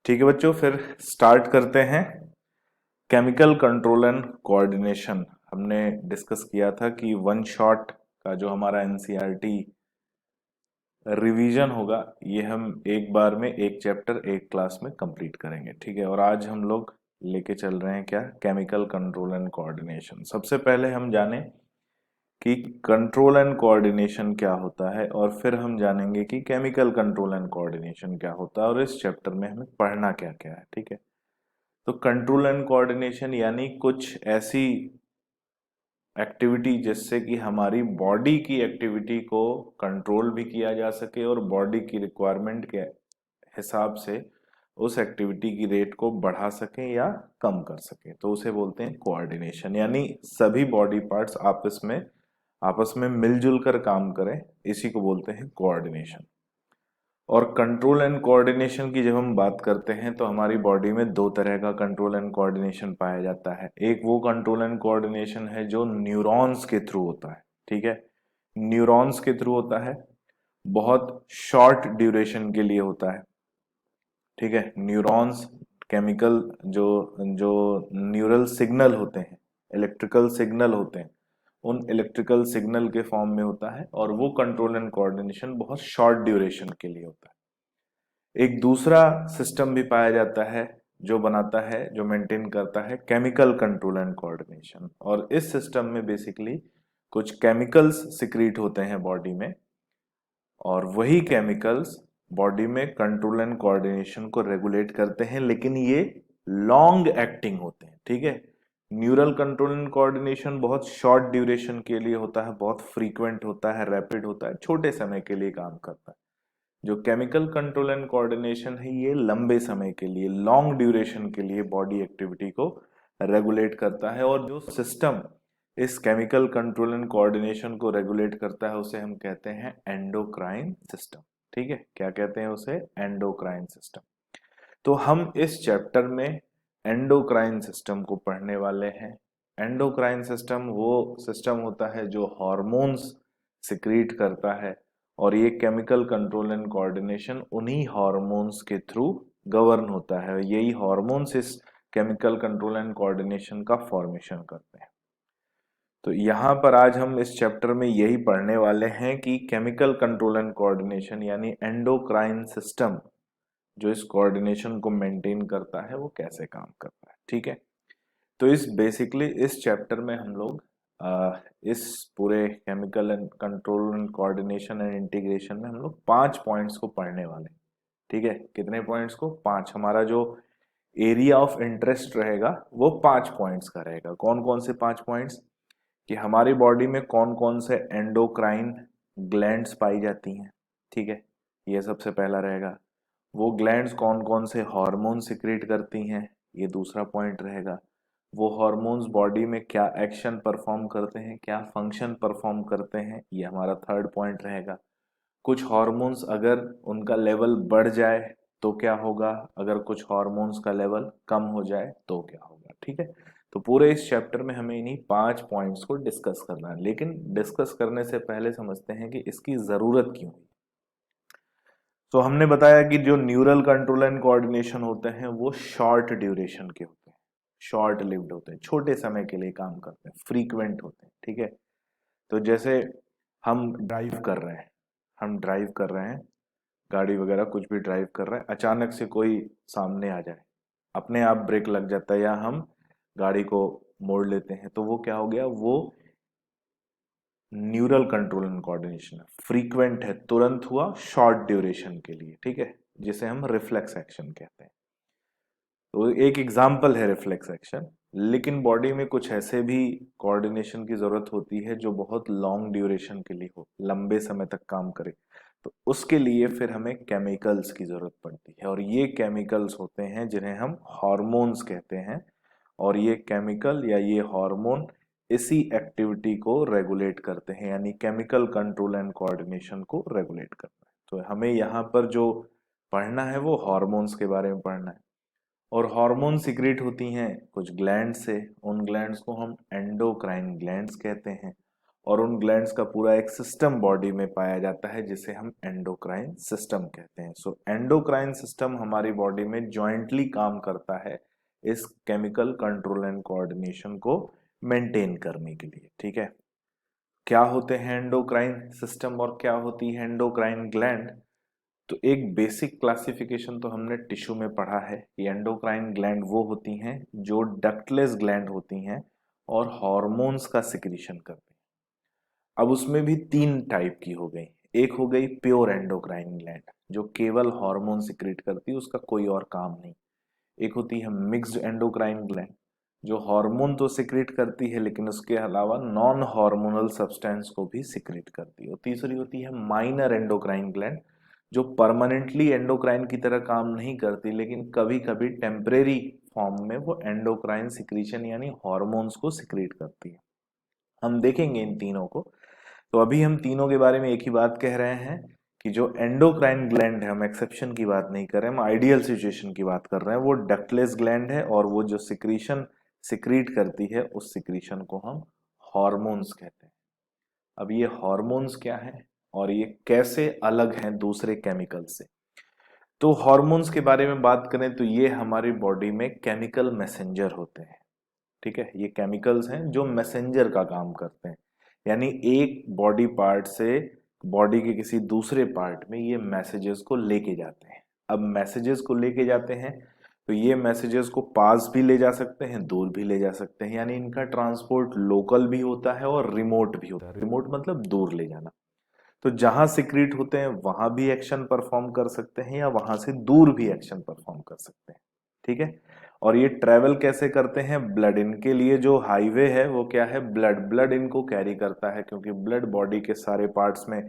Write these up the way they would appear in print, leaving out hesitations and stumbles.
ठीक है बच्चों, फिर स्टार्ट करते हैं। केमिकल कंट्रोल एंड कोऑर्डिनेशन हमने डिस्कस किया था कि वन शॉट का जो हमारा एनसीईआरटी रिवीजन होगा ये हम एक बार में एक चैप्टर एक क्लास में कंप्लीट करेंगे। ठीक है, और आज हम लोग लेके चल रहे हैं क्या, केमिकल कंट्रोल एंड कोऑर्डिनेशन। सबसे पहले हम जाने कि कंट्रोल एंड कोऑर्डिनेशन क्या होता है और फिर हम जानेंगे कि केमिकल कंट्रोल एंड कोऑर्डिनेशन क्या होता है और इस चैप्टर में हमें पढ़ना क्या क्या है। ठीक है, तो कंट्रोल एंड कोऑर्डिनेशन यानी कुछ ऐसी एक्टिविटी जिससे कि हमारी बॉडी की एक्टिविटी को कंट्रोल भी किया जा सके और बॉडी की रिक्वायरमेंट के हिसाब से उस एक्टिविटी की रेट को बढ़ा सके या कम कर सके, तो उसे बोलते हैं कोऑर्डिनेशन। यानी सभी बॉडी पार्ट्स आपस में मिलजुल कर काम करें, इसी को बोलते हैं कोऑर्डिनेशन। और कंट्रोल एंड कोऑर्डिनेशन की जब हम बात करते हैं तो हमारी बॉडी में दो तरह का कंट्रोल एंड कोऑर्डिनेशन पाया जाता है। एक वो कंट्रोल एंड कोऑर्डिनेशन है जो न्यूरॉन्स के थ्रू होता है। ठीक है, न्यूरॉन्स के थ्रू होता है, बहुत शॉर्ट ड्यूरेशन के लिए होता है। ठीक है, न्यूरॉन्स केमिकल जो जो न्यूरल सिग्नल होते हैं, इलेक्ट्रिकल सिग्नल होते हैं, उन इलेक्ट्रिकल सिग्नल के फॉर्म में होता है और वो कंट्रोल एंड कोऑर्डिनेशन बहुत शॉर्ट ड्यूरेशन के लिए होता है। एक दूसरा सिस्टम भी पाया जाता है जो बनाता है, जो मेंटेन करता है केमिकल कंट्रोल एंड कोऑर्डिनेशन, और इस सिस्टम में बेसिकली कुछ केमिकल्स सिक्रीट होते हैं बॉडी में और वही केमिकल्स बॉडी में कंट्रोल एंड कोऑर्डिनेशन को रेगुलेट करते हैं, लेकिन ये लॉन्ग एक्टिंग होते हैं। ठीक है, न्यूरल कंट्रोल एंड कोऑर्डिनेशन बहुत शॉर्ट ड्यूरेशन के लिए होता है, बहुत फ्रीक्वेंट होता है, रैपिड होता है, छोटे समय के लिए काम करता है। जो केमिकल कंट्रोल एंड कोऑर्डिनेशन है ये लंबे समय के लिए, लॉन्ग ड्यूरेशन के लिए बॉडी एक्टिविटी को रेगुलेट करता है। और जो सिस्टम इस केमिकल कंट्रोल एंड कोऑर्डिनेशन को रेगुलेट करता है उसे हम कहते हैं एंडोक्राइन सिस्टम। ठीक है, क्या कहते हैं उसे, एंडोक्राइन सिस्टम। तो हम इस चैप्टर में एंडोक्राइन सिस्टम को पढ़ने वाले हैं। एंडोक्राइन सिस्टम वो सिस्टम होता है जो हार्मोन्स सिक्रीट करता है और ये केमिकल कंट्रोल एंड कोऑर्डिनेशन उन्हीं हार्मोन्स के थ्रू गवर्न होता है। यही हार्मोन्स इस केमिकल कंट्रोल एंड कोऑर्डिनेशन का फॉर्मेशन करते हैं। तो यहाँ पर आज हम इस चैप्टर में यही पढ़ने वाले हैं कि केमिकल कंट्रोल एंड कोऑर्डिनेशन यानी एंडोक्राइन सिस्टम जो इस कोऑर्डिनेशन को मेंटेन करता है वो कैसे काम करता है। ठीक है, तो इस चैप्टर में हम लोग इस पूरे chemical and control and coordination and integration में हम लोग 5 पॉइंट्स को पढ़ने वाले हैं। ठीक है, कितने पॉइंट्स को, 5। हमारा जो एरिया ऑफ इंटरेस्ट रहेगा वो 5 पॉइंट्स का रहेगा। कौन कौन से 5 पॉइंट्स, कि हमारी बॉडी में कौन कौन से एंडोक्राइन ग्लैंड्स पाई जाती हैं। ठीक है, ये सबसे पहला रहेगा। वो ग्लैंड्स कौन कौन से हार्मोन सिक्रेट करती हैं, ये दूसरा पॉइंट रहेगा। वो हार्मोन्स बॉडी में क्या एक्शन परफॉर्म करते हैं, क्या फंक्शन परफॉर्म करते हैं, ये हमारा थर्ड पॉइंट रहेगा। कुछ हार्मोन्स अगर उनका लेवल बढ़ जाए तो क्या होगा, अगर कुछ हार्मोन्स का लेवल कम हो जाए तो क्या होगा। ठीक है, तो पूरे इस चैप्टर में हमें इन्हीं 5 पॉइंट्स को डिस्कस करना है, लेकिन डिस्कस करने से पहले समझते हैं कि इसकी जरूरत क्यों है। तो हमने बताया कि जो न्यूरल कंट्रोल एंड कोऑर्डिनेशन होते हैं वो शॉर्ट ड्यूरेशन के होते हैं, शॉर्ट लिव्ड होते हैं, छोटे समय के लिए काम करते हैं, फ्रीक्वेंट होते हैं। ठीक है, तो जैसे हम ड्राइव कर रहे हैं, गाड़ी वगैरह कुछ भी ड्राइव कर रहे हैं, अचानक से कोई सामने आ जाए, अपने आप ब्रेक लग जाता है या हम गाड़ी को मोड़ लेते हैं, तो वो क्या हो गया, वो neural control and coordination frequent है, तुरंत हुआ, शॉर्ट ड्यूरेशन के लिए। ठीक है, जिसे हम रिफ्लेक्स एक्शन कहते हैं। तो एक एग्जाम्पल है रिफ्लेक्स एक्शन, लेकिन बॉडी में कुछ ऐसे भी कोऑर्डिनेशन की जरूरत होती है जो बहुत लॉन्ग ड्यूरेशन के लिए हो, लंबे समय तक काम करे, तो उसके लिए फिर हमें केमिकल्स की जरूरत पड़ती है और ये केमिकल्स होते हैं जिन्हें हम हार्मोन्स कहते हैं। और ये केमिकल या ये हार्मोन इसी एक्टिविटी को रेगुलेट करते हैं, यानी केमिकल कंट्रोल एंड कोऑर्डिनेशन को रेगुलेट करता है। तो हमें यहाँ पर जो पढ़ना है वो हार्मोन्स के बारे में पढ़ना है। और हार्मोन सिक्रेट होती हैं कुछ ग्लैंड से, उन ग्लैंड्स को हम एंडोक्राइन ग्लैंड्स कहते हैं। और उन ग्लैंड्स का पूरा एक सिस्टम बॉडी में पाया जाता है जिसे हम एंडोक्राइन सिस्टम कहते हैं। सो एंडोक्राइन सिस्टम हमारी बॉडी में जॉइंटली काम करता है इस केमिकल कंट्रोल एंड कोऑर्डिनेशन को मेंटेन करने के लिए। ठीक है, क्या होते हैं एंडोक्राइन सिस्टम और क्या होती है एंडोक्राइन ग्लैंड? तो एक बेसिक क्लासिफिकेशन तो हमने टिश्यू में पढ़ा है कि एंडोक्राइन ग्लैंड वो होती हैं जो डक्टलेस ग्लैंड होती हैं और हॉर्मोन्स का सिक्रीशन करती हैं। अब उसमें भी तीन टाइप की हो गई। एक हो गई प्योर एंडोक्राइन ग्लैंड जो केवल हार्मोन सिक्रेट करती है, उसका कोई और काम नहीं। एक होती है मिक्स्ड एंडोक्राइन ग्लैंड जो हार्मोन तो सिक्रेट करती है लेकिन उसके अलावा नॉन हार्मोनल सब्सटेंस को भी सिक्रेट करती है। और तीसरी होती है माइनर एंडोक्राइन ग्लैंड जो परमानेंटली एंडोक्राइन की तरह काम नहीं करती लेकिन कभी कभी टेम्परेरी फॉर्म में वो एंडोक्राइन सिक्रीशन यानी हॉर्मोन्स को सिक्रेट करती है। हम देखेंगे इन तीनों को। तो अभी हम तीनों के बारे में एक ही बात कह रहे हैं कि जो एंडोक्राइन ग्लैंड है, हम एक्सेप्शन की बात नहीं कर रहे हैं, हम आइडियल सिचुएशन की बात कर रहे हैं। वो डक्टलेस ग्लैंड है और वो जो सिक्रीशन सिक्रीट करती है उस सिक्रीशन को हम हॉर्मोन्स कहते हैं। अब ये हॉर्मोन्स क्या है और ये कैसे अलग हैं दूसरे केमिकल से? तो हॉर्मोन्स के बारे में बात करें तो ये हमारी बॉडी में केमिकल मैसेंजर होते हैं। ठीक है, ये केमिकल्स हैं जो मैसेंजर का काम करते हैं, यानी एक बॉडी पार्ट से बॉडी के किसी दूसरे पार्ट में ये मैसेजेस को लेके जाते हैं। अब मैसेजेस को लेके जाते हैं तो ये मैसेजेस को पास भी ले जा सकते हैं, दूर भी ले जा सकते हैं, यानी इनका ट्रांसपोर्ट लोकल भी होता है और रिमोट भी होता है। रिमोट मतलब दूर ले जाना। तो जहां सिक्रीट होते हैं वहां भी एक्शन परफॉर्म कर सकते हैं या वहां से दूर भी एक्शन परफॉर्म कर सकते हैं। ठीक है, और ये ट्रेवल कैसे करते हैं? ब्लड, इनके लिए जो हाईवे है वो क्या है? ब्लड। ब्लड इनको कैरी करता है क्योंकि ब्लड बॉडी के सारे पार्ट्स में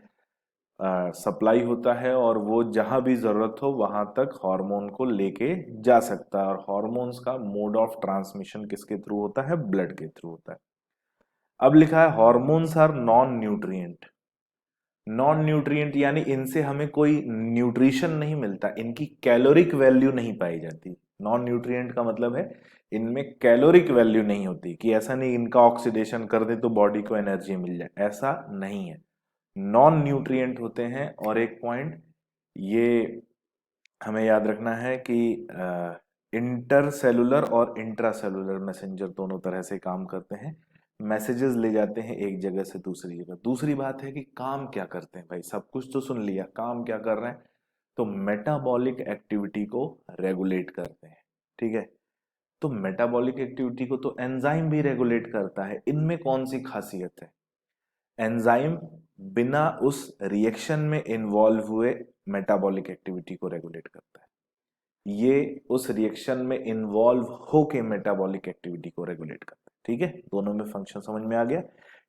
सप्लाई होता है और वो जहां भी जरूरत हो वहां तक हार्मोन को लेके जा सकता है। और हार्मोन्स का मोड ऑफ ट्रांसमिशन किसके थ्रू होता है? ब्लड के थ्रू होता है। अब लिखा है hormones are non nutrient. Non nutrient यानी इनसे हमें कोई न्यूट्रिशन नहीं मिलता, इनकी कैलोरिक वैल्यू नहीं पाई जाती। नॉन न्यूट्रिएंट का मतलब है इनमें कैलोरिक वैल्यू नहीं होती, कि ऐसा नहीं इनका ऑक्सीडेशन कर दे तो बॉडी को एनर्जी मिल जाए, ऐसा नहीं है। नॉन न्यूट्रिएंट होते हैं। और एक पॉइंट ये हमें याद रखना है कि इंटरसेलुलर और इंट्रासेलुलर मैसेंजर दोनों तरह से काम करते हैं, मैसेजेस ले जाते हैं एक जगह से दूसरी जगह। दूसरी बात है कि काम क्या करते हैं भाई, सब कुछ तो सुन लिया, काम क्या कर रहे हैं? तो मेटाबॉलिक एक्टिविटी को रेगुलेट करते हैं। ठीक है, तो मेटाबॉलिक एक्टिविटी को तो एंजाइम भी रेगुलेट करता है। इनमें कौन सी खासियत है? एंजाइम बिना उस रिएक्शन में इन्वॉल्व हुए मेटाबॉलिक एक्टिविटी को रेगुलेट करता है, ये उस रिएक्शन में इन्वॉल्व होके मेटाबॉलिक एक्टिविटी को रेगुलेट करता है। ठीक है, दोनों में फंक्शन समझ में आ गया।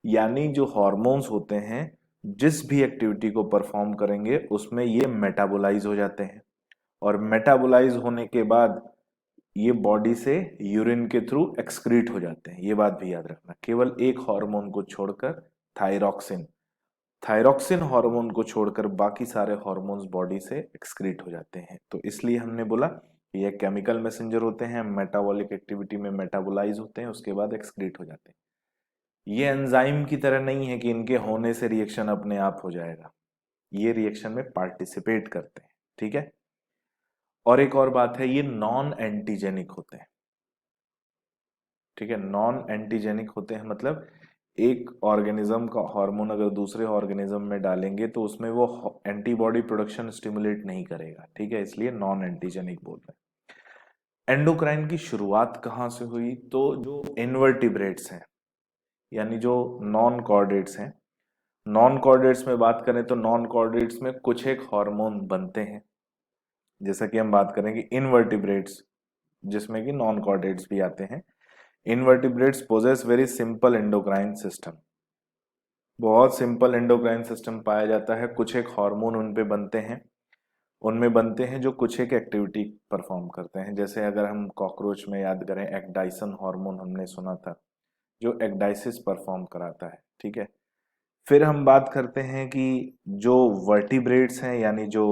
यानी जो हार्मोन्स होते हैं जिस भी एक्टिविटी को परफॉर्म करेंगे उसमें ये मेटाबोलाइज हो जाते हैं और मेटाबोलाइज होने के बाद ये बॉडी से यूरिन के थ्रू एक्सक्रीट हो जाते हैं। ये बात भी याद रखना, केवल एक हार्मोन को छोड़कर, थायरॉक्सिन, थायरॉक्सिन हार्मोन को छोड़कर बाकी सारे हार्मोन्स बॉडी से एक्सक्रीट हो जाते हैं। तो इसलिए हमने बोला कि ये केमिकल मैसेंजर होते हैं, मेटाबॉलिक एक्टिविटी में मेटाबोलाइज होते हैं, उसके बाद एक्सक्रीट हो जाते हैं। ये एंजाइम की तरह नहीं है कि इनके होने से रिएक्शन अपने आप हो जाएगा, ये रिएक्शन में पार्टिसिपेट करते हैं। ठीक है, और एक और बात है, ये नॉन एंटीजेनिक होते हैं। ठीक है, नॉन एंटीजेनिक होते हैं मतलब एक ऑर्गेनिज्म का हार्मोन अगर दूसरे ऑर्गेनिज्म में डालेंगे तो उसमें वो एंटीबॉडी प्रोडक्शन स्टिमुलेट नहीं करेगा। ठीक है, इसलिए नॉन एंटीजेनिक बोल रहे हैं। एंडोक्राइन की शुरुआत कहाँ से हुई? तो जो इनवर्टिब्रेट्स हैं यानी जो नॉन कॉर्डेट्स हैं, नॉन कॉर्डेट्स में बात करें तो नॉन कॉर्डेट्स में कुछ एक हार्मोन बनते हैं, जैसा कि हम बात करेंगे इनवर्टिब्रेट्स जिसमें कि नॉन कॉर्डेट्स भी आते हैं। Invertebrates possess very simple endocrine system, बहुत सिंपल एंडोक्राइन सिस्टम पाया जाता है। कुछ एक हार्मोन उन पे बनते हैं, उनमें बनते हैं जो कुछ एक एक्टिविटी परफॉर्म करते हैं। जैसे अगर हम कॉकरोच में याद करें, एक्डाइसन हार्मोन हमने सुना था जो एक्डाइसिस परफॉर्म कराता है। ठीक है, फिर हम बात करते हैं कि जो वर्टिब्रेट्स हैं यानी जो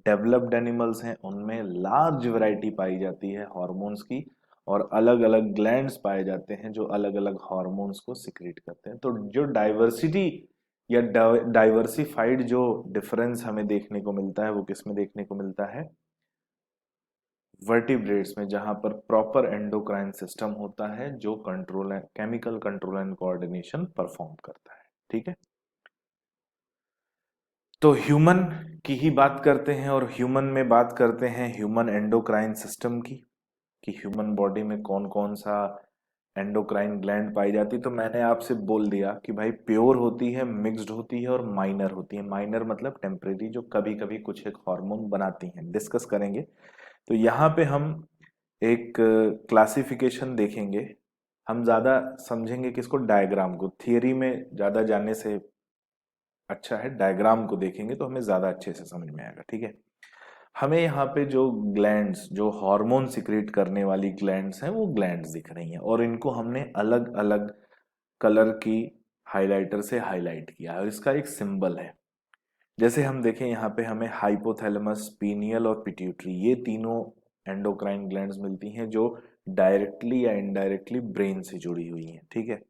डेवलप्ड एनिमल्स हैं उनमें लार्ज वैरायटी पाई जाती है हार्मोन्स की, और अलग अलग ग्लैंड्स पाए जाते हैं जो अलग अलग हार्मोन्स को सिक्रीट करते हैं। तो जो डाइवर्सिटी या डाइवर्सिफाइड जो डिफरेंस हमें देखने को मिलता है वो किस में देखने को मिलता है? वर्टिब्रेट्स में, जहां पर प्रॉपर एंडोक्राइन सिस्टम होता है जो control chemical control and coordination perform करता है। ठीक है, तो ह्यूमन की ही बात करते हैं और ह्यूमन में बात करते हैं ह्यूमन एंडोक्राइन सिस्टम की, कि ह्यूमन बॉडी में कौन कौन सा एंडोक्राइन ग्लैंड पाई जाती। तो मैंने आपसे बोल दिया कि भाई प्योर होती है, मिक्स्ड होती है और माइनर होती है। माइनर मतलब टेम्परेरी, जो कभी कभी कुछ एक हार्मोन बनाती हैं, डिस्कस करेंगे। तो यहाँ पे हम एक क्लासिफिकेशन देखेंगे। हम ज्यादा समझेंगे किसको? डायग्राम को। थियरी में ज्यादा जानने से अच्छा है डायग्राम को देखेंगे तो हमें ज्यादा अच्छे से समझ में आएगा। ठीक है, हमें यहाँ पे जो ग्लैंड्स, जो हार्मोन सिक्रेट करने वाली ग्लैंड्स हैं, वो ग्लैंड्स दिख रही हैं और इनको हमने अलग अलग कलर की हाइलाइटर से हाईलाइट किया है और इसका एक सिंबल है। जैसे हम देखें यहाँ पे हमें हाइपोथैलेमस, पीनियल और पिट्यूटरी, ये तीनों एंडोक्राइन ग्लैंड्स मिलती हैं जो डायरेक्टली या इनडायरेक्टली ब्रेन से जुड़ी हुई हैं। ठीक है,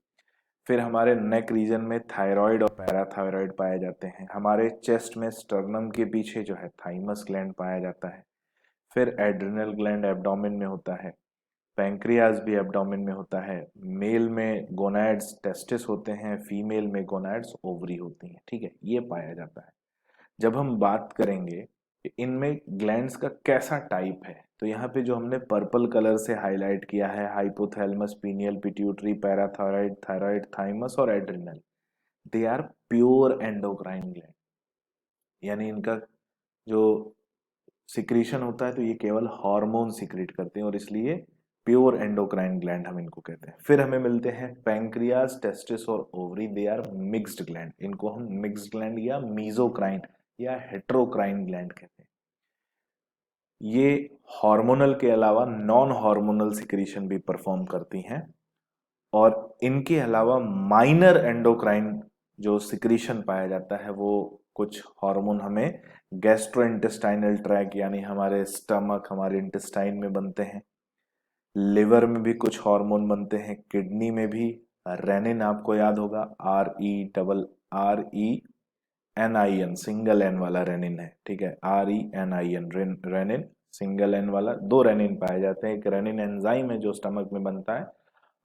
फिर हमारे नेक रीजन में थायराइड और पैराथायराइड पाए जाते हैं। हमारे चेस्ट में स्टर्नम के पीछे जो है थाइमस ग्लैंड पाया जाता है। फिर एड्रिनल ग्लैंड एब्डोमेन में होता है। पैंक्रियाज भी एब्डोमेन में होता है। मेल में गोनैड्स टेस्टिस होते हैं, फीमेल में गोनैड्स ओवरी होती हैं। ठीक है, ये पाया जाता है। जब हम बात करेंगे कि इनमें ग्लैंड्स का कैसा टाइप है, तो यहाँ पे जो हमने पर्पल कलर से हाईलाइट किया है, hypothalamus, pineal, pituitary, parathyroid, thyroid, thymus और adrenal, they are pure endocrine gland. यानी इनका जो सिक्रीशन होता है तो ये केवल हार्मोन सिक्रीट करते हैं और इसलिए प्योर एंडोक्राइन ग्लैंड हम इनको कहते हैं। फिर हमें मिलते हैं पैंक्रियाज, टेस्टिस और ovary, they are mixed gland. इनको हम मिक्स्ड ग्लैंड या मीजोक्राइन या हेट्रोक्राइन ग्लैंड कहते हैं। ये हार्मोनल के अलावा नॉन हार्मोनल सिक्रीशन भी परफॉर्म करती हैं और इनके अलावा माइनर एंडोक्राइन जो सिक्रीशन पाया जाता है वो कुछ हार्मोन हमें गैस्ट्रोइंटेस्टाइनल ट्रैक यानी हमारे स्टमक, हमारे इंटेस्टाइन में बनते हैं। लिवर में भी कुछ हार्मोन बनते हैं, किडनी में भी। रेनिन आपको याद होगा, RENIN, सिंगल एन वाला रेनिन है। ठीक है, RENIN, रेनिन सिंगल एन वाला। दो रेनिन पाए जाते हैं, एक रेनिन एंजाइम है जो स्टमक में बनता है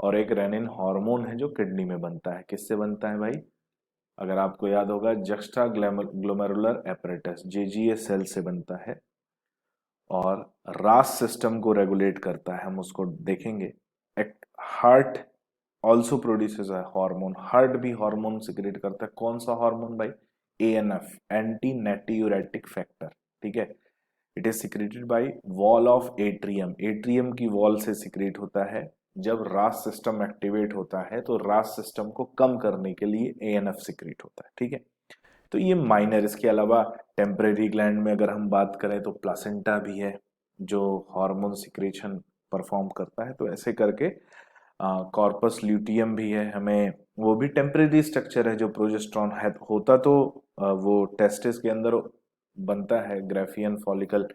और एक रेनिन हार्मोन है जो किडनी में बनता है। किससे बनता है भाई? अगर आपको याद होगा, juxtaglomerular apparatus, JGA cell से बनता है और रास सिस्टम को रेगुलेट करता है, हम उसको देखेंगे। हार्ट ऑल्सो प्रोड्यूसेस है हार्मोन, हार्ट भी हार्मोन सिक्रेट करता है। कौन सा हार्मोन भाई? ANF, anti natriuretic factor. ठीक है, it is secreted by wall of atrium, atrium की वॉल से सिक्रेट होता है। जब रास सिस्टम एक्टिवेट होता है तो रास सिस्टम को कम करने के लिए ANF सिक्रेट होता है। ठीक है, तो ये माइनर। इसके अलावा टेम्परेरी ग्लैंड में अगर हम बात करें तो प्लासेंटा भी है जो हार्मोन सिक्रेशन परफॉर्म करता है। तो ऐसे करके कॉर्पस ल्यूटियम भी है, हमें वो भी टेम्परेरी स्ट्रक्चर है जो प्रोजेस्टेरॉन है होता तो वो टेस्टिस के अंदर बनता है, ग्राफियन फॉलिकल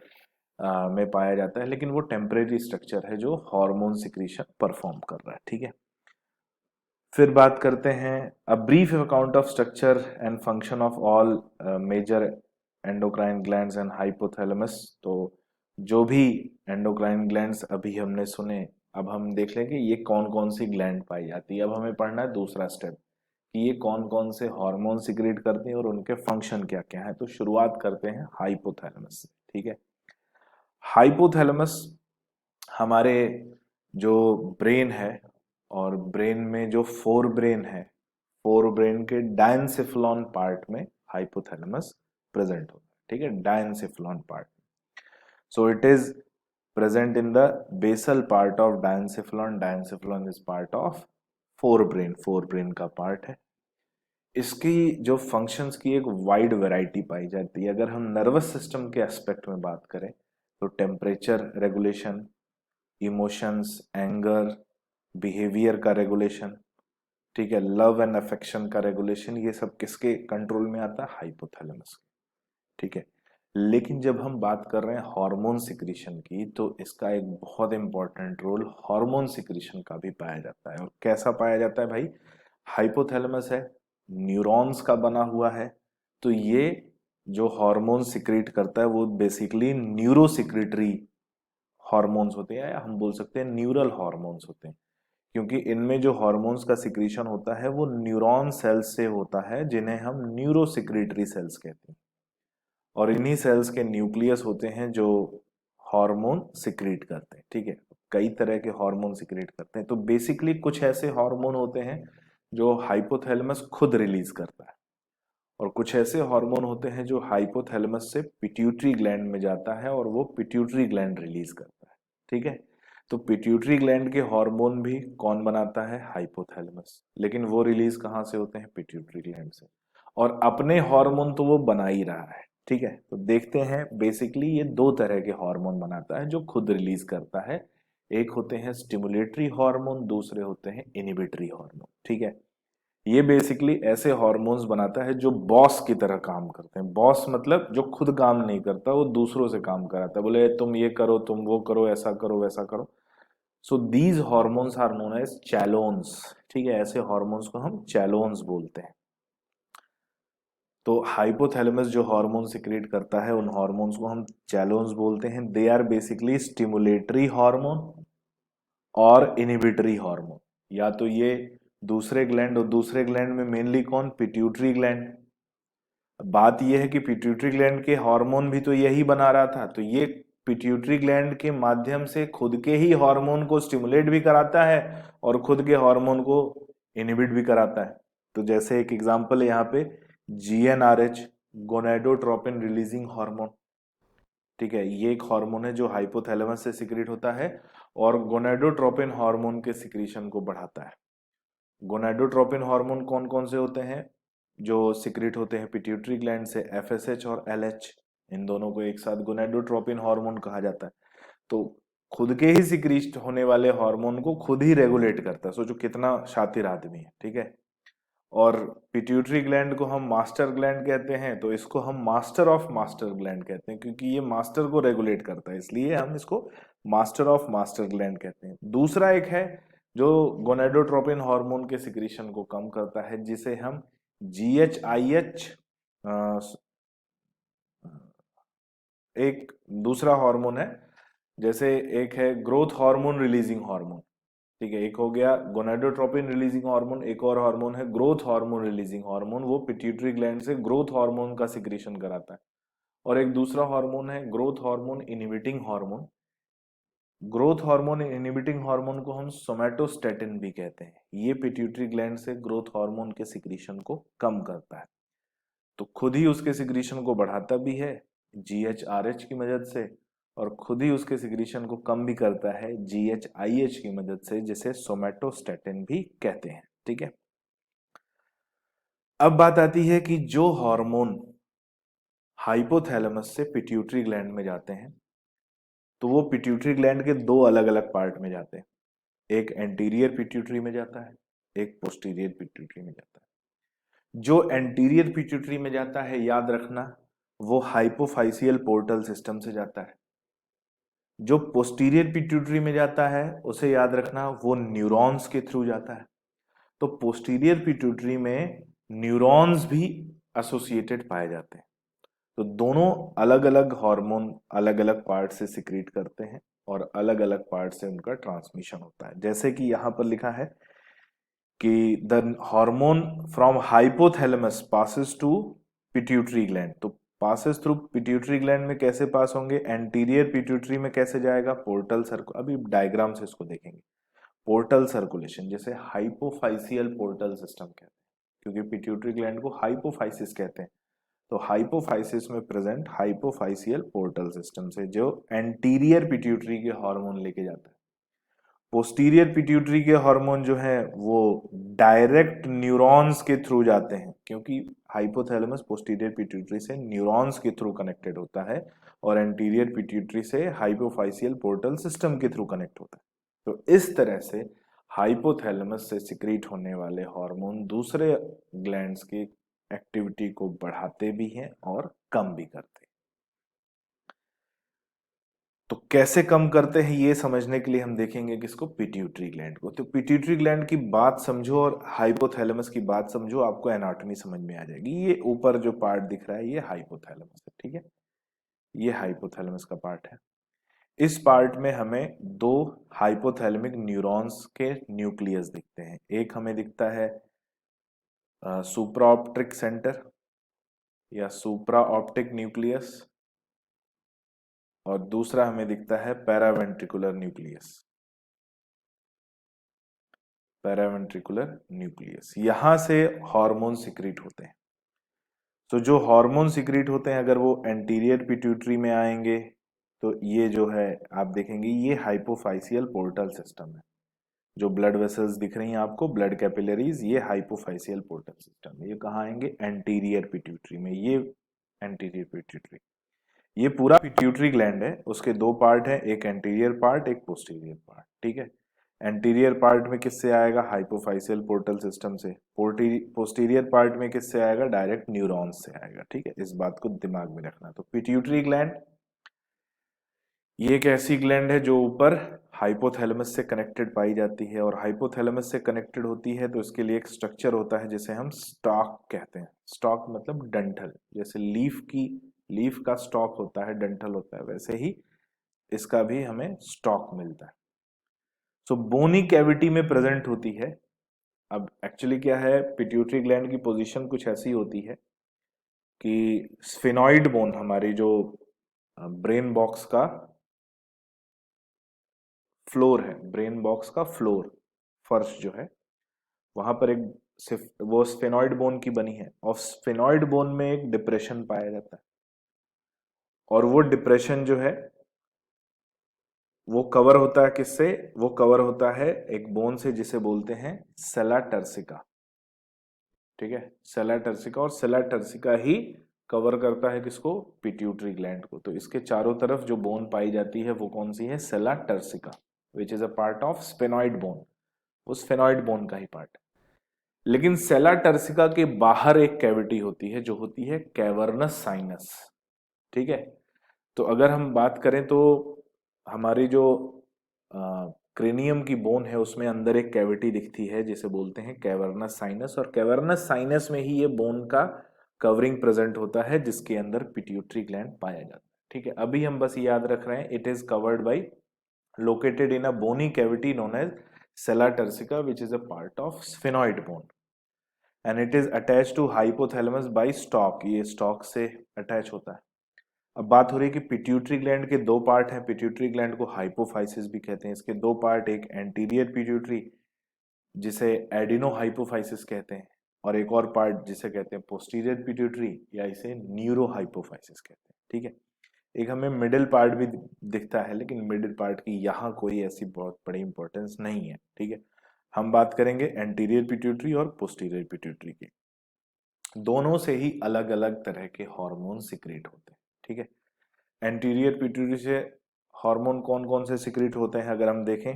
में पाया जाता है, लेकिन वो टेम्परेरी स्ट्रक्चर है जो हार्मोन सिक्रीशन परफॉर्म कर रहा है। ठीक है, फिर बात करते हैं a brief account of structure and function of all major endocrine glands and hypothalamus. तो जो भी एंडोक्राइन ग्लैंड्स अभी हमने सुने, अब हम देख लेंगे ये कौन कौन सी ग्लैंड पाई जाती है। अब हमें पढ़ना है दूसरा स्टेप कि ये कौन कौन से हार्मोन सिक्रेट करते हैं और उनके फंक्शन क्या क्या है। तो शुरुआत करते हैं हाइपोथैलेमस से। ठीक है, हाइपोथैलेमस हमारे जो ब्रेन है और ब्रेन में जो फोर ब्रेन है, फोर ब्रेन के डायनसेफलॉन पार्ट में हाइपोथैलेमस प्रेजेंट होता है। ठीक है, diencephalon part. So it is present in the basal part of diencephalon. Diencephalon is part of forebrain, forebrain का पार्ट है। इसकी जो फंक्शंस की एक वाइड वैरायटी पाई जाती है। अगर हम नर्वस सिस्टम के एस्पेक्ट में बात करें तो temperature regulation, emotions, anger, behaviour का रेगुलेशन, ठीक है, लव एंड अफेक्शन का रेगुलेशन, ये सब किसके कंट्रोल में आता है? हाइपोथैलेमस। ठीक है, लेकिन जब हम बात कर रहे हैं हार्मोन सिक्रीशन की, तो इसका एक बहुत इंपॉर्टेंट रोल हार्मोन सिक्रीशन का भी पाया जाता है। और कैसा पाया जाता है भाई? हाइपोथैलेमस है, न्यूरॉन्स का बना हुआ है, तो ये जो हार्मोन सिक्रीट करता है वो बेसिकली न्यूरो सिक्रीटरी हार्मोन्स होते हैं, या हम बोल सकते हैं न्यूरल हार्मोन्स होते हैं, क्योंकि इनमें जो हार्मोन्स का सिक्रीशन होता है वो न्यूरॉन सेल्स से होता है, जिन्हें हम न्यूरो सिक्रीटरी सेल्स कहते हैं। और इन्हीं सेल्स के न्यूक्लियस होते हैं जो हार्मोन सिक्रीट करते हैं। ठीक है, कई तरह के हार्मोन सिक्रीट करते हैं। तो बेसिकली कुछ ऐसे हार्मोन होते हैं जो हाइपोथैलेमस खुद रिलीज करता है, और कुछ ऐसे हार्मोन होते हैं जो हाइपोथैलेमस से पिट्यूटरी ग्लैंड में जाता है और वो पिट्यूटरी ग्लैंड रिलीज करता है। ठीक है, तो पिट्यूटरी ग्लैंड के हार्मोन भी कौन बनाता है? हाइपोथैलेमस। लेकिन वो रिलीज कहाँ से होते हैं? पिट्यूटरी ग्लैंड से। और अपने हार्मोन तो वो बना ही रहा है। ठीक है, तो देखते हैं बेसिकली ये दो तरह के हार्मोन बनाता है जो खुद रिलीज करता है। एक होते हैं स्टिमुलेटरी हार्मोन, दूसरे होते हैं इनिबिटरी हार्मोन। ठीक है, ये बेसिकली ऐसे हार्मोन्स बनाता है जो बॉस की तरह काम करते हैं। बॉस मतलब जो खुद काम नहीं करता, वो दूसरों से काम कराता है, बोले तुम ये करो, तुम वो करो, ऐसा करो, वैसा करो। So these hormones are known as chalones. ठीक है, ऐसे हार्मोन्स को हम चैलोन्स बोलते हैं। तो हाइपोथैलेमस जो हार्मोन सिक्रिएट करता है उन हार्मोन्स को हम चैलोन्स बोलते हैं। They are basically stimulatory hormone और इनिबिटरी हार्मोन। या तो ये दूसरे ग्लैंड, और दूसरे ग्लैंड में मेनली कौन? Pituitary gland. बात यह है कि पिट्यूटरी ग्लैंड के हार्मोन भी तो यही बना रहा था, तो ये पिट्यूटरी ग्लैंड के माध्यम से खुद के ही हार्मोन को स्टिमुलेट भी कराता है और खुद के हार्मोन को इनिबिट भी कराता है। तो जैसे एक एग्जांपल है यहाँ पे GnRH, गोनेडोट्रोपिन रिलीजिंग हार्मोन। ठीक है, ये एक हार्मोन है जो हाइपोथैलेमस से सिक्रीट होता है और गोनेडोट्रोपिन हार्मोन के सिक्रीशन को बढ़ाता है। गोनेडोट्रोपिन हार्मोन कौन कौन से होते हैं जो सिक्रीट होते हैं पिट्यूटरी ग्लैंड से? FSH और LH। इन दोनों को एक साथ गोनेडोट्रोपिन हार्मोन कहा जाता है। तो खुद के ही सिक्रीट होने वाले हार्मोन को खुद ही रेगुलेट करता है। सोचो कितना शातिर आदमी है। ठीक है, और पिट्यूटरी ग्लैंड को हम मास्टर ग्लैंड कहते हैं, तो इसको हम मास्टर ऑफ मास्टर ग्लैंड कहते हैं, क्योंकि ये मास्टर को रेगुलेट करता है, इसलिए हम इसको मास्टर ऑफ मास्टर ग्लैंड कहते हैं। दूसरा एक है जो गोनेडोट्रोपिन हार्मोन के सिक्रीशन को कम करता है, जिसे हम GHIH, एक दूसरा हार्मोन है। जैसे एक है ग्रोथ हार्मोन रिलीजिंग हार्मोन। ठीक है, एक हो गया गोनेडोट्रोपिन रिलीजिंग हार्मोन, एक और हार्मोन है ग्रोथ हार्मोन रिलीजिंग हार्मोन, वो पिट्यूटरी ग्लैंड से ग्रोथ हार्मोन का सिक्रीशन कराता है। और एक दूसरा हार्मोन है growth hormone inhibiting hormone. Growth hormone inhibiting hormone को हम सोमैटोस्टेटिन भी कहते हैं। ये पिट्यूटरी ग्लैंड से ग्रोथ हार्मोन के सिक्रीशन को कम करता है, तो खुद ही उसके सिक्रीशन को बढ़ाता भी है GHRH की मदद से, और खुद ही उसके सिक्रीशन को कम भी करता है GHIH की मदद से, जिसे सोमैटोस्टेटिन भी कहते हैं। ठीक है, अब बात आती है कि जो हार्मोन हाइपोथैलेमस से पिट्यूटरी ग्लैंड में जाते हैं, तो वो पिट्यूटरी ग्लैंड के दो अलग अलग पार्ट में जाते हैं। एक एंटीरियर पिट्यूटरी में जाता है, एक पोस्टीरियर पिट्यूटरी में जाता है। जो एंटीरियर पिट्यूटरी में जाता है, याद रखना, वो हाइपोफाइसियल पोर्टल सिस्टम से जाता है। जो पोस्टीरियर पिट्यूटरी में जाता है, उसे याद रखना, वो न्यूरॉन्स के थ्रू जाता है। तो पोस्टीरियर पिट्यूटरी में न्यूरॉन्स भी एसोसिएटेड पाए जाते हैं। तो दोनों अलग अलग हार्मोन अलग अलग पार्ट से सिक्रीट करते हैं और अलग अलग पार्ट से उनका ट्रांसमिशन होता है। जैसे कि यहां पर लिखा है कि the hormone from hypothalamus passes to pituitary gland. तो पासेस थ्रू पिट्यूटरी ग्लैंड में कैसे पास होंगे? एंटीरियर पिट्यूटरी में कैसे जाएगा? पोर्टल सर्कुल, अभी डायग्राम से इसको देखेंगे। पोर्टल सर्कुलेशन, जैसे हाइपोफाइसियल पोर्टल सिस्टम कहते हैं, क्योंकि पिट्यूटरी ग्लैंड को हाइपोफाइसिस कहते हैं। तो हाइपोफाइसिस में प्रेजेंट हाइपोफाइसियल पोर्टल सिस्टम से जो एंटीरियर पिट्यूटरी के हार्मोन लेके जाता है। पोस्टीरियर पिट्यूटरी के हार्मोन जो है वो डायरेक्ट न्यूरॉन्स के थ्रू जाते हैं, क्योंकि हाइपोथैलेमस पोस्टीरियर पिट्यूटरी से न्यूरॉन्स के थ्रू कनेक्टेड होता है और एंटीरियर पिट्यूटरी से हाइपोफाइसियल पोर्टल सिस्टम के थ्रू कनेक्ट होता है। तो इस तरह से हाइपोथैलेमस से सिक्रीट होने वाले हार्मोन दूसरे ग्लैंड्स की एक्टिविटी को बढ़ाते भी हैं और कम भी करते हैं। तो कैसे कम करते हैं ये समझने के लिए हम देखेंगे किसको, पिट्यूटरी ग्लैंड को। तो पिट्यूटरी ग्लैंड की बात समझो और हाइपोथैलेमस की बात समझो, आपको एनाटॉमी समझ में आ जाएगी। ये ऊपर जो पार्ट दिख रहा है ये हाइपोथैलेमस है, ठीक है, ये हाइपोथैलेमस का पार्ट है। इस पार्ट में हमें दो हाइपोथैलेमिक न्यूरॉन्स के न्यूक्लियस दिखते हैं। एक हमें दिखता है सुप्रा ऑप्टिक सेंटर या सुप्रा ऑप्टिक न्यूक्लियस, और दूसरा हमें दिखता है पैरावेंट्रिकुलर न्यूक्लियस, पैरावेंट्रिकुलर न्यूक्लियस। यहां से हार्मोन सिक्रीट होते हैं। तो जो हार्मोन सिक्रीट होते हैं अगर वो एंटीरियर पिट्यूटरी में आएंगे तो ये जो है आप देखेंगे ये हाइपोफाइसियल पोर्टल सिस्टम है। जो ब्लड वेसल्स दिख रही हैं आपको, ब्लड कैपिलरीज, ये हाइपोफाइसियल पोर्टल सिस्टम है। ये कहाँ आएंगे, एंटीरियर पिट्यूटरी में। ये एंटीरियर पिट्यूटरी, ये पूरा पिट्यूटरी ग्लैंड है। उसके दो पार्ट है, एक एंटीरियर पार्ट एक पोस्टीरियर पार्ट, ठीक है। एंटीरियर पार्ट में किससे आएगा, हाइपोफाइसियल पोर्टल सिस्टम से। पोस्टीरियर पार्ट में किससे आएगा, डायरेक्ट न्यूरॉन्स से आएगा, ठीक है। इस बात को दिमाग में रखना। तो पिट्यूटरी ग्लैंड ये एक ऐसी ग्लैंड है जो ऊपर हाइपोथैलेमस से कनेक्टेड पाई जाती है, और हाइपोथैलेमस से कनेक्टेड होती है तो इसके लिए एक स्ट्रक्चर होता है जिसे हम स्टॉक कहते हैं। स्टॉक मतलब डंठल, जैसे लीफ का स्टॉक होता है, डंठल होता है, वैसे ही इसका भी हमें स्टॉक मिलता है। सो बोनी कैविटी में प्रेजेंट होती है। अब एक्चुअली क्या है, पिट्यूटरी ग्लैंड की पोजीशन कुछ ऐसी होती है कि स्फेनॉइड बोन, हमारी जो ब्रेन बॉक्स का फ्लोर है, ब्रेन बॉक्स का फ्लोर, फर्श जो है, वहां पर एक वो स्फेनॉइड बोन की बनी है, और स्फेनॉइड बोन में एक डिप्रेशन पाया जाता है। और वो डिप्रेशन जो है वो कवर होता है किससे, वो कवर होता है एक बोन से जिसे बोलते हैं सेला टर्सिका, ठीक है। सेला टर्सिका, और सेला टर्सिका ही कवर करता है किसको, पिट्यूटरी ग्लैंड को। तो इसके चारों तरफ जो बोन पाई जाती है वो कौन सी है, sella turcica, which is a part of sphenoid bone. वो स्फेनॉइड बोन का ही पार्ट है। लेकिन सेला टर्सिका के बाहर एक कैविटी होती है जो होती है कैवर्नस साइनस, ठीक है। तो अगर हम बात करें तो हमारी जो क्रेनियम की बोन है उसमें अंदर एक कैविटी दिखती है जिसे बोलते हैं कैवर्नस साइनस, और कैवर्नस साइनस में ही ये बोन का कवरिंग प्रेजेंट होता है जिसके अंदर पिट्यूटरी ग्लैंड पाया जाता है, ठीक है। अभी हम बस याद रख रहे हैं, it is covered by, located in a bony cavity known as sella turcica, which is a part of sphenoid bone, and it is attached to hypothalamus by stalk। ये stalk से अटैच होता है। अब बात हो रही है कि पिट्यूटरी ग्लैंड के दो पार्ट हैं। पिट्यूटरी ग्लैंड को हाइपोफाइसिस भी कहते हैं। इसके दो पार्ट, एक एंटीरियर पिट्यूटरी जिसे एडिनो हाइपोफाइसिस कहते हैं, और एक और पार्ट जिसे कहते हैं पोस्टीरियर पिट्यूटरी या इसे न्यूरो हाइपोफाइसिस कहते हैं, ठीक है। एक हमें मिडिल पार्ट भी दिखता है, लेकिन मिडिल पार्ट की यहाँ कोई ऐसी बहुत बड़ी इंपॉर्टेंस नहीं है, ठीक है। हम बात करेंगे एंटीरियर पिट्यूटरी और पोस्टीरियर पिट्यूटरी की। दोनों से ही अलग अलग तरह के हार्मोन सिक्रेट होते हैं, ठीक है। एंटीरियर पिट्यूटरी से हार्मोन कौन कौन से सिक्रेट होते हैं अगर हम देखें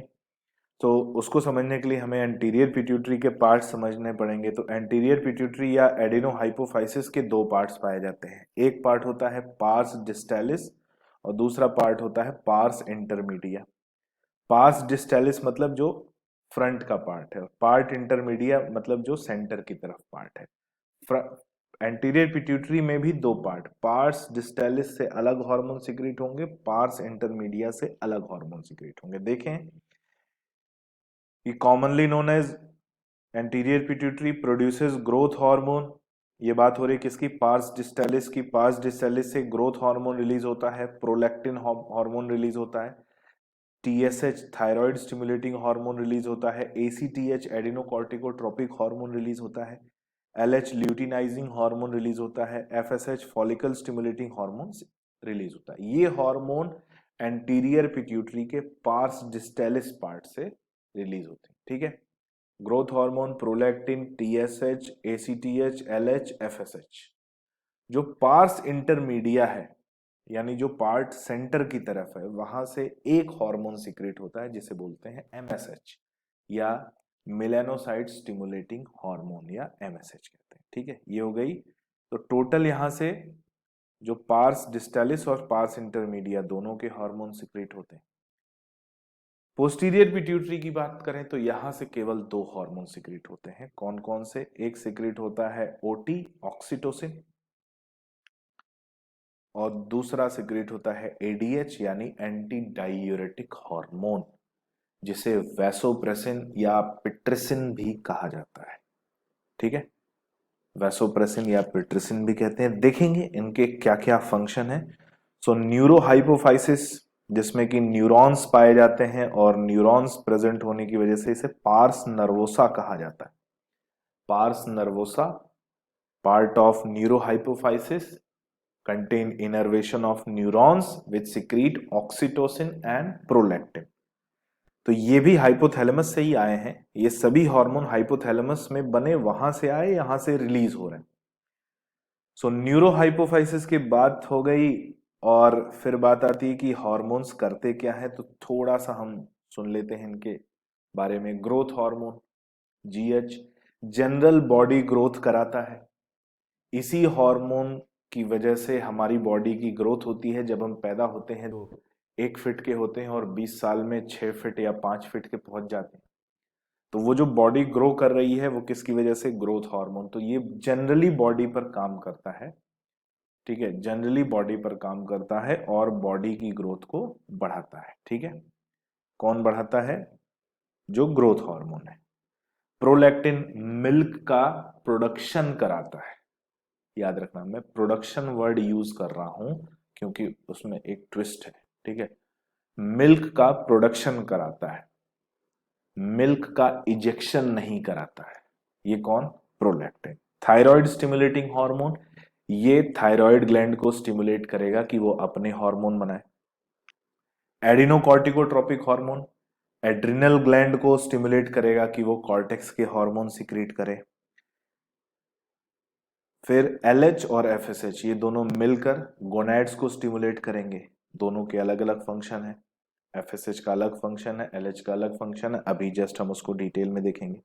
तो उसको समझने के लिए हमें एंटीरियर पिट्यूटरी के पार्ट समझने पड़ेंगे। तो एंटीरियर पिट्यूटरी या एडिनो हाइपोफाइसिस के दो पार्ट्स पाए जाते हैं। एक पार्ट होता है पार्स डिस्टेलिस और दूसरा पार्ट होता है पार्स इंटरमीडिया। पार्स डिस्टेलिस मतलब जो फ्रंट का पार्ट है, पार्ट इंटरमीडिया मतलब जो सेंटर की तरफ पार्ट है। एंटीरियर पिट्यूटरी में भी दो पार्ट, पार्स डिस्टेलिस से अलग हार्मोन सिक्रेट होंगे, पार्स इंटरमीडिया से अलग हार्मोन सिक्रेट होंगे। देखें, ये commonly known as anterior pituitary produces growth hormone. ये बात हो रही है किसकी, पार्स डिस्टेलिस की। पार्स डिस्टेलिस से ग्रोथ हार्मोन रिलीज होता है, प्रोलैक्टिन हार्मोन रिलीज होता है, TSH thyroid stimulating hormone release होता है, एसीटीएच एडिनोकॉर्टिकोट्रोपिक हार्मोन रिलीज होता है, एलएच ल्यूटिनाइजिंग हार्मोन रिलीज होता है, FSH follicle stimulating hormone release होता है। ये हार्मोन एंटीरियर पिट्यूटरी के पार्स डिस्टेलिस पार्ट से रिलीज होते हैं, ठीक है। Growth hormone, prolactin, TSH, ACTH, LH, FSH. जो पार्स इंटरमीडिया है यानी जो पार्ट सेंटर की तरफ है वहां से एक हार्मोन सिक्रेट होता है जिसे बोलते हैं एमएसएच या मेलानोसाइट स्टिमुलेटिंग हार्मोन या एमएसएच कहते हैं, ठीक है। ये हो गई। तो टोटल यहां से जो पार्स डिस्टालिस और पार्स इंटरमीडिया दोनों के हार्मोन सिक्रेट होते हैं। पोस्टीरियर पिट्यूटरी की बात करें तो यहां से केवल दो हार्मोन सिक्रेट होते हैं। कौन कौन से? एक सिक्रेट होता है ओटी, ऑक्सीटोसिन, और दूसरा सिक्रेट होता है एडीएच यानी एंटी डायूरेटिक हार्मोन, जिसे वैसोप्रेसिन या पिट्रिसिन भी कहा जाता है। ठीक है, वैसोप्रेसिन या पिट्रिसिन भी कहते हैं। देखेंगे इनके क्या क्या फंक्शन है। सो न्यूरोहाइपोफाइसिस, जिसमें कि न्यूरॉन्स पाए जाते हैं और न्यूरॉन्स प्रेजेंट होने की वजह से इसे पार्स नर्वोसा कहा जाता है। Pars nervosa, part of neurohypophysis, contain innervation of neurons which secrete oxytocin and prolactin। तो ये भी हाइपोथैलेमस से ही आए हैं। ये सभी हार्मोन हाइपोथैलेमस में बने, वहां से आए, यहां से रिलीज हो रहे हैं। सो न्यूरोहाइपोफाइसिस की बात हो गई, और फिर बात आती है कि हार्मोन्स करते क्या है, तो थोड़ा सा हम सुन लेते हैं इनके बारे में। Growth hormone GH general body growth कराता है। इसी हार्मोन की वजह से हमारी बॉडी की ग्रोथ होती है। जब हम पैदा होते हैं तो 1 फीट के होते हैं और 20 साल में 6 फीट या 5 फीट के पहुंच जाते हैं। तो वो जो बॉडी ग्रो कर रही है वो किसकी वजह से? Growth hormone. तो ये जनरली बॉडी पर काम करता है। ठीक है, जनरली बॉडी पर काम करता है और बॉडी की ग्रोथ को बढ़ाता है। ठीक है, कौन बढ़ाता है? जो ग्रोथ हार्मोन है। प्रोलैक्टिन मिल्क का प्रोडक्शन कराता है। याद रखना, मैं प्रोडक्शन वर्ड यूज कर रहा हूं क्योंकि उसमें एक ट्विस्ट है। ठीक है, मिल्क का प्रोडक्शन कराता है, मिल्क का इजेक्शन नहीं कराता है। ये कौन? प्रोलैक्टिन। थायराइड स्टिमुलेटिंग हार्मोन, ये थायराइड ग्लैंड को स्टिमुलेट करेगा कि वो अपने हार्मोन बनाए। एडिनोकॉर्टिकोट्रोपिक हार्मोन एड्रिनल ग्लैंड को स्टिमुलेट करेगा कि वो कॉर्टेक्स के हार्मोन सिक्रीट करे। फिर एलएच और एफएसएच ये दोनों मिलकर गोनैड्स को स्टिमुलेट करेंगे। दोनों के अलग अलग फंक्शन है। एफएसएच का अलग फंक्शन है, एलएच का अलग फंक्शन है। अभी जस्ट हम उसको डिटेल में देखेंगे।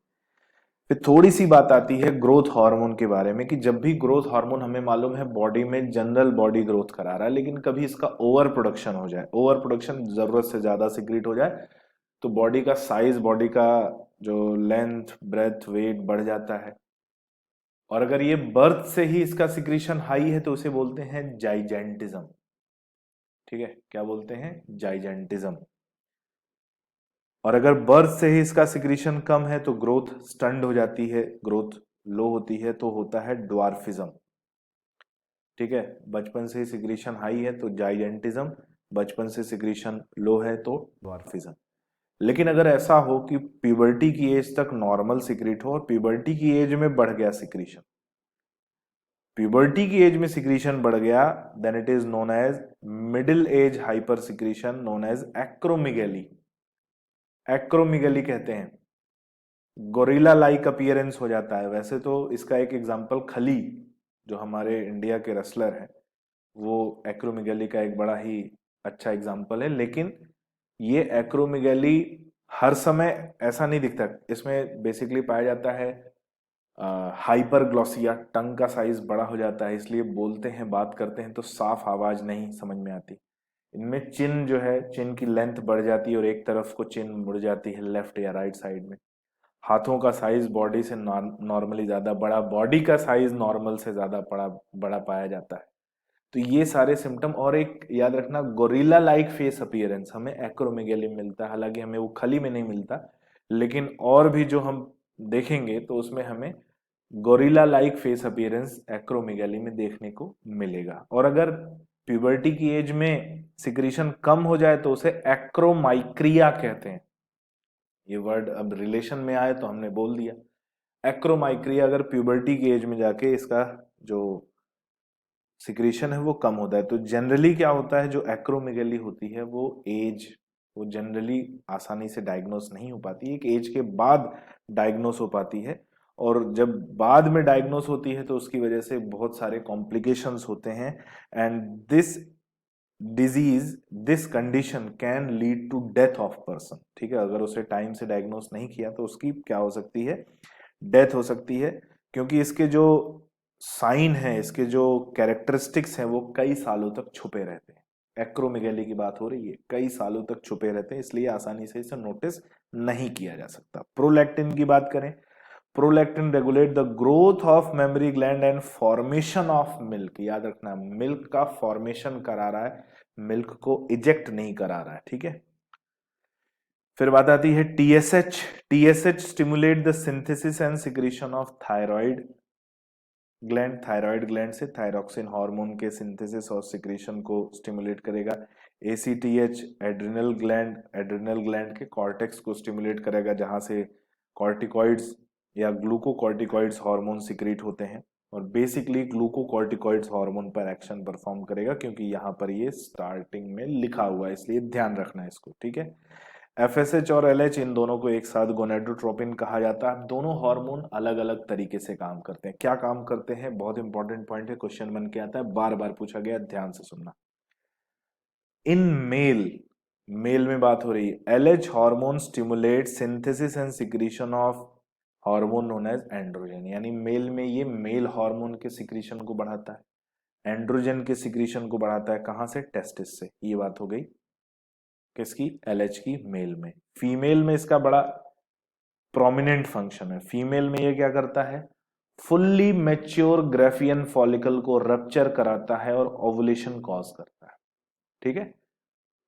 फिर थोड़ी सी बात आती है ग्रोथ हार्मोन के बारे में कि जब भी ग्रोथ हार्मोन, हमें मालूम है बॉडी में जनरल बॉडी ग्रोथ करा रहा है, लेकिन कभी इसका ओवर प्रोडक्शन हो जाए, ओवर प्रोडक्शन जरूरत से ज्यादा सिक्रीट हो जाए, तो बॉडी का साइज, बॉडी का जो लेंथ, ब्रेथ, वेट बढ़ जाता है। और अगर ये बर्थ से ही इसका सिक्रीशन हाई है तो उसे बोलते हैं जाइजेंटिज्म। ठीक है, क्या बोलते हैं? जाइजेंटिज्म। और अगर बर्थ से ही इसका सिक्रीशन कम है तो ग्रोथ स्टंड हो जाती है, ग्रोथ लो होती है, तो होता है ड्वार्फिज्म। ठीक है, बचपन से सिक्रीशन हाई है तो जाइजेंटिज्म, बचपन से सिक्रीशन लो है तो ड्वार्फिज्म। लेकिन अगर ऐसा हो कि प्यूबर्टी की एज तक नॉर्मल सिक्रीट हो और प्यूबर्टी की एज में बढ़ गया सिक्रीशन, प्यूबर्टी की एज में सिक्रीशन बढ़ गया, then it is known as middle age hyper secretion, known as acromegaly. Acromegaly कहते हैं। गोरिल्ला लाइक अपीयरेंस हो जाता है। वैसे तो इसका एक एग्जांपल खली, जो हमारे इंडिया के रेसलर हैं, वो एक्रोमिगेली का एक बड़ा ही अच्छा एग्जांपल है। लेकिन ये एक्रोमिगेली हर समय ऐसा नहीं दिखता। इसमें बेसिकली पाया जाता है हाइपरग्लॉसिया, टंग का साइज बड़ा हो जाता है, इसलिए बोलते हैं, बात करते हैं तो साफ आवाज नहीं समझ में आती। इनमें चिन जो है, चिन की लेंथ बढ़ जाती है और एक तरफ को चिन मुड़ जाती है, लेफ्ट या राइट साइड में। हाथों का साइज बॉडी से नॉर्मली ज्यादा बड़ा, बॉडी का साइज नॉर्मल से ज्यादा बड़ा बड़ा पाया जाता है। तो ये सारे सिम्टम, और एक याद रखना, गोरिल्ला लाइक फेस अपीयरेंस हमें एक्रोमेगेली में मिलता है। हालांकि हमें वो खली में नहीं मिलता, लेकिन और भी जो हम देखेंगे तो उसमें हमें gorilla like face appearance acromegaly में देखने को मिलेगा। और अगर प्यूबर्टी की एज में सिक्रीशन कम हो जाए तो उसे एक्रोमाइक्रिया कहते हैं। ये वर्ड अब रिलेशन में आए तो हमने बोल दिया। एक्रोमाइक्रिया अगर प्यूबर्टी की एज में जाके इसका जो सिक्रीशन है वो कम होता है। तो जनरली क्या होता है, जो एक्रोमेगेली होती है वो एज, वो जनरली आसानी से डायग्नोस नहीं हो पाती, एक एज के बाद डायग्नोस हो पाती है। और जब बाद में डायग्नोस होती है तो उसकी वजह से बहुत सारे कॉम्प्लिकेशंस होते हैं। And this disease, this condition can lead to death of person. ठीक है, अगर उसे टाइम से डायग्नोस नहीं किया तो उसकी क्या हो सकती है? डेथ हो सकती है। क्योंकि इसके जो साइन है, इसके जो कैरेक्टरिस्टिक्स हैं वो कई सालों तक छुपे रहते हैं। एक्रोमेगैली की बात हो रही है, कई सालों तक छुपे रहते हैं, इसलिए आसानी से इसे नोटिस नहीं किया जा सकता। प्रोलैक्टिन की बात करें, prolactin regulate the growth of mammary gland and formation of milk. याद रखना, मिल्क का फॉर्मेशन करा रहा है, मिल्क को इजेक्ट नहीं करा रहा है, ठीक है। फिर बात आती है TSH. TSH stimulate the synthesis and secretion of thyroid gland. Thyroid gland से थायरोक्सिन हार्मोन के सिंथेसिस और सिक्रीशन को स्टिमुलेट करेगा। ACTH adrenal gland, adrenal gland के कॉर्टेक्स को स्टिमुलेट करेगा, जहां से कॉर्टिकॉइड्स या ग्लूकोकॉर्टिकॉइड्स हार्मोन सिक्रीट होते हैं, और बेसिकली ग्लूकोकॉर्टिकॉइड्स हार्मोन पर एक्शन परफॉर्म करेगा, क्योंकि यहाँ पर ये स्टार्टिंग में लिखा हुआ है, इसलिए ध्यान रखना है इसको, ठीक है। एफएसएच और एलएच, इन दोनों को एक साथ गोनेडोट्रोपिन कहा जाता है। दोनों हार्मोन अलग अलग तरीके से काम करते हैं। क्या काम करते हैं, बहुत इंपॉर्टेंट पॉइंट है, क्वेश्चन बन के आता है, बार बार पूछा गया, ध्यान से सुनना। इन मेल, मेल में बात हो रही है, LH hormone stimulate synthesis and secretion of hormone known as androgen. यानी मेल में ये मेल हार्मोन के सिक्रीशन को बढ़ाता है, एंड्रोजन के सिक्रीशन को बढ़ाता है। कहां से, टेस्टिस से। ये बात हो गई किसकी, एलएच की, मेल में। फीमेल में इसका बड़ा प्रोमिनेंट फंक्शन है। फीमेल में ये क्या करता है, फुल्ली मैच्योर ग्राफियन फॉलिकल को रप्चर कराता है और ओवुलेशन कॉज करता है, ठीक है।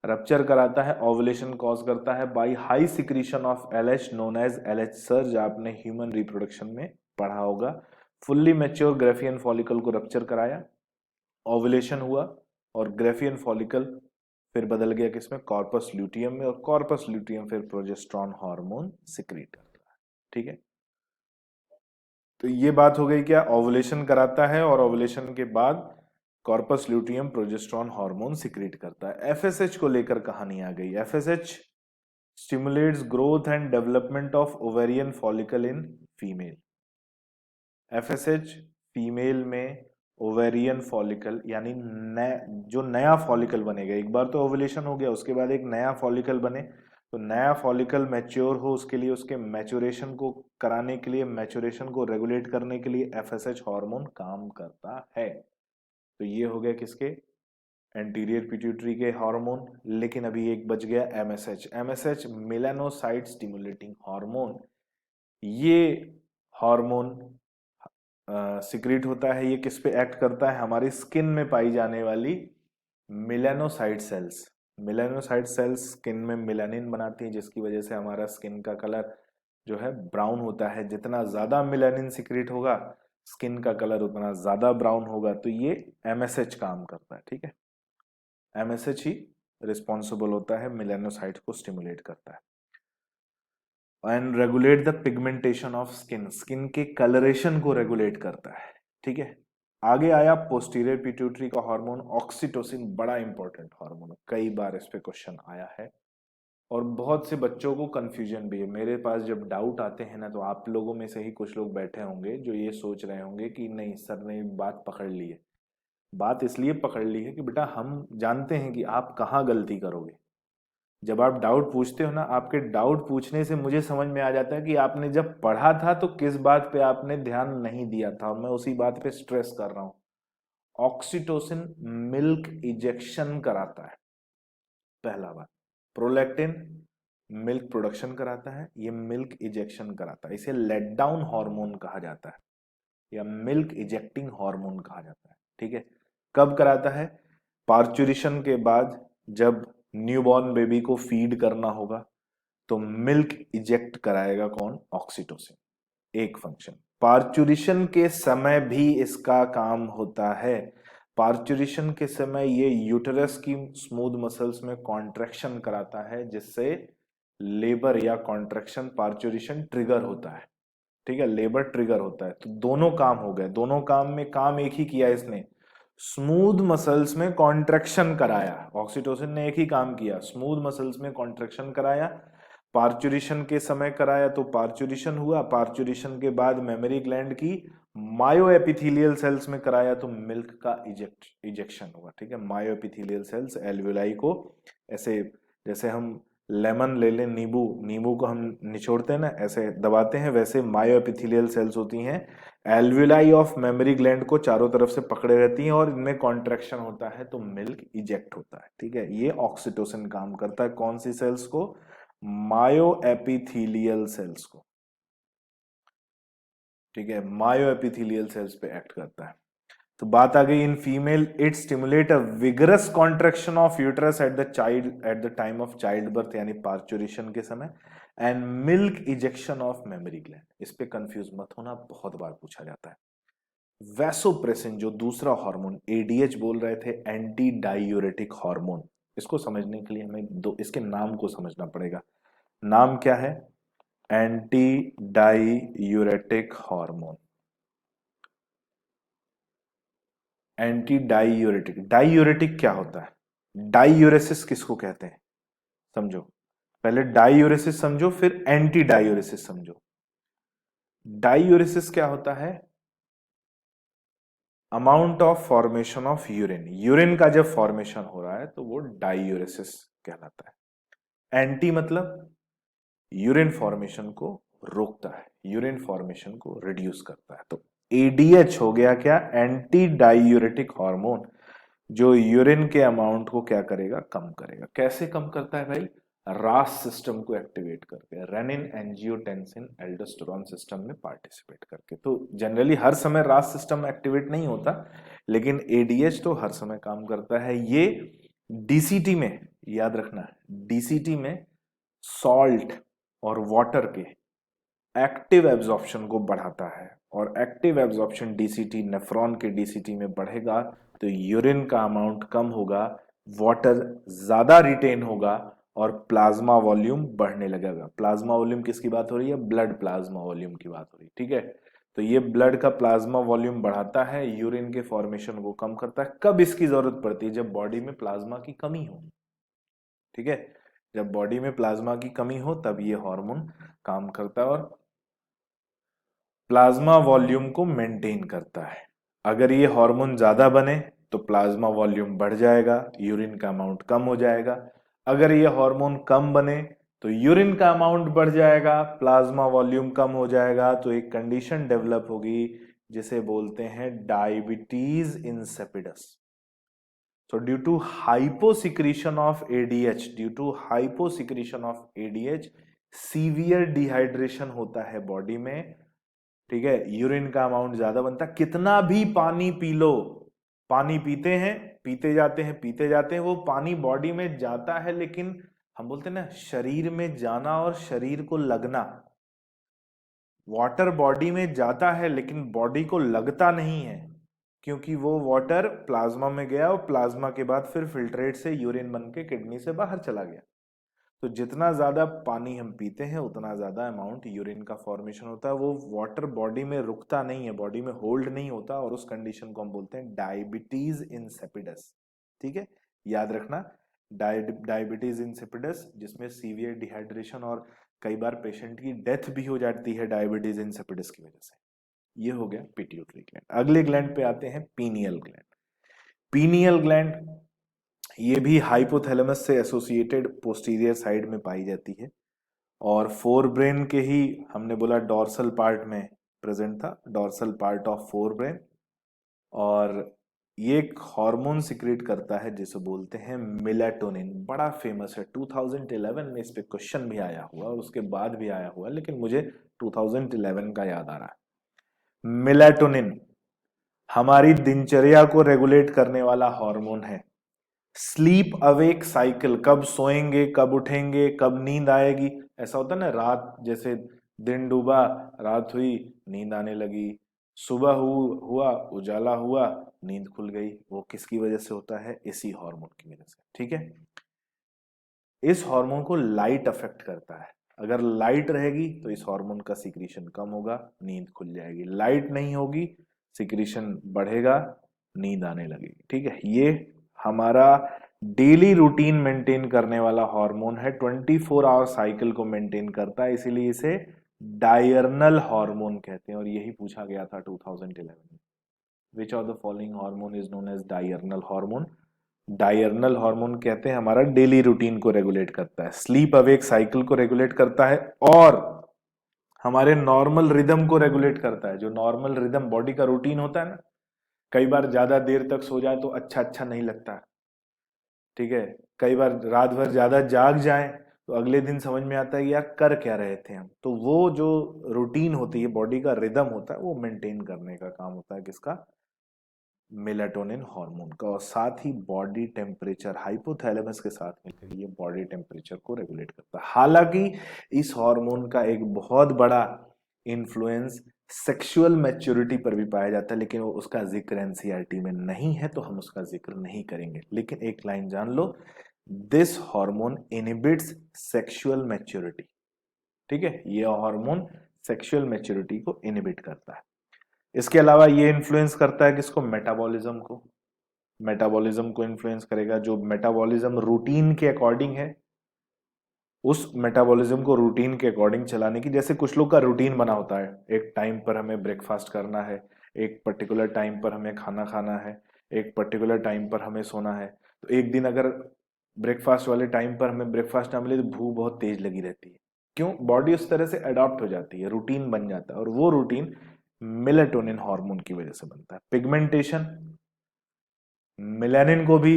रप्चर कराता है, ओवुलेशन कॉज करता है by high secretion of LH known as LH surge. आपने ह्यूमन रिप्रोडक्शन में पढ़ा होगा। फुल्ली मैच्योर ग्राफियन फॉलिकल को रप्चर कराया, ओवुलेशन हुआ, और ग्राफियन फॉलिकल फिर बदल गया किसमें, कॉर्पस ल्यूटियम में, और कॉर्पस ल्यूटियम फिर प्रोजेस्टेरॉन हार्मोन सिक्रीट करता है, ठीक है। तो ये बात हो गई, क्या ओवुलेशन कराता है, और ओवुलेशन के बाद corpus luteum progesterone hormone secrete करता है। एफएसएच को लेकर कहानी आ गई। FSH stimulates growth and development of ovarian follicle in female. FSH female में ओवेरियन फॉलिकल, यानी जो नया फॉलिकल बनेगा, एक बार तो ओवुलेशन हो गया, उसके बाद एक नया फॉलिकल बने, तो नया फॉलिकल मैच्योर हो, उसके लिए, उसके मैच्योरेशन को कराने के लिए, मैच्योरेशन को रेगुलेट करने के लिए एफएसएच हार्मोन काम करता है। तो ये हो गया किसके, एंटीरियर पिट्यूटरी के हार्मोन। लेकिन अभी एक बच गया MSH. MSH melanocyte stimulating hormone. ये हार्मोन सिक्रीट होता है, ये किस पे एक्ट करता है, हमारी स्किन में पाई जाने वाली melanocyte cells. Melanocyte cells skin में मेलानिन बनाती हैं, जिसकी वजह से हमारा स्किन का कलर जो है ब्राउन होता है। जितना ज्यादा मेलानिन सिक्रीट होगा, स्किन का कलर उतना ज्यादा ब्राउन होगा। तो ये एमएसएच काम करता है, ठीक है। एमएसएच ही रिस्पॉन्सिबल होता है, मेलानोसाइट को स्टिमुलेट करता है। And regulate the pigmentation of skin, skin के कलरेशन को रेगुलेट करता है, ठीक है। आगे आया पोस्टीरियर पिट्यूटरी का हार्मोन ऑक्सीटोसिन, बड़ा इंपॉर्टेंट हार्मोन है, कई बार इस पे क्वेश्चन आया है, और बहुत से बच्चों को कंफ्यूजन भी है। मेरे पास जब डाउट आते हैं ना, तो आप लोगों में से ही कुछ लोग बैठे होंगे जो ये सोच रहे होंगे कि नहीं सर ने बात पकड़ ली है। बात इसलिए पकड़ ली है कि बेटा हम जानते हैं कि आप कहाँ गलती करोगे। जब आप डाउट पूछते हो ना, आपके डाउट पूछने से मुझे समझ में आ जाता है कि आपने जब पढ़ा था तो किस बात पे आपने ध्यान नहीं दिया था, और मैं उसी बात पे स्ट्रेस कर रहा हूं। ऑक्सीटोसिन मिल्क इजेक्शन कराता है, पहला बात। प्रोलैक्टिन मिल्क प्रोडक्शन कराता है, ये मिल्क इजेक्शन कराता है। इसे लेट डाउन हार्मोन कहा जाता है, या मिल्क इजेक्टिंग हार्मोन कहा जाता है, ठीक है। कब कराता है, पार्चुरेशन के बाद, जब न्यूबॉर्न बेबी को फीड करना होगा, तो मिल्क इजेक्ट कराएगा कौन, ऑक्सीटोसिन। एक फंक्शन। पार्चुरेशन के समय भी इसका काम होता है। पार्चुरेशन के समय ये यूटेरस की स्मूथ मसल्स में कॉन्ट्रैक्शन कराता है, जिससे लेबर या कॉन्ट्रैक्शन, पार्चुरेशन ट्रिगर होता है, ठीक है, लेबर ट्रिगर होता है। तो दोनों काम हो गए, दोनों काम में काम एक ही किया इसने, स्मूथ मसल्स में कॉन्ट्रैक्शन कराया। ऑक्सीटोसिन ने एक ही काम किया, स्मूथ मसल्स में कॉन्ट्रैक्शन कराया। पार्चुरेशन के समय कराया तो पार्चुरेशन हुआ, पार्चुरेशन के बाद मेमोरी ग्लैंड की मायो एपिथेलियल सेल्स में कराया तो मिल्क का इजेक्शन हुआ, ठीक है। मायो एपिथेलियल सेल्स एल्वेलाई को ऐसे, जैसे हम लेमन ले लें, नींबू, नींबू को हम निचोड़ते हैं ना, ऐसे दबाते हैं, वैसे मायोएपिथेलियल सेल्स होती हैं, एल्विलाई ऑफ मेमोरी ग्लैंड को चारों तरफ से पकड़े रहती हैं और इनमें कॉन्ट्रैक्शन होता है तो मिल्क इजेक्ट होता है। ठीक है, ये ऑक्सीटोसिन काम करता है कौन सी सेल्स को? मायोएपिथेलियल सेल्स को। ठीक है, मायोएपिथेलियल सेल्स पे एक्ट करता है। तो बात आ गई in female, it stimulate a vigorous contraction of uterus at the child at the time of child birth यानी पार्चुरेशन के समय, and milk ejection of mammary gland. इस पे कंफ्यूज मत होना, बहुत बार पूछा जाता है। वैसोप्रेसिन जो दूसरा हार्मोन, एडीएच बोल रहे थे, एंटी डायूरेटिक हार्मोन। इसको समझने के लिए हमें दो इसके नाम को समझना पड़ेगा। नाम क्या है? Anti diuretic hormone. Anti diuretic, diuretic क्या होता है? डायूरेसिस किसको कहते हैं समझो, पहले डायूरेसिस समझो फिर एंटी डायूरेसिस समझो। डायूरेसिस क्या होता है? Amount of formation of urine, urine का जब फॉर्मेशन हो रहा है तो वो डायूरेसिस कहलाता है। एंटी मतलब यूरिन फॉर्मेशन को रोकता है, यूरिन फॉर्मेशन को रिड्यूस करता है। तो एडीएच हो गया क्या? एंटी डायूरेटिक हार्मोन, जो यूरिन के अमाउंट को क्या करेगा? कम करेगा। कैसे कम करता है भाई? रास सिस्टम को एक्टिवेट करके, रेनिन एंजियोटेंसिन एल्डोस्टेरोन सिस्टम में पार्टिसिपेट करके। तो जनरली हर समय रास सिस्टम एक्टिवेट नहीं होता, लेकिन एडीएच तो हर समय काम करता है। ये डीसीटी में, याद रखना, डीसीटी में सॉल्ट और वाटर के एक्टिव एब्जॉर्प्शन को बढ़ाता है, और एक्टिव एब्जॉर्प्शन डीसीटी, नेफ्रॉन के डीसीटी में बढ़ेगा तो यूरिन का अमाउंट कम होगा, वाटर ज्यादा रिटेन होगा और प्लाज्मा वॉल्यूम बढ़ने लगेगा। प्लाज्मा वॉल्यूम किसकी बात हो रही है? ब्लड प्लाज्मा वॉल्यूम की बात हो रही है। ठीक है, तो ये ब्लड का प्लाज्मा वॉल्यूम बढ़ाता है, यूरिन के फॉर्मेशन को कम करता है। कब इसकी जरूरत पड़ती है? जब बॉडी में प्लाज्मा की कमी हो। ठीक है, जब बॉडी में प्लाज्मा की कमी हो तब ये हार्मोन काम करता है और प्लाज्मा वॉल्यूम को मेंटेन करता है। अगर ये हार्मोन ज्यादा बने तो प्लाज्मा वॉल्यूम बढ़ जाएगा, यूरिन का अमाउंट कम हो जाएगा। अगर ये हार्मोन कम बने तो यूरिन का अमाउंट बढ़ जाएगा, प्लाज्मा वॉल्यूम कम हो जाएगा। तो एक कंडीशन डेवलप होगी जिसे बोलते हैं diabetes insipidus. So due to hyposecretion of ADH, due to hyposecretion of ADH, severe dehydration होता है बॉडी में। ठीक है, यूरिन का अमाउंट ज्यादा बनता है, कितना भी पानी पी लो, पानी पीते हैं, पीते जाते हैं, पीते जाते हैं, वो पानी बॉडी में जाता है, लेकिन हम बोलते हैं ना, शरीर में जाना और शरीर को लगना। वाटर बॉडी में जाता है लेकिन बॉडी को लगता नहीं है, क्योंकि वो वाटर प्लाज्मा में गया और प्लाज्मा के बाद फिर फिल्ट्रेट से यूरिन बन के किडनी से बाहर चला गया। तो जितना ज्यादा पानी हम पीते हैं उतना ज्यादा अमाउंट यूरिन का फॉर्मेशन होता है। वो वाटर बॉडी में रुकता नहीं है, बॉडी में होल्ड नहीं होता, और उस कंडीशन को हम बोलते हैं डायबिटीज इंसिपिडस। ठीक है, याद रखना, डायबिटीज इंसिपिडस, जिसमें सीवियर डिहाइड्रेशन और कई बार पेशेंट की डेथ भी हो जाती है डायबिटीज इंसिपिडस की वजह से। ये हो गया पिट्यूटरी ग्लैंड। अगले ग्लैंड पे आते हैं, पीनियल ग्लैंड। पीनियल ग्लैंड ये भी हाइपोथैलेमस से एसोसिएटेड पोस्टीरियर साइड में पाई जाती है, और फोर ब्रेन के ही, हमने बोला डॉर्सल पार्ट में प्रेजेंट था, dorsal part of fore brain. और ये एक हार्मोन सिक्रेट करता है जिसे बोलते हैं मेलाटोनिन। बड़ा फेमस है, 2011 में इस पे क्वेश्चन भी आया हुआ और उसके बाद भी आया हुआ, लेकिन मुझे 2011 का याद आ रहा है। मेलाटोनिन हमारी दिनचर्या को रेगुलेट करने वाला हार्मोन है। स्लीप अवेक साइकिल, कब सोएंगे, कब उठेंगे, कब नींद आएगी, ऐसा होता है ना, रात जैसे दिन डूबा, रात हुई, नींद आने लगी, सुबह हुआ उजाला हुआ, नींद खुल गई। वो किसकी वजह से होता है? इसी हार्मोन की वजह से। ठीक है, इस हार्मोन को लाइट अफेक्ट करता है। अगर लाइट रहेगी तो इस हार्मोन का सिक्रीशन कम होगा, नींद खुल जाएगी। लाइट नहीं होगी, सिक्रीशन बढ़ेगा, नींद आने लगेगी। ठीक है, ये हमारा डेली रूटीन मेंटेन करने वाला हार्मोन है, 24 आवर साइकिल को मेंटेन करता है, इसीलिए इसे डायर्नल हार्मोन कहते हैं। और यही पूछा गया था 2011 में, which of the following hormone is known as diurnal hormone? Diurnal hormone कहते हैं हमारा डेली रूटीन को रेगुलेट करता है, स्लीप अवेक साइकिल को रेगुलेट करता है और हमारे नॉर्मल रिदम को रेगुलेट करता है। जो नॉर्मल रिदम बॉडी का रूटीन होता है ना, कई बार ज्यादा देर तक सो जाए तो अच्छा अच्छा नहीं लगता, ठीक है, कई बार रात भर ज्यादा जाग जाए तो अगले दिन समझ में आता है कि यार कर क्या रहे थे हम। तो वो जो रूटीन होती है, बॉडी का रिदम होता है, वो मेंटेन करने का काम होता है किसका, मेलाटोनिन हार्मोन का। और साथ ही बॉडी टेम्परेचर हाइपोथैलेमस के साथ मिलकर ये बॉडी टेम्परेचर को रेगुलेट करता है। हालांकि इस हार्मोन का एक बहुत बड़ा इन्फ्लुएंस सेक्सुअल मैच्योरिटी पर भी पाया जाता है, लेकिन वो उसका जिक्र एनसीईआरटी में नहीं है तो हम उसका जिक्र नहीं करेंगे। लेकिन एक लाइन जान लो, this hormone inhibits sexual maturity. ठीक है, ये हार्मोन सेक्सुअल मैच्योरिटी को इनहिबिट करता है। इसके अलावा ये इन्फ्लुएंस करता है किसको, मेटाबॉलिज्म को। मेटाबॉलिज्म को इन्फ्लुएंस करेगा। जो मेटाबॉलिज्म रूटीन के अकॉर्डिंग है, उस मेटाबॉलिज्म को रूटीन के अकॉर्डिंग चलाने की, जैसे कुछ लोग का रूटीन बना होता है, एक टाइम पर हमें ब्रेकफास्ट करना है, एक पर्टिकुलर टाइम पर हमें खाना खाना है, एक पर्टिकुलर टाइम पर हमें सोना है। तो एक दिन अगर ब्रेकफास्ट वाले टाइम पर हमें ब्रेकफास्ट ना मिले तो भूख बहुत तेज लगी रहती है। क्यों, बॉडी उस तरह से अडॉप्ट हो जाती है, रूटीन बन जाता है, और वो रूटीन मेलेटोनिन हार्मोन की वजह से बनता है। पिगमेंटेशन, मेलानिन को भी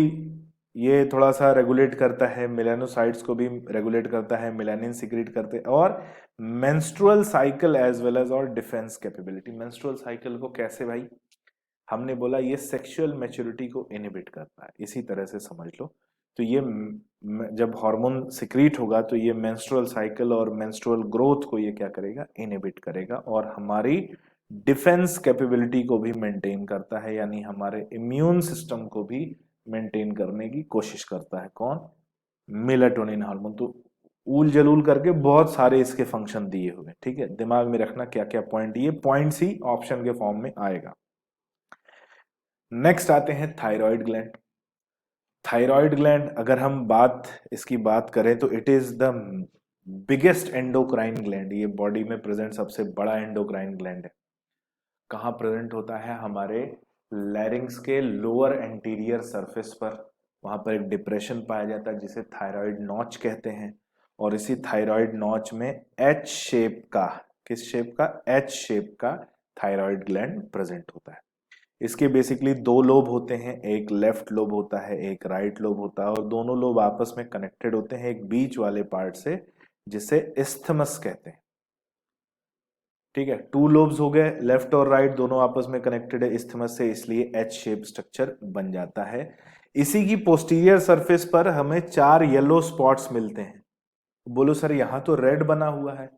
ये थोड़ा सा रेगुलेट करता है, मेलानोसाइट्स को भी रेगुलेट करता है, मेलानिन सिक्रीट करते हैं। और menstrual cycle as well as और डिफेंस कैपेबिलिटी। मेंस्ट्रुअल साइकिल को कैसे भाई, हमने बोला ये सेक्सुअल मैच्योरिटी को इनहिबिट करता है, इसी तरह से समझ लो। तो ये जब हार्मोन सिक्रीट होगा तो ये मेंस्ट्रुअल साइकिल और मेंस्ट्रुअल ग्रोथ को ये क्या करेगा, इनहिबिट करेगा, और हमारी डिफेंस कैपेबिलिटी को भी मेंटेन करता है, यानी हमारे इम्यून सिस्टम को भी मेंटेन करने की कोशिश करता है। कौन, मेलाटोनिन हार्मोन। तो उल जलूल करके बहुत सारे इसके फंक्शन दिए हुए, ठीक है, दिमाग में रखना क्या क्या पॉइंट, ये पॉइंट्स ही ऑप्शन के फॉर्म में आएगा। नेक्स्ट आते हैं थायराइड ग्लैंड। थायराइड ग्लैंड अगर हम इसकी बात करें तो it is the biggest endocrine gland. ये बॉडी में प्रेजेंट सबसे बड़ा एंडोक्राइन ग्लैंड है। कहाँ प्रेजेंट होता है, हमारे लैरिंग्स के लोअर एंटीरियर सरफेस पर। वहां पर एक डिप्रेशन पाया जाता है जिसे थायराइड नॉच कहते हैं। और इसी थायराइड नॉच में एच शेप का, किस शेप का, एच शेप का थायराइड ग्लैंड प्रेजेंट होता है। इसके बेसिकली दो लोब होते हैं, एक लेफ्ट लोब होता है, एक राइट लोब होता है, और दोनों लोब आपस में कनेक्टेड होते हैं एक बीच वाले पार्ट से, जिसे इस्थमस कहते हैं। ठीक है, टू लोब्स हो गए, लेफ्ट और राइट दोनों आपस में कनेक्टेड है इस्थमस से, इसलिए एच शेप स्ट्रक्चर बन जाता है। इसी की पोस्टीरियर सरफेस पर हमें 4 येलो स्पॉट्स मिलते हैं। बोलो सर यहां तो रेड बना हुआ है,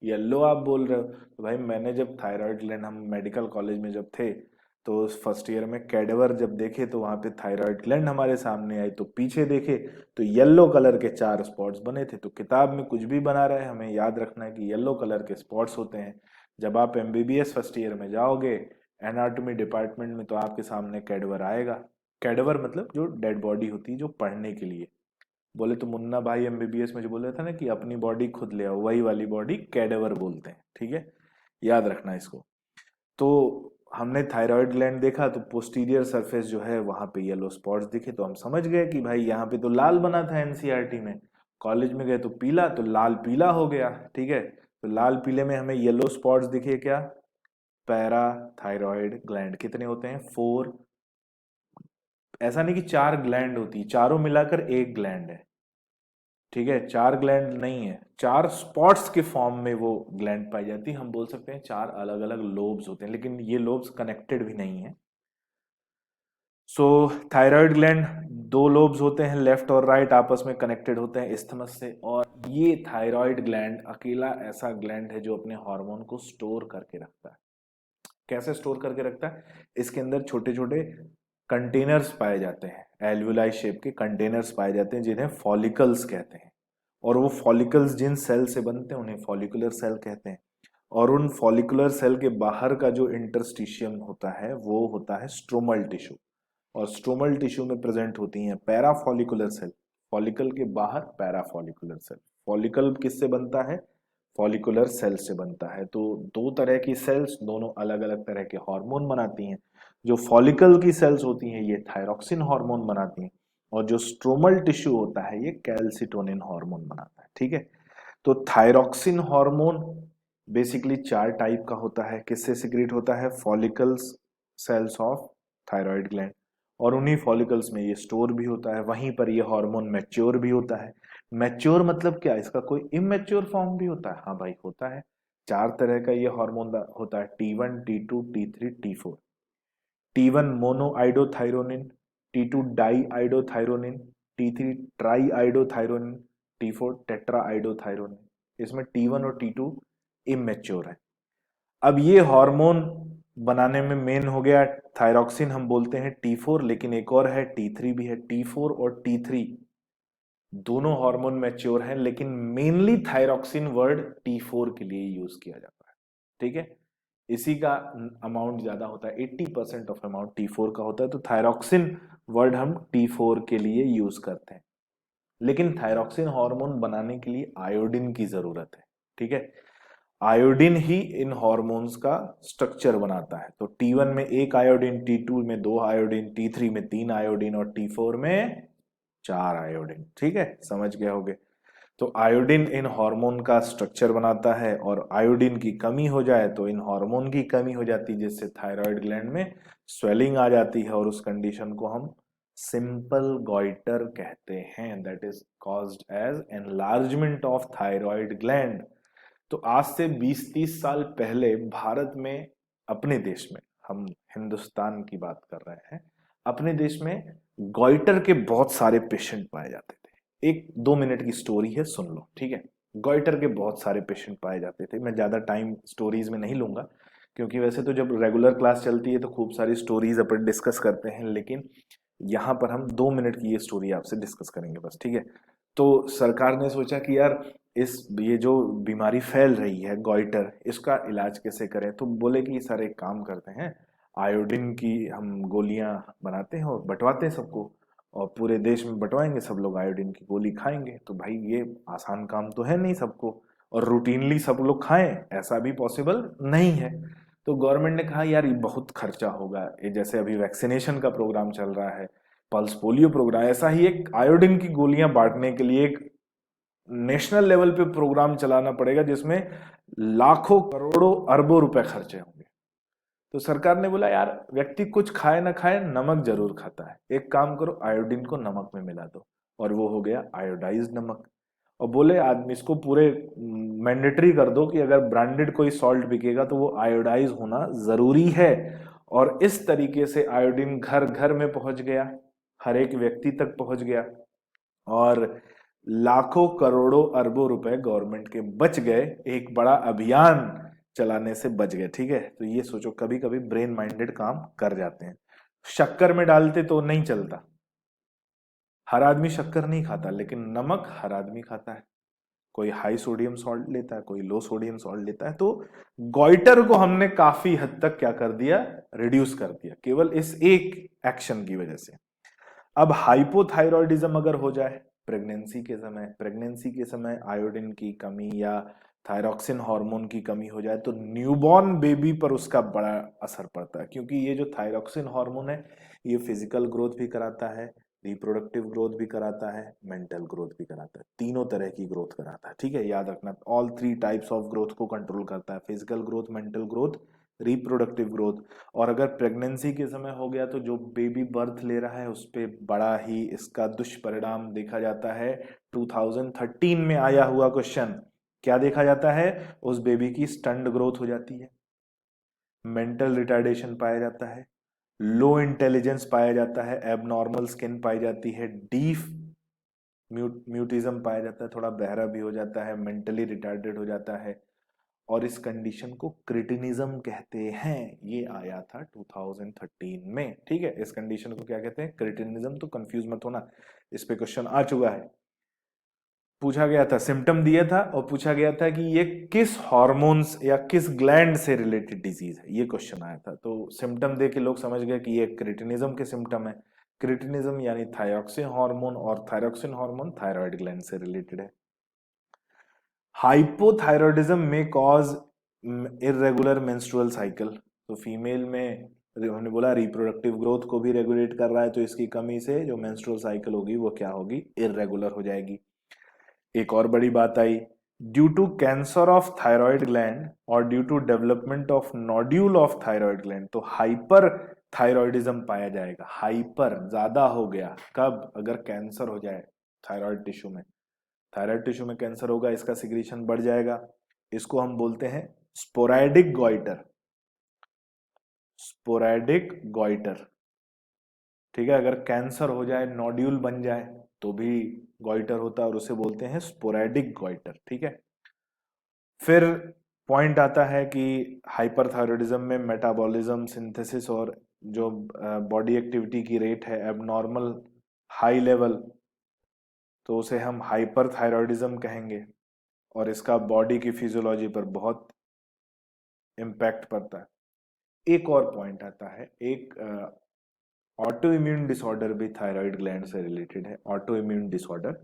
येलो आप बोल रहे हो। तो भाई मैंने जब थायराइड ग्लैंड, हम मेडिकल कॉलेज में जब थे तो फर्स्ट ईयर में कैडेवर जब देखे तो वहां पे थायराइड ग्लैंड हमारे सामने आई, तो पीछे देखे तो येलो कलर के 4 स्पॉट्स बने थे। तो किताब में कुछ भी बना रहे, हमें याद रखना है कि येलो कलर के स्पॉट्स होते हैं। जब आप एमबीबीएस फर्स्ट ईयर में जाओगे एनाटॉमी डिपार्टमेंट में, तो आपके सामने कैडेवर आएगा। कैडेवर मतलब जो डेड बॉडी होती है जो पढ़ने के लिए। बोले तो मुन्ना भाई एमबीबीएस में जो बोले था ना कि अपनी बॉडी खुद ले आओ, वही वाली बॉडी कैडेवर बोलते हैं, ठीक है, याद रखना इसको। तो हमने थायराइड ग्लैंड देखा तो पोस्टीरियर सरफेस जो है वहां पे येलो स्पॉट्स दिखे, तो हम समझ गए कि भाई यहाँ पे तो लाल बना था एनसीईआरटी में, कॉलेज में गए तो पीला, तो लाल पीला हो गया। ठीक है, तो लाल पीले में हमें येलो स्पॉट्स दिखे, क्या, पैराथायरॉइड ग्लैंड। कितने होते हैं, 4। ऐसा नहीं कि 4 ग्लैंड होती, चारों मिलाकर एक ग्लैंड है, ठीक है, 4 ग्लैंड नहीं है, 4 स्पॉट्स के फॉर्म में वो ग्लैंड पाई जाती है। हम बोल सकते हैं 4 अलग अलग लोब्स होते हैं, लेकिन ये लोब्स कनेक्टेड भी नहीं है। सो थायराइड ग्लैंड 2 लोब्स होते हैं, लेफ्ट और राइट आपस में कनेक्टेड होते हैं इस्थमस से। और ये थायराइड ग्लैंड अकेला ऐसा ग्लैंड है जो अपने हार्मोन को स्टोर करके रखता है। कैसे स्टोर करके रखता है, इसके अंदर छोटे छोटे कंटेनर्स पाए जाते हैं, एल्वुलाई शेप के कंटेनर्स पाए जाते हैं जिन्हें फॉलिकल्स कहते हैं। और वो फॉलिकल्स जिन सेल से बनते हैं उन्हें फॉलिकुलर सेल कहते हैं। और उन फॉलिकुलर सेल के बाहर का जो इंटरस्टिशियम होता है वो होता है स्ट्रोमल टिश्यू। और स्ट्रोमल टिश्यू में प्रेजेंट होती हैं पैराफॉलिकुलर सेल। फॉलिकल के बाहर पैराफॉलिकुलर सेल। फॉलिकल किससे बनता है, फॉलिकुलर सेल से बनता है। तो 2 तरह की सेल्स, दोनों अलग अलग तरह के हार्मोन बनाती हैं। जो फॉलिकल की सेल्स होती हैं ये थायरॉक्सिन हार्मोन बनाती हैं, और जो स्ट्रोमल टिश्यू होता है ये कैल्सिटोनिन हार्मोन बनाता है, ठीक है। तो थायरॉक्सिन हार्मोन बेसिकली 4 टाइप का होता है। किससे सिक्रेट होता है? Follicles cells of thyroid gland, और उन्हीं फॉलिकल्स में ये स्टोर भी होता है, वहीं पर ये हार्मोन मैच्योर भी होता है। मैच्योर मतलब क्या? इसका कोई इमेच्योर फॉर्म भी होता है? हाँ भाई होता है। 4 तरह का ये हार्मोन होता है, T1 T2 T3 T4। T1 monoiodothyronine, T2 di iodothyronine, T3 tri iodothyronine, T4 tetra iodothyronine. इसमें T1 और T2 इमेच्योर है। अब ये हार्मोन बनाने में मेन हो गया थायरॉक्सिन, हम बोलते हैं T4, लेकिन एक और है T3 भी है। T4 और T3 दोनों हार्मोन मैच्योर हैं, लेकिन मेनली थायरॉक्सिन वर्ड T4 के लिए यूज किया जाता है, ठीक है। इसी का अमाउंट ज्यादा होता है, 80% ऑफ अमाउंट T4 का होता है, तो थायरॉक्सिन वर्ड हम T4 के लिए यूज करते हैं। लेकिन थायरॉक्सिन हार्मोन बनाने के लिए आयोडीन की जरूरत है, ठीक है। आयोडीन ही इन हॉर्मोन्स का स्ट्रक्चर बनाता है। तो T1 में 1 आयोडीन, T2 में 2 आयोडीन, T3 में 3 आयोडीन और T4 में 4 आयोडीन, ठीक है, समझ गए होगे। तो आयोडीन इन हार्मोन का स्ट्रक्चर बनाता है, और आयोडीन की कमी हो जाए तो इन हार्मोन की कमी हो जाती है, जिससे थायराइड ग्लैंड में स्वेलिंग आ जाती है, और उस कंडीशन को हम सिंपल गॉइटर कहते हैं, that is caused as enlargement of thyroid gland. तो आज से 20-30 साल पहले भारत में, अपने देश में, हम हिंदुस्तान की बात कर रहे हैं, अपने देश में गॉइटर के बहुत सारे पेशेंट पाए जाते थे। 1-2 मिनट की स्टोरी है, सुन लो, ठीक है। गॉइटर के बहुत सारे पेशेंट पाए जाते थे। मैं ज्यादा टाइम स्टोरीज में नहीं लूंगा, क्योंकि वैसे तो जब रेगुलर क्लास चलती है तो खूब सारी स्टोरीज अपन डिस्कस करते हैं, लेकिन यहाँ पर हम 2 मिनट की ये स्टोरी आपसे डिस्कस करेंगे बस, ठीक है। तो सरकार ने सोचा कि यार ये जो बीमारी फैल रही है गॉइटर, इसका इलाज कैसे करें। तो बोले कि सर एक काम करते हैं, आयोडीन की हम गोलियां बनाते हैं और बंटवाते हैं सबको, और पूरे देश में बंटवाएंगे, सब लोग आयोडीन की गोली खाएंगे। तो भाई ये आसान काम तो है नहीं सबको, और रूटीनली सब लोग खाएं, ऐसा भी पॉसिबल नहीं है। तो गवर्नमेंट ने कहा यार ये बहुत खर्चा होगा, ये जैसे अभी वैक्सीनेशन का प्रोग्राम चल रहा है, पल्स पोलियो प्रोग्राम, ऐसा ही एक आयोडीन की गोलियां बांटने के लिए एक नेशनल लेवल पे प्रोग्राम चलाना पड़ेगा, जिसमें लाखों करोड़ों अरबों रुपए खर्चे होंगे। तो सरकार ने बोला यार व्यक्ति कुछ खाए ना खाए, नमक जरूर खाता है, एक काम करो आयोडीन को नमक में मिला दो, और वो हो गया आयोडाइज्ड नमक। और बोले आदमी इसको पूरे मैंडेटरी कर दो कि अगर ब्रांडेड कोई सॉल्ट बिकेगा तो वो आयोडाइज होना जरूरी है। और इस तरीके से आयोडीन घर घर में पहुंच गया, हर एक व्यक्ति तक पहुंच गया, और लाखों करोड़ों अरबों रुपए गवर्नमेंट के बच गए, एक बड़ा अभियान चलाने से बच गए, ठीक है। तो ये सोचो, कभी कभी ब्रेन माइंडेड काम कर जाते हैं। शक्कर में डालते तो नहीं चलता, हर आदमी शक्कर नहीं खाता, लेकिन नमक हर आदमी खाता है। कोई हाई सोडियम सॉल्ट लेता है, कोई लो सोडियम सॉल्ट लेता है। तो गॉइटर को हमने काफी हद तक क्या कर दिया, रिड्यूस कर दिया, केवल इस एक एक्शन की वजह से। अब हाइपोथायरॉयडिज्म अगर हो जाए प्रेगनेंसी के समय आयोडीन की कमी या थायरॉक्सिन हार्मोन की कमी हो जाए, तो न्यूबॉर्न बेबी पर उसका बड़ा असर पड़ता है, क्योंकि ये जो थायरॉक्सिन हार्मोन है ये फिजिकल ग्रोथ भी कराता है, रिप्रोडक्टिव ग्रोथ भी कराता है, मेंटल ग्रोथ भी कराता है, तीनों तरह की ग्रोथ कराता है, ठीक है, याद रखना। ऑल 3 टाइप्स ऑफ ग्रोथ को कंट्रोल करता है, physical growth, mental growth, reproductive growth. और अगर प्रेगनेंसी के समय हो गया तो जो बेबी बर्थ ले रहा है उस पर बड़ा ही इसका दुष्परिणाम देखा जाता है। 2013 में आया हुआ क्वेश्चन, क्या देखा जाता है? उस बेबी की स्टंट ग्रोथ हो जाती है, मेंटल रिटार्डेशन पाया जाता है, लो इंटेलिजेंस पाया जाता है, एबनॉर्मल स्किन पाई जाती है, डीफ म्यूटिज्म पाया जाता है, थोड़ा बहरा भी हो जाता है, मेंटली रिटार्डेड हो जाता है, और इस कंडीशन को क्रिटिनिज्म कहते हैं। ये आया था 2013 में, ठीक है। इस कंडीशन को क्या कहते हैं? क्रिटिनिज्म। तो कंफ्यूज मत होना, इस पे क्वेश्चन आ चुका है। पूछा गया था, सिम्टम दिया था, और पूछा गया था कि ये किस हार्मोन्स या किस ग्लैंड से रिलेटेड डिजीज है, ये क्वेश्चन आया था। तो सिम्टम दे के लोग समझ गए कि ये क्रिटिनिज्म के सिम्टम है। क्रिटिनिज्म यानी थायरॉक्सिन हार्मोन, और थायरॉक्सिन हार्मोन थायराइड ग्लैंड से रिलेटेड है। हाइपोथायरॉयडिज्म में कॉज इरेगुलर मेंस्ट्रुअल साइकिल। तो फीमेल में हमने बोला रिप्रोडक्टिव ग्रोथ को भी रेगुलेट कर रहा है, तो इसकी कमी से जो मेंस्ट्रुअल साइकिल होगी वो क्या होगी, इरेगुलर हो जाएगी। एक और बड़ी बात आई, due to cancer of thyroid gland और due to development of nodule of thyroid gland, तो हाइपर थायराइडिज्म पाया जाएगा। हाइपर ज्यादा हो गया कब, अगर कैंसर हो जाए थायराइड टिश्यू में, थायराइड टिश्यू में कैंसर होगा, इसका सिक्रीशन बढ़ जाएगा। इसको हम बोलते हैं स्पोरैडिक गॉइटर, स्पोरैडिक गॉइटर। ठीक है, अगर कैंसर हो जाए, नोड्यूल बन जाए, तो भी गॉइटर होता है और उसे बोलते हैं स्पोरैडिक गॉइटर। ठीक है, फिर पॉइंट आता है कि हाइपरथायरॉयडिज्म में मेटाबॉलिज्म, सिंथेसिस और जो बॉडी एक्टिविटी की रेट है एबनॉर्मल हाई लेवल, तो उसे हम हाइपरथायरॉयडिज्म कहेंगे और इसका बॉडी की फिजियोलॉजी पर बहुत इम्पैक्ट पड़ता है। एक और पॉइंट आता है, एक ऑटो इम्यून डिसऑर्डर भी थायराइड ग्लैंड से रिलेटेड है। ऑटो इम्यून डिसऑर्डर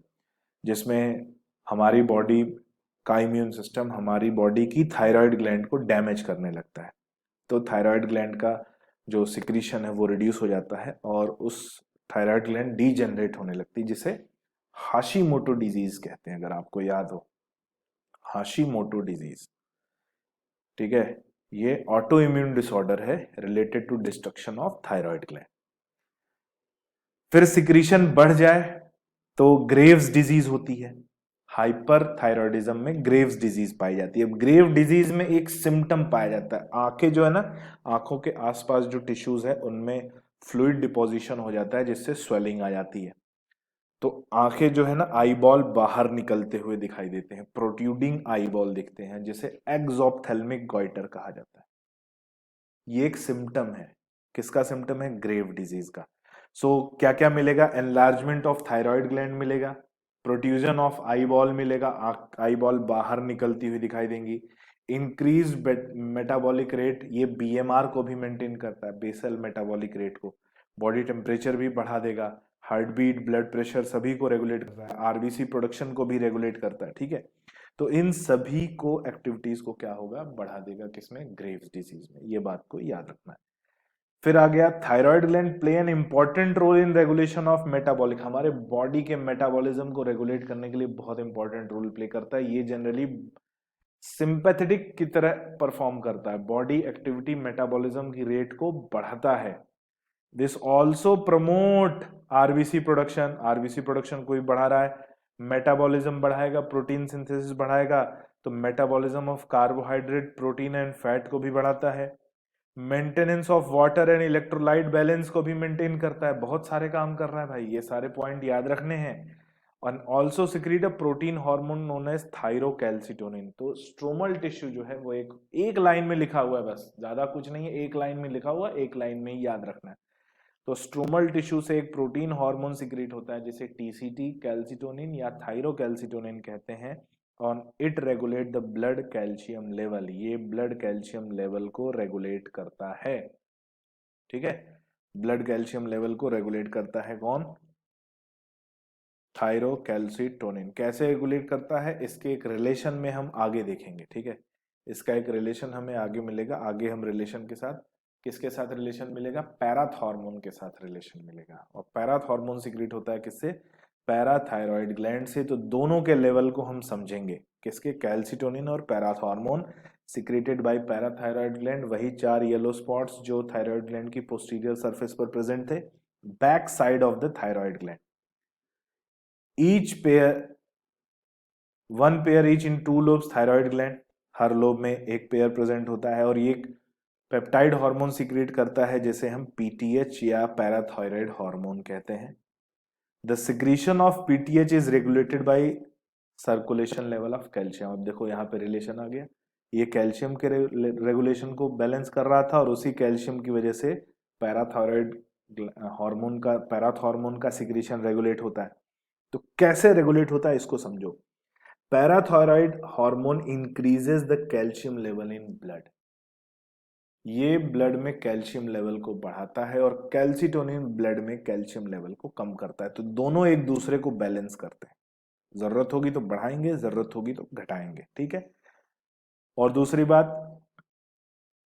जिसमें हमारी बॉडी का इम्यून सिस्टम हमारी बॉडी की थायराइड ग्लैंड को डैमेज करने लगता है, तो थायराइड ग्लैंड का जो सिक्रीशन है वो रिड्यूस हो जाता है और उस थायराइड ग्लैंड डीजेनरेट होने लगती है, जिसे हाशीमोटो डिजीज कहते हैं, अगर आपको याद हो, हाशीमोटो डिजीज। ठीक है, ये ऑटो इम्यून डिसऑर्डर है related to destruction of thyroid gland. फिर सिक्रीशन बढ़ जाए तो ग्रेव्स डिजीज होती है। हाइपर थायरॉयडिज्म में ग्रेव्स डिजीज पाई जाती है। ग्रेव डिजीज में एक सिम्टम पाया जाता है, आंखें जो है ना, आंखों के आसपास जो टिश्यूज है उनमें फ्लूइड डिपोजिशन हो जाता है, जिससे स्वेलिंग आ जाती है। तो आंखें जो है ना, आईबॉल बाहर निकलते हुए दिखाई देते हैं, प्रोट्यूडिंग आईबॉल दिखते हैं, जिसे एक्सोप्थेल्मिक गॉइटर कहा जाता है। ये एक सिम्टम है, किसका सिम्टम है, ग्रेव डिजीज का। सो क्या क्या मिलेगा, एनलार्जमेंट ऑफ थायराइड ग्लैंड मिलेगा, प्रोट्यूजन ऑफ आईबॉल मिलेगा, आईबॉल बाहर निकलती हुई दिखाई देंगी, इंक्रीज मेटाबॉलिक रेट, ये बीएमआर को भी मेंटेन करता है, बेसल मेटाबॉलिक रेट को, बॉडी टेम्परेचर भी बढ़ा देगा, हार्ट बीट, ब्लड प्रेशर सभी को रेगुलेट करता है, आरबीसी प्रोडक्शन को भी रेगुलेट करता है। ठीक है, तो इन सभी को एक्टिविटीज को क्या होगा, बढ़ा देगा, किसमें, ग्रेव्स डिजीज में। ये बात को याद रखना है। फिर आ गया thyroid gland play an important role in regulation of metabolic, हमारे बॉडी के मेटाबॉलिज्म को रेगुलेट करने के लिए बहुत इंपॉर्टेंट रोल प्ले करता है। ये जनरली सिंपैथेटिक की तरह परफॉर्म करता है, बॉडी एक्टिविटी मेटाबॉलिज्म की रेट को बढ़ाता है। This also promote RBC production, RBC production को भी बढ़ा रहा है, मेटाबॉलिज्म बढ़ाएगा, प्रोटीन सिंथेसिस बढ़ाएगा, तो metabolism of carbohydrate, protein and fat को भी बढ़ाता है, maintenance of water and electrolyte balance को भी मेंटेन करता है। बहुत सारे काम कर रहा है भाई, ये सारे पॉइंट याद रखने हैं। और also secrete a protein hormone known as thyrocalcitonin. तो स्ट्रोमल टिश्यू जो है वो एक लाइन में लिखा हुआ है, बस ज्यादा कुछ नहीं है, एक लाइन में लिखा हुआ, एक लाइन में ही याद रखना है। तो स्ट्रोमल टिश्यू से एक प्रोटीन हार्मोन सिक्रीट होता है जिसे टीसीटी कैल्सिटोनिन या थायरोकैल्सिटोनिन कहते हैं, और it regulate the blood calcium level, ये ब्लड कैल्शियम लेवल को रेगुलेट करता है। ठीक है, ब्लड कैल्शियम लेवल को रेगुलेट करता है कौन, थायरोकैल्सिटोनिन। कैसे रेगुलेट करता है, इसके एक रिलेशन में हम आगे देखेंगे। ठीक है, इसका एक रिलेशन हमें आगे मिलेगा, आगे हम रिलेशन के साथ, किसके साथ रिलेशन मिलेगा, पैराथ हार्मोन के साथ रिलेशन मिलेगा। और पैराथ हार्मोन सिक्रीट होता है किससे, पैराथायरॉइड ग्लैंड से। तो दोनों के लेवल को हम समझेंगे, किसके, कैल्सिटोनिन और पैराथ hormone secreted by parathyroid gland, वही 4 येलो स्पॉट्स जो थायराइड ग्लैंड की पोस्टीरियर सरफेस पर प्रेजेंट थे, back side of the thyroid gland. Each pair, one pair each in 2 lobes thyroid gland, her lobe में एक पेयर प्रेजेंट होता है, और ये पेप्टाइड हार्मोन सिक्रीट करता है जिसे हम पीटीएच या पैराथायरॉइड हार्मोन कहते हैं। The secretion of PTH is regulated by circulation level of calcium. अब देखो यहाँ पे रिलेशन आ गया, ये कैल्शियम के रेगुलेशन को बैलेंस कर रहा था और उसी कैल्शियम की वजह से पैराथायरॉइड हार्मोन का, पैराथ हार्मोन का सिक्रीशन रेगुलेट होता है। तो कैसे रेगुलेट होता है इसको समझो। Parathyroid hormone increases the calcium level in blood, ये ब्लड में कैल्शियम लेवल को बढ़ाता है, और कैल्सिटोनिन ब्लड में कैल्शियम लेवल को कम करता है। तो दोनों एक दूसरे को बैलेंस करते हैं, जरूरत होगी तो बढ़ाएंगे, जरूरत होगी तो घटाएंगे। ठीक है, और दूसरी बात,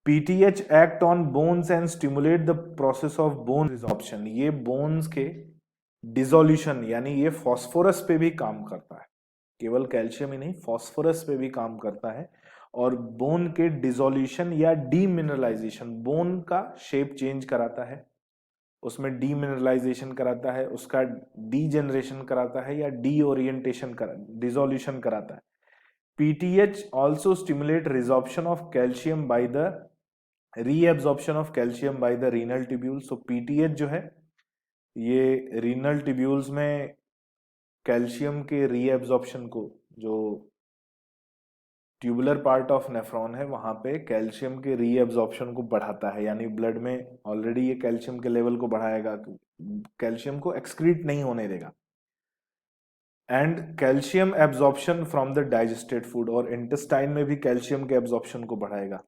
PTH act on bones and stimulate the process of bone resorption. ये बोन्स के डिसोल्यूशन यानी ये फास्फोरस पे भी काम करता है, केवल कैल्शियम ही नहीं फास्फोरस पे भी काम करता है, और बोन के डिसोल्यूशन या डीमिनरलाइजेशन, बोन का शेप चेंज कराता है, उसमें डीमिनरलाइजेशन कराता है, उसका डीजेनरेशन कराता है या डीओरिएंटेशन डिसोल्यूशन कराता है। PTH also stimulate resorption of calcium by the reabsorption of calcium by the renal tubule. So PTH जो है ये रीनल ट्यूब्यूल्स में कैल्शियम के रीएब्जॉर्प्शन को, जो ट्यूबुलर पार्ट ऑफ नेफ्रॉन है वहां पे कैल्शियम के रीएब्जॉर्प्शन को बढ़ाता है, यानी ब्लड में ऑलरेडी ये कैल्शियम के लेवल को बढ़ाएगा, कैल्शियम को एक्सक्रीट नहीं होने देगा। And calcium absorption from the digested food, और इंटेस्टाइन में भी कैल्शियम के एब्जॉर्प्शन को बढ़ाएगा।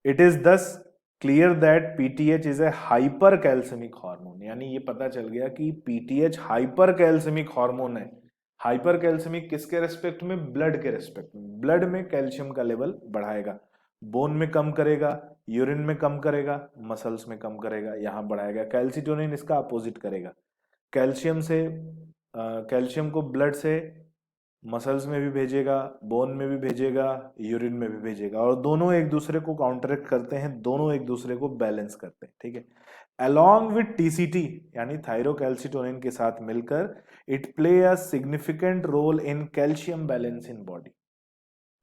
इट इज दस clear that PTH is a hyper calcaemic hormone, यानी ये पता चल गया कि पीटीएच हाइपर कैल्सिमिक हार्मोन है। हाइपर कैल्सिमिक किसके रेस्पेक्ट में? ब्लड के रेस्पेक्ट में। ब्लड में कैल्शियम का लेवल बढ़ाएगा, बोन में कम करेगा, यूरिन में कम करेगा, मसल्स में कम करेगा, यहां बढ़ाएगा। कैल्सिटोनिन इसका अपोजिट करेगा, कैल्शियम से कैल्शियम को ब्लड से मसल्स में भी भेजेगा, बोन में भी भेजेगा, यूरिन में भी भेजेगा, और दोनों एक दूसरे को काउंटरैक्ट करते हैं, दोनों एक दूसरे को बैलेंस करते हैं, ठीक है। अलॉन्ग विथ टीसीटी यानी थायरोकैल्सिटोनिन के साथ मिलकर it play a significant role in calcium balance in body.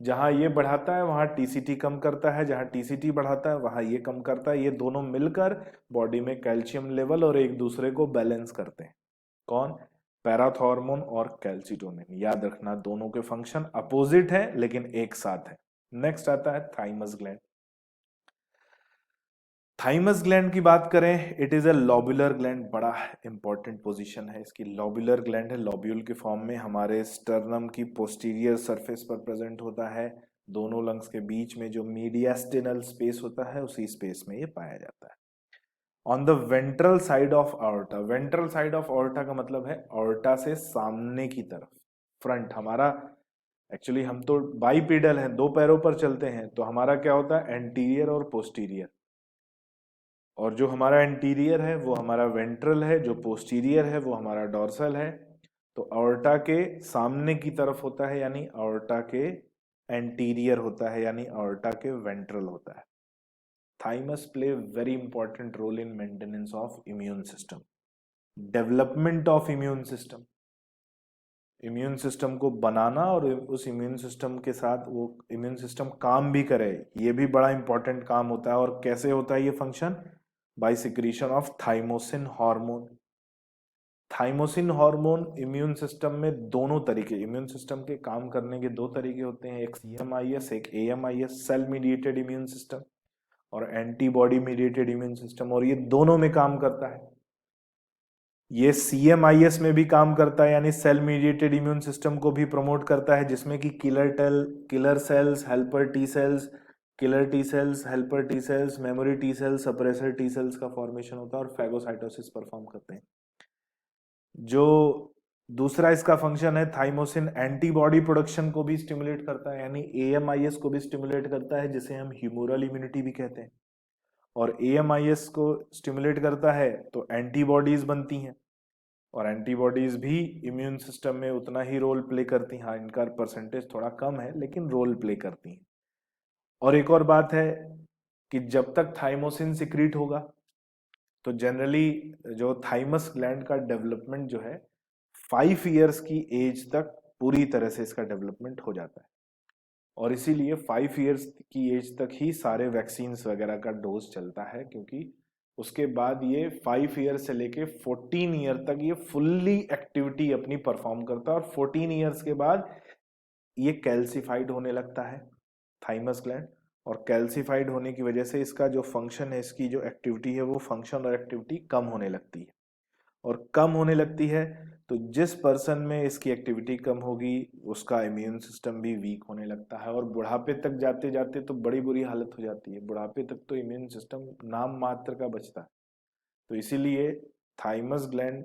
जहां ये बढ़ाता है वहां टीसीटी कम करता है, जहां टीसीटी बढ़ाता है वहां ये कम करता है, ये दोनों मिलकर बॉडी में कैल्शियम लेवल और एक दूसरे को बैलेंस करते हैं। कौन? पैराथॉर्मोन और कैल्सिटोनिन। याद रखना दोनों के फंक्शन अपोजिट है लेकिन एक साथ है। नेक्स्ट आता है थाइमस ग्लैंड। थाइमस ग्लैंड की बात करें, इट इज ए लॉब्यूलर ग्लैंड, बड़ा इंपॉर्टेंट पोजीशन है इसकी। लॉब्यूलर ग्लैंड है, लॉब्यूल के फॉर्म में, हमारे स्टर्नम की पोस्टीरियर सरफेस पर प्रेजेंट होता है। दोनों लंग्स के बीच में जो मीडियास्टिनल स्पेस होता है उसी स्पेस में ये पाया जाता है। On the ventral side of aorta, ventral side of aorta का मतलब है आर्टा से सामने की तरफ, फ्रंट। हमारा एक्चुअली हम तो बाइपेडल हैं, दो पैरों पर चलते हैं, तो हमारा क्या होता है? एंटीरियर और पोस्टीरियर। और जो हमारा एंटीरियर है वो हमारा वेंट्रल है, जो पोस्टीरियर है वो हमारा डॉर्सल है। तो आर्टा के सामने की तरफ होता है यानी आर्टा के एंटीरियर होता है, यानी आर्टा के वेंट्रल होता है। Thymus play very important role in maintenance of immune system, development of immune system, immune system को बनाना और उस इम्यून सिस्टम के साथ वो इम्यून सिस्टम काम भी करे, ये भी बड़ा इंपॉर्टेंट काम होता है। और कैसे होता है ये function? By secretion of thymosin hormone. Thymosin hormone immune system में दोनों तरीके, इम्यून सिस्टम के काम करने के दो तरीके होते हैं, एक सीएमआईएस एक एएमआईएस, सेल मीडिएटेड इम्यून सिस्टम और एंटीबॉडी मीडिएटेड इम्यून सिस्टम, और ये दोनों में काम करता है। ये सीएमआईएस में भी काम करता है यानी सेल मीडिएटेड इम्यून सिस्टम को भी प्रमोट करता है, जिसमें कि killer cells, helper T cells, killer T cells, helper T cells, memory T cells, suppressor T cells का फॉर्मेशन होता है और फैगोसाइटोसिस परफॉर्म करते हैं। जो दूसरा इसका फंक्शन है, थाइमोसिन एंटीबॉडी प्रोडक्शन को भी स्टिमुलेट करता है, यानी एएमआईएस को भी स्टिमुलेट करता है, जिसे हम ह्यूमोरल इम्यूनिटी भी कहते हैं। और एएमआईएस को स्टिमुलेट करता है तो एंटीबॉडीज बनती हैं, और एंटीबॉडीज भी इम्यून सिस्टम में उतना ही रोल प्ले करती हैं। हाँ, इनका परसेंटेज थोड़ा कम है लेकिन रोल प्ले करती हैं। और एक और बात है कि जब तक थाइमोसिन सिक्रीट होगा तो जनरली जो थाइमस ग्लैंड का डेवलपमेंट जो है 5 इयर्स की एज तक पूरी तरह से इसका डेवलपमेंट हो जाता है, और इसीलिए 5 इयर्स की एज तक ही सारे वैक्सीन वगैरह का डोज चलता है, क्योंकि उसके बाद ये 5 ईयर से लेके 14 ईयर तक ये फुल्ली एक्टिविटी अपनी परफॉर्म करता है, और 14 ईयर्स के बाद ये कैल्सिफाइड होने लगता है थाइमस ग्लैंड, और कैल्सिफाइड होने की वजह से इसका जो फंक्शन है, इसकी जो एक्टिविटी है वो फंक्शन और एक्टिविटी कम होने लगती है। और कम होने लगती है तो जिस पर्सन में इसकी एक्टिविटी कम होगी उसका इम्यून सिस्टम भी वीक होने लगता है, और बुढ़ापे तक जाते जाते तो बड़ी बुरी हालत हो जाती है। बुढ़ापे तक तो इम्यून सिस्टम नाम मात्र का बचता है। तो इसीलिए थाइमस ग्लैंड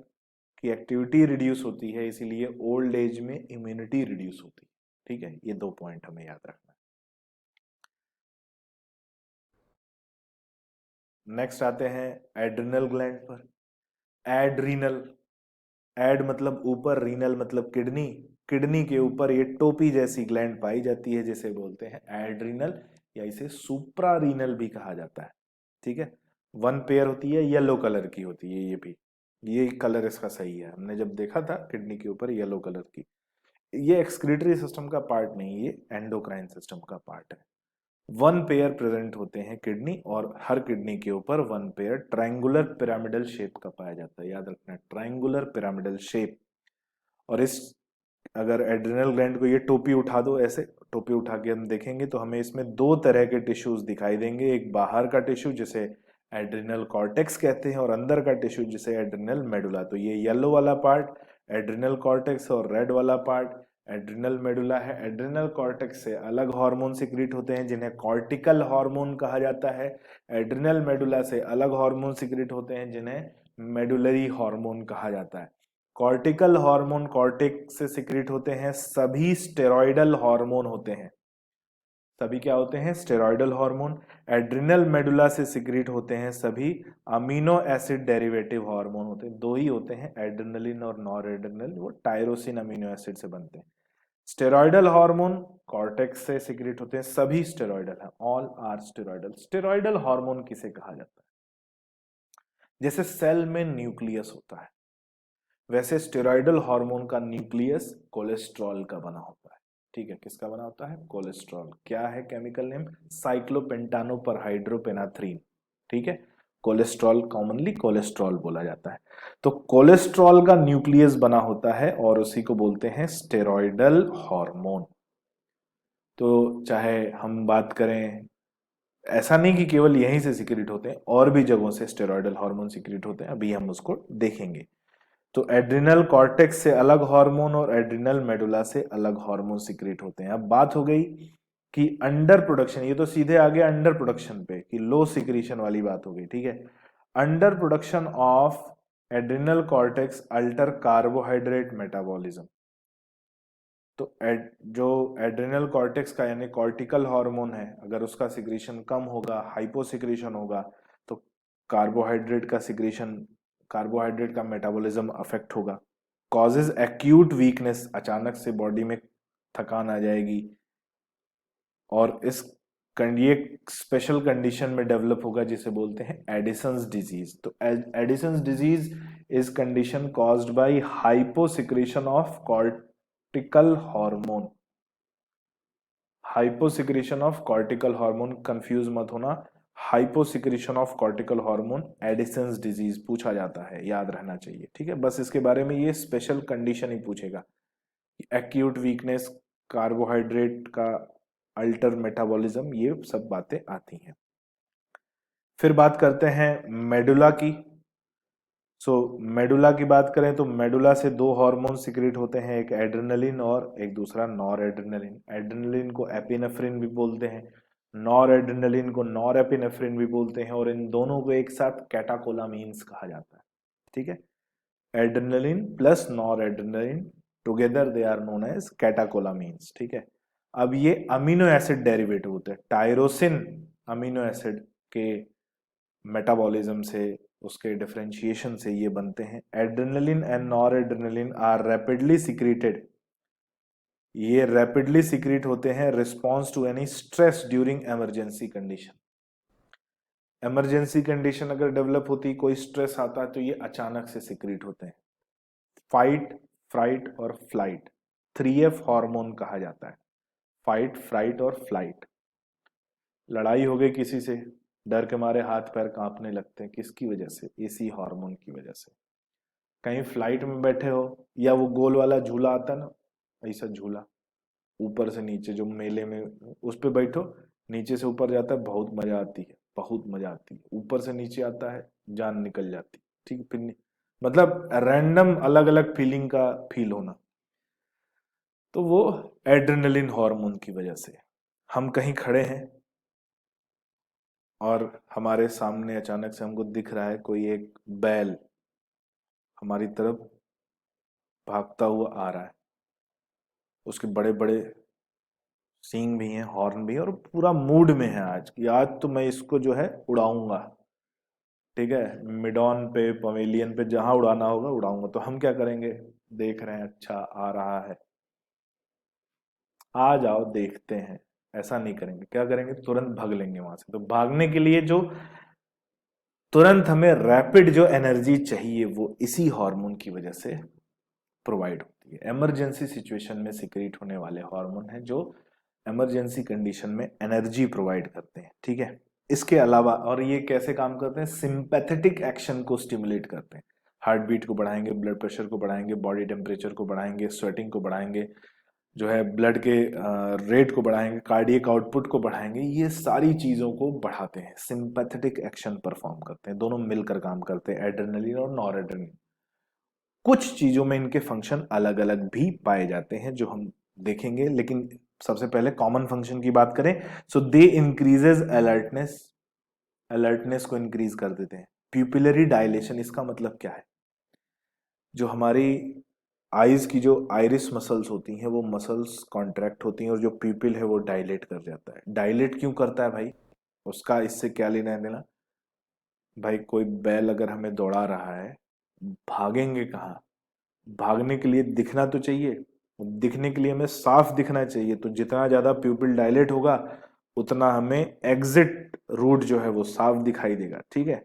की एक्टिविटी रिड्यूस होती है, इसीलिए ओल्ड एज में इम्यूनिटी रिड्यूस होती है। ठीक है, ये 2 पॉइंट हमें याद रखना है। नेक्स्ट आते हैं एड्रिनल ग्लैंड पर। एड्रीनल, एड मतलब ऊपर, रीनल मतलब किडनी, किडनी के ऊपर ये टोपी जैसी ग्लैंड पाई जाती है जिसे बोलते हैं एड्रिनल, या इसे सुप्रा रीनल भी कहा जाता है। ठीक है, वन पेयर होती है, येलो कलर की होती है ये भी, ये कलर इसका सही है, हमने जब देखा था किडनी के ऊपर येलो कलर की। ये एक्सक्रीटरी सिस्टम का पार्ट नहीं, ये एंडोक्राइन सिस्टम का पार्ट है। वन पेयर प्रेजेंट होते हैं किडनी, और हर किडनी के ऊपर one pair triangular pyramidal shape का पाया जाता है, याद रखना ट्रायंगुलर पिरामिडल शेप। और इस, अगर एड्रिनल ग्लैंड को ये टोपी उठा दो, ऐसे टोपी उठा के हम देखेंगे तो हमें इसमें दो तरह के टिश्यूज दिखाई देंगे, एक बाहर का टिश्यू जिसे एड्रिनल कॉर्टेक्स कहते हैं, और अंदर का टिश्यू जिसे एड्रिनल मेडुला। तो ये येलो वाला पार्ट एड्रिनल कॉर्टेक्स और रेड वाला पार्ट एड्रिनल मेडुला है। एड्रिनल कॉर्टेक्स से अलग हार्मोन सिक्रीट होते हैं जिन्हें कॉर्टिकल हार्मोन कहा जाता है। एड्रिनल मेडुला से अलग हार्मोन सिक्रीट होते हैं जिन्हें मेडुलरी हार्मोन कहा जाता है। कॉर्टिकल हार्मोन कॉर्टेक्स से सिक्रीट होते हैं, सभी स्टेरॉयडल हार्मोन होते हैं। सभी क्या होते हैं? Steroidal hormone. एड्रिनल मेडुला से सिक्रीट होते हैं सभी अमीनो एसिड डेरिवेटिव हार्मोन होते हैं, दो ही होते हैं, एड्रेनलिन और नॉर एड्रेनल, वो टायरोसिन अमीनो एसिड से बनते हैं। स्टेरॉयडल हार्मोन कॉर्टेक्स से सिक्रीट होते हैं, सभी स्टेरॉयडल हैं, all are steroidal. Steroidal hormone किसे कहा जाता है? जैसे सेल में न्यूक्लियस होता है, वैसे स्टेरॉयडल हार्मोन का न्यूक्लियस कोलेस्ट्रॉल का बना होता है। ठीक है, किसका बना होता है? कोलेस्ट्रॉल। क्या है केमिकल नेम? साइक्लोपेंटानोपरहाइड्रोपेनाथ्रीन। ठीक है, कोलेस्ट्रॉल कॉमनली कोलेस्ट्रॉल बोला जाता है। तो कोलेस्ट्रॉल का न्यूक्लियस बना होता है और उसी को बोलते हैं स्टेरॉयडल हार्मोन। तो चाहे हम बात करें, ऐसा नहीं कि केवल यहीं से सिक्रीट होते हैं, और भी जगहों से स्टेरॉयडल हार्मोन सिक्रीट होते हैं, अभी हम उसको देखेंगे। तो एड्रिनल कॉर्टेक्स से अलग हार्मोन और एड्रिनल मेडुला से अलग हार्मोन सिक्रीट होते हैं। अब बात हो गई कि अंडर प्रोडक्शन, ये तो सीधे आ गया अंडर प्रोडक्शन पे, कि लो सिक्रीशन वाली बात हो गई। ठीक है, under production of adrenal cortex alter carbohydrate metabolism. तो जो एड्रिनल कॉर्टेक्स का यानी कॉर्टिकल हार्मोन है, अगर उसका सिक्रीशन कम होगा, हाइपो सिक्रीशन होगा, तो कार्बोहाइड्रेट का सिक्रीशन, कार्बोहाइड्रेट का मेटाबॉलिज्म अफेक्ट होगा। कॉजेज एक्यूट वीकनेस, अचानक से बॉडी में थकान आ जाएगी, और ये स्पेशल कंडीशन में डेवलप होगा जिसे बोलते हैं एडिसन्स डिजीज। तो Edison's disease is condition caused by hyposecretion of cortical hormone. Hyposecretion of cortical hormone, confuse मत होना, hyposecretion of cortical hormone Edison's disease पूछा जाता है, याद रहना चाहिए। ठीक है, बस इसके बारे में ये स्पेशल कंडीशन ही पूछेगा। एक्यूट वीकनेस, कार्बोहाइड्रेट का अल्टर मेटाबॉलिज्म, ये सब बातें आती हैं। फिर बात करते हैं मेडुला की। मेडुला की बात करें तो मेडुला से दो हार्मोन सिक्रीट होते हैं, एक एड्रेनलिन और एक दूसरा नॉर एड्रेनलिन। एड्रेनलिन को एपिनेफ्रिन भी बोलते हैं, नॉर एड्रेनलिन को नॉर एपिनेफ्रिन भी बोलते हैं, और इन दोनों को एक साथ कैटाकोलामीन्स कहा जाता है। ठीक है, adrenaline plus nor adrenaline together they are known as catecholamines. ठीक है, अब ये अमीनो एसिड डेरिवेटिव होते हैं, टायरोसिन अमीनो एसिड के मेटाबॉलिज्म से, उसके डिफरेंशिएशन से ये बनते हैं। Adrenaline and nor adrenaline are rapidly secreted, ये रैपिडली सिक्रीट होते हैं response to any stress during emergency condition. Emergency condition अगर डेवलप होती, कोई स्ट्रेस आता है, तो ये अचानक से सिक्रीट होते हैं। फाइट, फ्राइट और फ्लाइट, 3F हार्मोन कहा जाता है। फाइट, फ्राइट और फ्लाइट। लड़ाई हो गई किसी से, डर के मारे हाथ पैर कांपने लगते हैं, किसकी वजह से? इसी हार्मोन की वजह से। कहीं फ्लाइट में बैठे हो, या वो गोल वाला झूला आता ना, ऐसा झूला ऊपर से नीचे जो मेले में, उस पे बैठो, नीचे से ऊपर जाता है, बहुत मजा आती है, बहुत मजा आती है। ऊपर से नीचे आता है, जान निकल जाती है। ठीक है, फिर मतलब रैंडम अलग अलग फीलिंग का फील होना, तो वो एड्रेनलिन हार्मोन की वजह से। हम कहीं खड़े हैं और हमारे सामने अचानक से हमको दिख रहा है कोई एक बैल हमारी तरफ भागता हुआ आ रहा है, उसके बड़े बड़े सींग भी हैं, हॉर्न भी है, और पूरा मूड में है आज कि आज तो मैं इसको जो है उड़ाऊंगा। ठीक है, मिडॉन पे, पवेलियन पे, जहां उड़ाना होगा उड़ाऊंगा। तो हम क्या करेंगे, देख रहे हैं अच्छा आ रहा है, आ जाओ देखते हैं, ऐसा नहीं करेंगे। क्या करेंगे, तुरंत भाग लेंगे वहां से। तो भागने के लिए जो तुरंत हमें रैपिड जो एनर्जी चाहिए वो इसी हार्मोन की वजह से प्रोवाइड होती है। इमरजेंसी सिचुएशन में सिक्रीट होने वाले हार्मोन है जो इमरजेंसी कंडीशन में एनर्जी प्रोवाइड करते हैं। ठीक है, इसके अलावा और ये कैसे काम करते हैं, सिंपैथेटिक एक्शन को स्टिमुलेट करते हैं। हार्ट बीट को बढ़ाएंगे, ब्लड प्रेशर को बढ़ाएंगे, बॉडी टेम्परेचर को बढ़ाएंगे, स्वेटिंग को बढ़ाएंगे, जो है ब्लड के रेट को बढ़ाएंगे, कार्डियक आउटपुट को बढ़ाएंगे। ये सारी चीजों को बढ़ाते हैं, सिंपैथेटिक एक्शन परफॉर्म करते हैं। दोनों मिलकर काम करते हैं, एड्रेनलिन और नॉर एड्रेनलिन। कुछ चीजों में इनके फंक्शन अलग अलग भी पाए जाते हैं जो हम देखेंगे, लेकिन सबसे पहले कॉमन फंक्शन की बात करें। सो दे इंक्रीजेस अलर्टनेस, अलर्टनेस को इंक्रीज कर देते हैं। प्यूपिलरी डायलेशन, इसका मतलब क्या है, जो हमारी आईज की जो आइरिस मसल्स होती हैं वो मसल्स कॉन्ट्रैक्ट होती हैं और जो प्यूपिल है वो डायलेट कर जाता है। डायलेट क्यों करता है भाई, उसका इससे क्या लेना है देना। भाई कोई बैल अगर हमें दौड़ा रहा है, भागेंगे कहाँ, भागने के लिए दिखना तो चाहिए, दिखने के लिए हमें साफ दिखना चाहिए। तो जितना ज्यादा प्यूपिल डायलेट होगा उतना हमें एग्जिट रूट जो है वो साफ दिखाई देगा। ठीक है,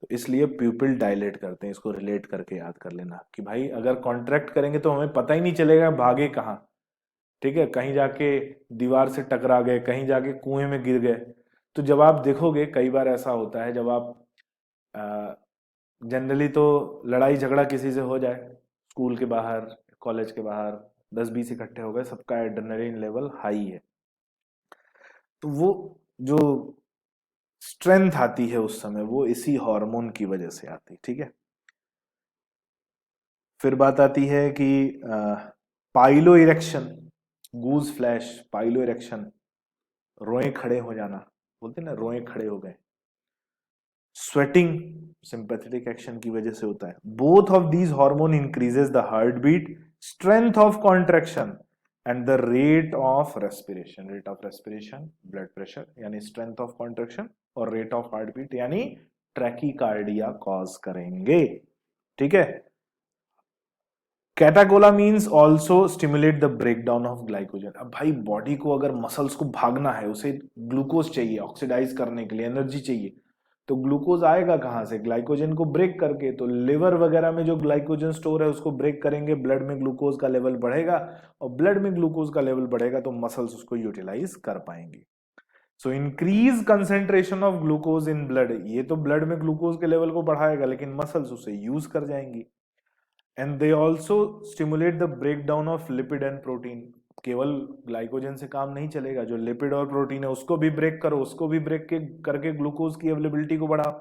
तो इसलिए प्यूपिल डायलेट करते हैं। इसको रिलेट करके याद कर लेना कि भाई अगर कॉन्ट्रैक्ट करेंगे तो हमें पता ही नहीं चलेगा भागे कहाँ। ठीक है, कहीं जाके दीवार से टकरा गए, कहीं जाके कुएं में गिर गए। तो जब आप देखोगे कई बार ऐसा होता है, जब आप जनरली तो लड़ाई झगड़ा किसी से हो जाए, स्कूल के बाहर, कॉलेज के बाहर 10-20 इकट्ठे हो गए, सबका एड्रेनलिन लेवल हाई है, तो वो जो स्ट्रेंथ आती है उस समय वो इसी हार्मोन की वजह से आती है। ठीक है, फिर बात आती है कि पाइलो इरेक्शन, गूज फ्लैश, पाइलो इरेक्शन, रोए खड़े हो जाना, बोलते हैं ना रोए खड़े हो गए। स्वेटिंग सिंपैथेटिक एक्शन की वजह से होता है। Both of these hormone increases the heart beat, strength of contraction and the rate of respiration. Rate of respiration, blood pressure यानी स्ट्रेंथ ऑफ कॉन्ट्रैक्शन, और रेट ऑफ हार्ट बीट यानी tachycardia cause करेंगे। ठीक है, catecholamines also stimulate the breakdown of glycogen. अब भाई body को अगर मसल्स को भागना है, उसे ग्लूकोज चाहिए ऑक्सीडाइज करने के लिए, एनर्जी चाहिए, तो ग्लूकोज आएगा कहां से, ग्लाइकोजन को ब्रेक करके। तो लिवर वगैरह में जो ग्लाइकोजन स्टोर है उसको ब्रेक करेंगे, ब्लड में ग्लूकोज का लेवल बढ़ेगा, और ब्लड में ग्लूकोज का लेवल बढ़ेगा तो मसल्स उसको यूटिलाइज कर पाएंगे। So increase concentration of glucose in blood, ये तो ब्लड में ग्लूकोज के लेवल को बढ़ाएगा, लेकिन मसल्स उसे यूज कर जाएंगी। And they also stimulate the break down of lipid and protein. केवल ग्लाइकोजन से काम नहीं चलेगा, जो लिपिड और प्रोटीन है उसको भी ब्रेक करो, उसको भी ब्रेक के करके ग्लूकोज की अवेलेबिलिटी को बढ़ाओ।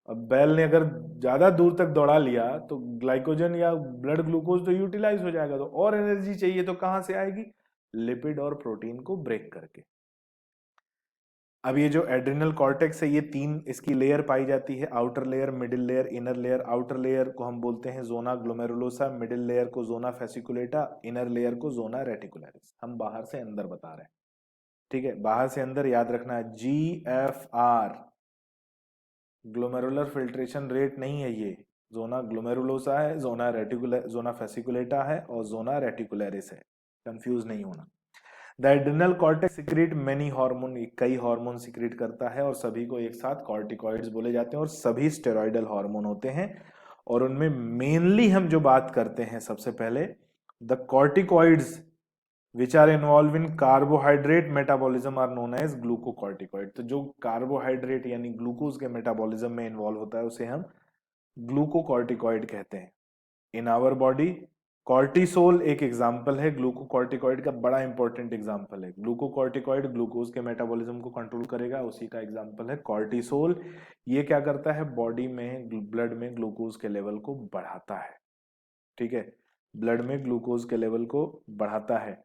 अब बैल ने अगर ज्यादा दूर तक दौड़ा लिया तो ग्लाइकोजन या ब्लड ग्लूकोज तो यूटिलाइज हो जाएगा, तो और एनर्जी चाहिए तो कहां से आएगी, लिपिड और प्रोटीन को ब्रेक करके। अब ये जो एड्रिनल कॉर्टेक्स है, ये तीन इसकी लेयर पाई जाती है, outer layer, middle layer, inner layer. Outer layer को हम बोलते हैं जोना ग्लोमेरुलोसा, मिडिल लेयर को जोना फेसिकुलेटा, इनर लेयर को जोना रेटिकुलरिस। हम बाहर से अंदर बता रहे हैं। ठीक है, बाहर से अंदर याद रखना है, GFR, ग्लोमेरुलर फिल्ट्रेशन रेट नहीं है ये। जोना ग्लोमेरुलोसा है, जोना रेटिकुलर, जोना फेसिकुलेटा है, और जोना रेटिकुलरिस है, कंफ्यूज नहीं होना। The adrenal cortex secrete many hormone, कई हार्मोन सिक्रेट करता है, और सभी को एक साथ कॉर्टिकॉइड्स बोले जाते हैं, और सभी स्टेरॉइडल हार्मोन होते हैं। और उनमें मेनली हम जो बात करते हैं सबसे पहले, the corticoids which are involve in carbohydrate metabolism are known as glucocorticoid. तो जो कार्बोहाइड्रेट यानी ग्लूकोज के मेटाबॉलिज्म में इन्वॉल्व होता है उसे हम ग्लूकोकॉर्टिकॉइड कहते हैं। इन आवर बॉडी कॉर्टिसोल एक एग्जाम्पल है, ग्लूकोकॉर्टिकॉइड का बड़ा इंपॉर्टेंट एग्जाम्पल है। ग्लूकोकॉर्टिकॉइड ग्लूकोज के मेटाबॉलिज्म को कंट्रोल करेगा, उसी का एग्जाम्पल है कॉर्टिसोल। ये क्या करता है, बॉडी में ब्लड में ग्लूकोज के लेवल को बढ़ाता है। ठीक है, ब्लड में ग्लूकोज के लेवल को बढ़ाता है।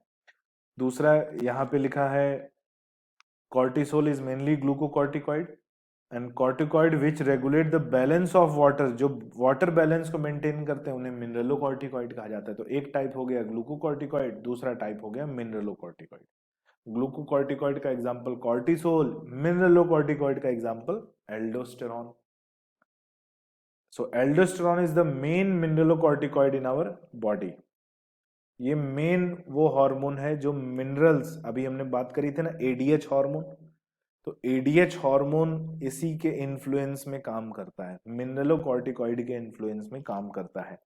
दूसरा यहां पे लिखा है, cortisol is mainly glucocorticoid and corticoid which regulate the balance of water, जो वाटर बैलेंस को मेंटेन करते हैं उन्हें मिनरलोकॉर्टिकॉइड कहा जाता है। तो एक टाइप हो गया ग्लूकोकॉर्टिकॉइड, दूसरा टाइप हो गया मिनरलोकॉर्टिकॉइड। ग्लूकोकॉर्टिकॉइड का एग्जांपल कॉर्टिसोल, मिनरलोकॉर्टिकॉइड का example aldosterone. So aldosterone is the main mineralocorticoid in our body. ये मेन वो हार्मोन है जो मिनरल्स, अभी हमने बात करी थी ना एडीएच हार्मोन, तो एडीएच हार्मोन इसी के इन्फ्लुएंस में काम करता है, मिनरलोकॉर्टिकॉइड के इन्फ्लुएंस में काम करता है,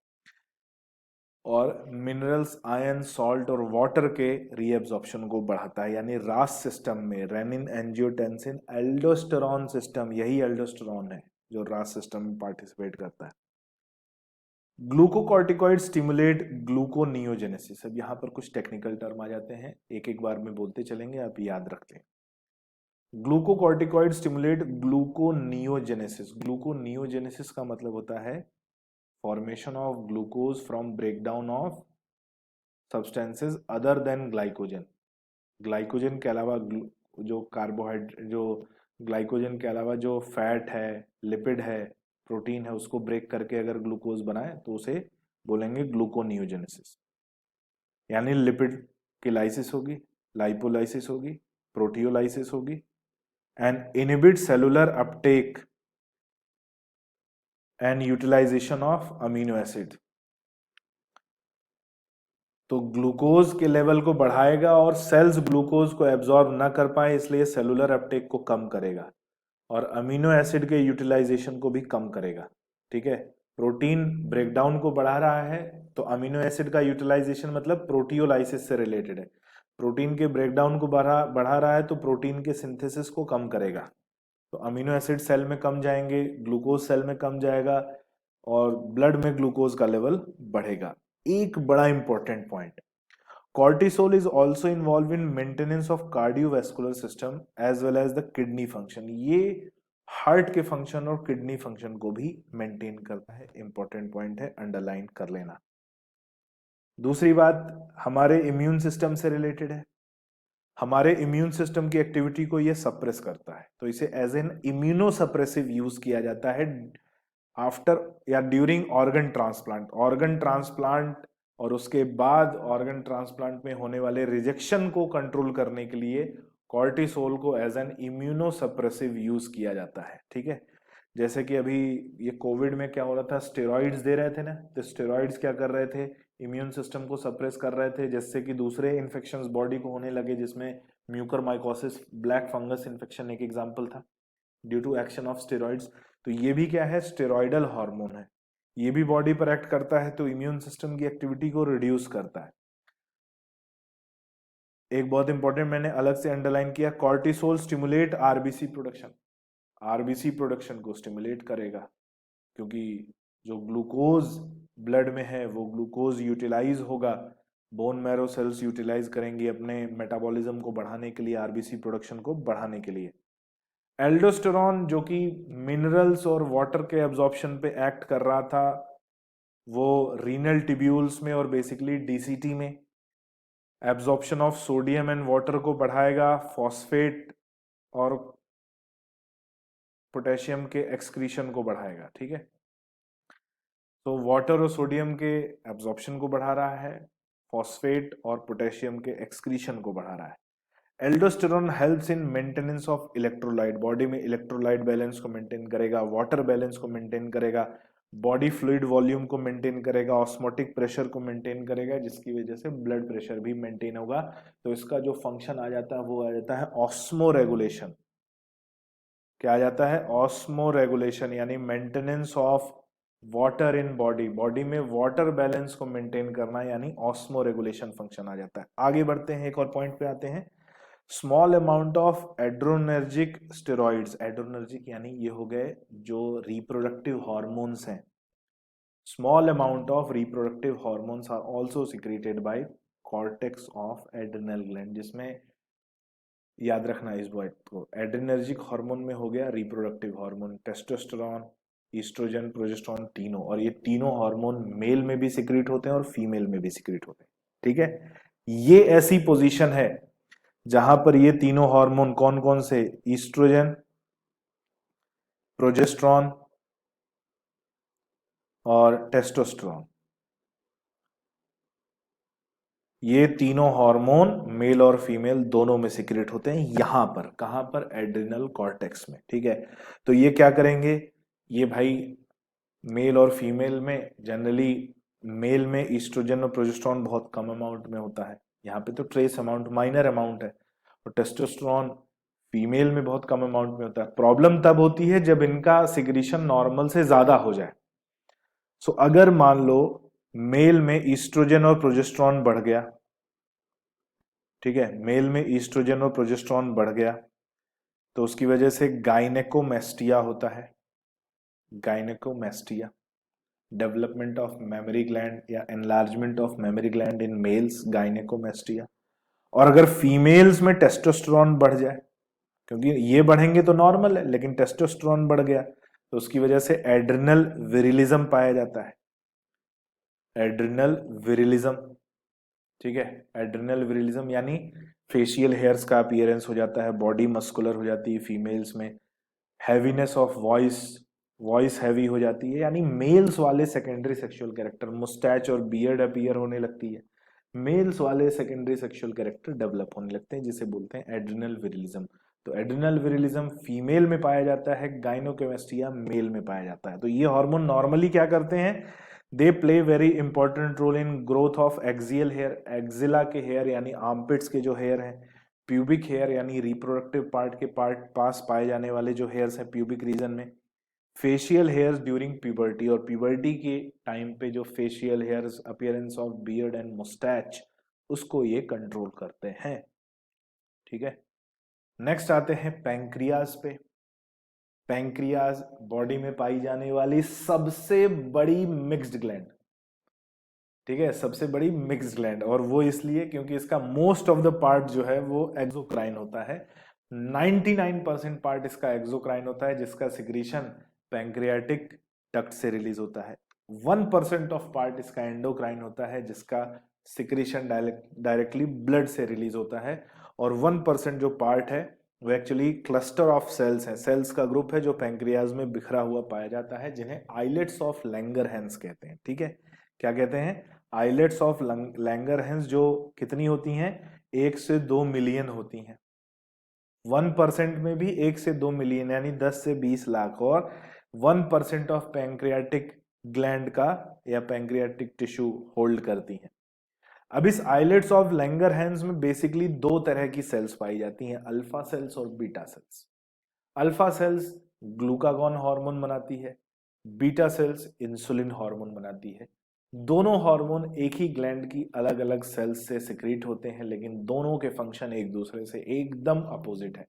और मिनरल्स, आयरन, सॉल्ट और वाटर के रीएब्जॉर्प्शन को बढ़ाता है। यानी रास सिस्टम में रेनिन, एंजियोटेंसिन, एल्डोस्टेरॉन सिस्टम, यही एल्डोस्टेरॉन है जो रास सिस्टम में पार्टिसिपेट करता है। Glucocorticoid stimulate gluconeogenesis. अब यहाँ पर कुछ टेक्निकल टर्म आ जाते हैं, एक एक बार में बोलते चलेंगे, आप याद रख लें। Glucocorticoid stimulate gluconeogenesis. ग्लूकोनियोजेनेसिस का मतलब होता है formation of glucose from breakdown of substances other than glycogen. Glycogen के अलावा जो कार्बोहाइड्रेट, जो ग्लाइकोजन के अलावा जो फैट है, लिपिड है, प्रोटीन है, उसको ब्रेक करके अगर ग्लूकोज बनाए तो उसे बोलेंगे ग्लूकोनियोजेनेसिस। यानी लिपिड की लाइसिस होगी, लाइपोलाइसिस होगी, प्रोटियोलाइसिस होगी, and inhibit cellular uptake and utilization of amino acid. तो ग्लूकोज के लेवल को बढ़ाएगा और सेल्स ग्लूकोज को एब्जॉर्ब ना कर पाए, इसलिए सेलुलर अपटेक को कम करेगा और अमीनो एसिड के यूटिलाइजेशन को भी कम करेगा। ठीक है, प्रोटीन ब्रेकडाउन को बढ़ा रहा है तो अमीनो एसिड का यूटिलाइजेशन मतलब प्रोटियोलाइसिस से रिलेटेड है। प्रोटीन के ब्रेकडाउन को बढ़ा रहा है तो प्रोटीन के सिंथेसिस को कम करेगा, तो अमीनो एसिड सेल में कम जाएंगे, ग्लूकोज सेल में कम जाएगा और ब्लड में ग्लूकोज का लेवल बढ़ेगा। एक बड़ा important point, cortisol is also involved in maintenance of cardiovascular system as well as the kidney function। ये हार्ट के फंक्शन और किडनी फंक्शन को भी मेंटेन करता है। इंपॉर्टेंट पॉइंट है, अंडरलाइन कर लेना। दूसरी बात हमारे इम्यून सिस्टम से रिलेटेड है। हमारे इम्यून सिस्टम की एक्टिविटी को ये सप्रेस करता है, तो इसे as an immunosuppressive use किया जाता है आफ्टर या during organ transplant. Organ transplant और उसके बाद ऑर्गन ट्रांसप्लांट में होने वाले रिजेक्शन को कंट्रोल करने के लिए कॉर्टिसोल को as an immunosuppressive use किया जाता है। ठीक है, जैसे कि अभी ये कोविड में क्या हो रहा था, स्टेरॉइड्स दे रहे थे ना, तो स्टेरॉइड्स क्या कर रहे थे, इम्यून सिस्टम को सप्रेस कर रहे थे, जिससे कि दूसरे इन्फेक्शंस बॉडी को होने लगे, जिसमें म्यूकरमाइकोसिस, ब्लैक फंगस इन्फेक्शन एक एग्जांपल था due to action of steroids. तो ये भी क्या है, स्टेरॉइडल हार्मोन है, ये भी बॉडी पर एक्ट करता है, तो इम्यून सिस्टम की एक्टिविटी को रिड्यूस करता है। एक बहुत इंपॉर्टेंट मैंने अलग से अंडरलाइन किया, cortisol stimulate RBC production. RBC production को स्टिमुलेट करेगा, क्योंकि जो ग्लूकोज ब्लड में है वो ग्लूकोज यूटिलाइज होगा, बोन मैरो सेल्स यूटिलाइज करेंगे अपने मेटाबॉलिज्म को बढ़ाने के लिए, आरबीसी प्रोडक्शन को बढ़ाने के लिए। एल्डोस्टेरॉन जो कि मिनरल्स और वाटर के एब्जॉर्प्शन पे एक्ट कर रहा था, वो रीनल टिब्यूल्स में और बेसिकली डीसीटी में absorption of sodium and water को बढ़ाएगा, फॉस्फेट और पोटेशियम के एक्सक्रीशन को बढ़ाएगा। ठीक है, तो वाटर और सोडियम के एब्जॉर्प्शन को बढ़ा रहा है, फॉस्फेट और पोटेशियम के एक्सक्रीशन को बढ़ा रहा है। Aldosterone helps in maintenance of electrolyte, body में इलेक्ट्रोलाइट बैलेंस को मेंटेन करेगा, वाटर बैलेंस को मेंटेन करेगा, बॉडी फ्लूइड वॉल्यूम को मेंटेन करेगा, ऑस्मोटिक प्रेशर को मेंटेन करेगा, जिसकी वजह से ब्लड प्रेशर भी मेंटेन होगा। तो इसका जो फंक्शन आ जाता है वो आ जाता है ऑस्मो रेगुलेशन। क्या आ जाता है, ऑस्मो रेगुलेशन, यानी maintenance of water in body, body में वाटर बैलेंस को मेंटेन करना, यानी ऑस्मो रेगुलेशन फंक्शन आ जाता है। आगे बढ़ते हैं, एक और पॉइंट पे आते हैं, small amount of adrenergic steroids. Adrenergic यानी ये हो गए जो रिप्रोडक्टिव हार्मोन्स हैं। Small amount of reproductive hormones are also secreted by cortex of adrenal gland, जिसमें याद रखना इस बात को, एड्रिनर्जिक हार्मोन में हो गया reproductive hormone, testosterone, estrogen, progesterone, तीनों, और ये तीनों हार्मोन मेल में भी सिक्रेट होते हैं और फीमेल में भी सिक्रेट होते हैं। ठीक है, ये ऐसी पोजीशन है जहां पर ये तीनों हार्मोन कौन कौन से, ईस्ट्रोजन, प्रोजेस्टेरोन और टेस्टोस्टेरोन, ये तीनों हार्मोन मेल और फीमेल दोनों में सिक्रेट होते हैं। यहां पर कहां पर, एड्रिनल कॉर्टेक्स में। ठीक है, तो ये क्या करेंगे, ये भाई मेल और फीमेल में जनरली मेल में ईस्ट्रोजन और प्रोजेस्टेरॉन बहुत कम अमाउंट में होता है, यहाँ पे तो ट्रेस अमाउंट, माइनर अमाउंट है। और टेस्टोस्टेरोन फीमेल में बहुत कम अमाउंट में होता है। प्रॉब्लम तब होती है जब इनका सिक्रीशन नॉर्मल से ज्यादा हो जाए। सो अगर मान लो मेल में ईस्ट्रोजन और प्रोजेस्टेरॉन बढ़ गया, ठीक है, मेल में ईस्ट्रोजन और प्रोजेस्टेरॉन बढ़ गया, तो उसकी वजह से गायनेकोमेस्टिया होता है। Gynecomastia, development of mammary gland या enlargement of mammary gland in males, gynecomastia. और अगर फीमेल्स में टेस्टोस्टेरोन बढ़ जाए, क्योंकि ये बढ़ेंगे तो नॉर्मल है, लेकिन टेस्टोस्टेरोन बढ़ गया तो उसकी वजह से एड्रिनल विरिलिज्म पाया जाता है। एड्रिनल विरिलिज्म, ठीक है, एड्रिनल विरिलिज्म यानी फेशियल हेयर्स का अपीयरेंस हो जाता है, बॉडी मस्कुलर हो जाती है फीमेल्स में, heaviness of voice, voice heavy हो जाती है, यानी मेल्स वाले सेकेंडरी सेक्सुअल कैरेक्टर, मुस्टैच और बियर्ड अपीयर होने लगती है, मेल्स वाले सेकेंडरी सेक्सुअल कैरेक्टर डेवलप होने लगते हैं, जिसे बोलते हैं एड्रिनल विरिलिज्म। तो एड्रिनल विरिलिज्म फीमेल में पाया जाता है, गाइनोकेमेस्टिया मेल में पाया जाता है। तो ये हार्मोन नॉर्मली क्या करते हैं, they play very important role in growth of axial hair, axilla के हेयर यानी आर्मपिट्स के जो हेयर हैं, प्यूबिक हेयर यानी रिप्रोडक्टिव पार्ट के पास पाए जाने वाले जो हेयर्स हैं प्यूबिक रीजन में, फेशियल हेयर्स ड्यूरिंग प्यूबर्टी, और प्यूबर्टी के टाइम पे जो facial hairs, appearance of beard and moustache, उसको ये कंट्रोल करते हैं। ठीक है, नेक्स्ट आते हैं पैंक्रियाज पे। पैंक्रियाज बॉडी में पाई जाने वाली सबसे बड़ी मिक्स्ड ग्लैंड, ठीक है, सबसे बड़ी मिक्स्ड ग्लैंड, और वो इसलिए क्योंकि इसका मोस्ट ऑफ द पार्ट जो है वो एक्सोक्राइन होता है। 99% पार्ट इसका एक्सोक्राइन होता है, जिसका सिक्रीशन पैंक्रियाटिक डक्ट से रिलीज होता है। 1% ऑफ पार्ट इसका एंडोक्राइन होता है, जिसका सिक्रीशन डायरेक्टली ब्लड से रिलीज होता है। और 1% जो पार्ट है वो एक्चुअली क्लस्टर ऑफ सेल्स है, सेल्स का ग्रुप है जो पैंक्रियाज में बिखरा हुआ पाया जाता है, जिन्हें आइलेट्स ऑफ लैंगरहैंस कहते हैं। ठीक है, क्या कहते हैं, आइलेट्स ऑफ लैंगरहैंस, जो कितनी होती हैं, 1 से 2 मिलियन होती हैं। 1% में भी 1 से 2 मिलियन यानी 10 से 20 लाख, और 1% ऑफ पैंक्रियाटिक ग्लैंड का या पैंक्रियाटिक टिश्यू होल्ड करती हैं। अब इस आइलेट्स ऑफ लैंगरहैंस में बेसिकली दो तरह की सेल्स पाई जाती हैं, अल्फा सेल्स और beta cells. Alpha cells glucagon hormone बनाती है, बीटा सेल्स इंसुलिन हार्मोन बनाती है। दोनों हार्मोन एक ही ग्लैंड की अलग अलग सेल्स से सिक्रीट होते हैं, लेकिन दोनों के फंक्शन एक दूसरे से एकदम अपोजिट है।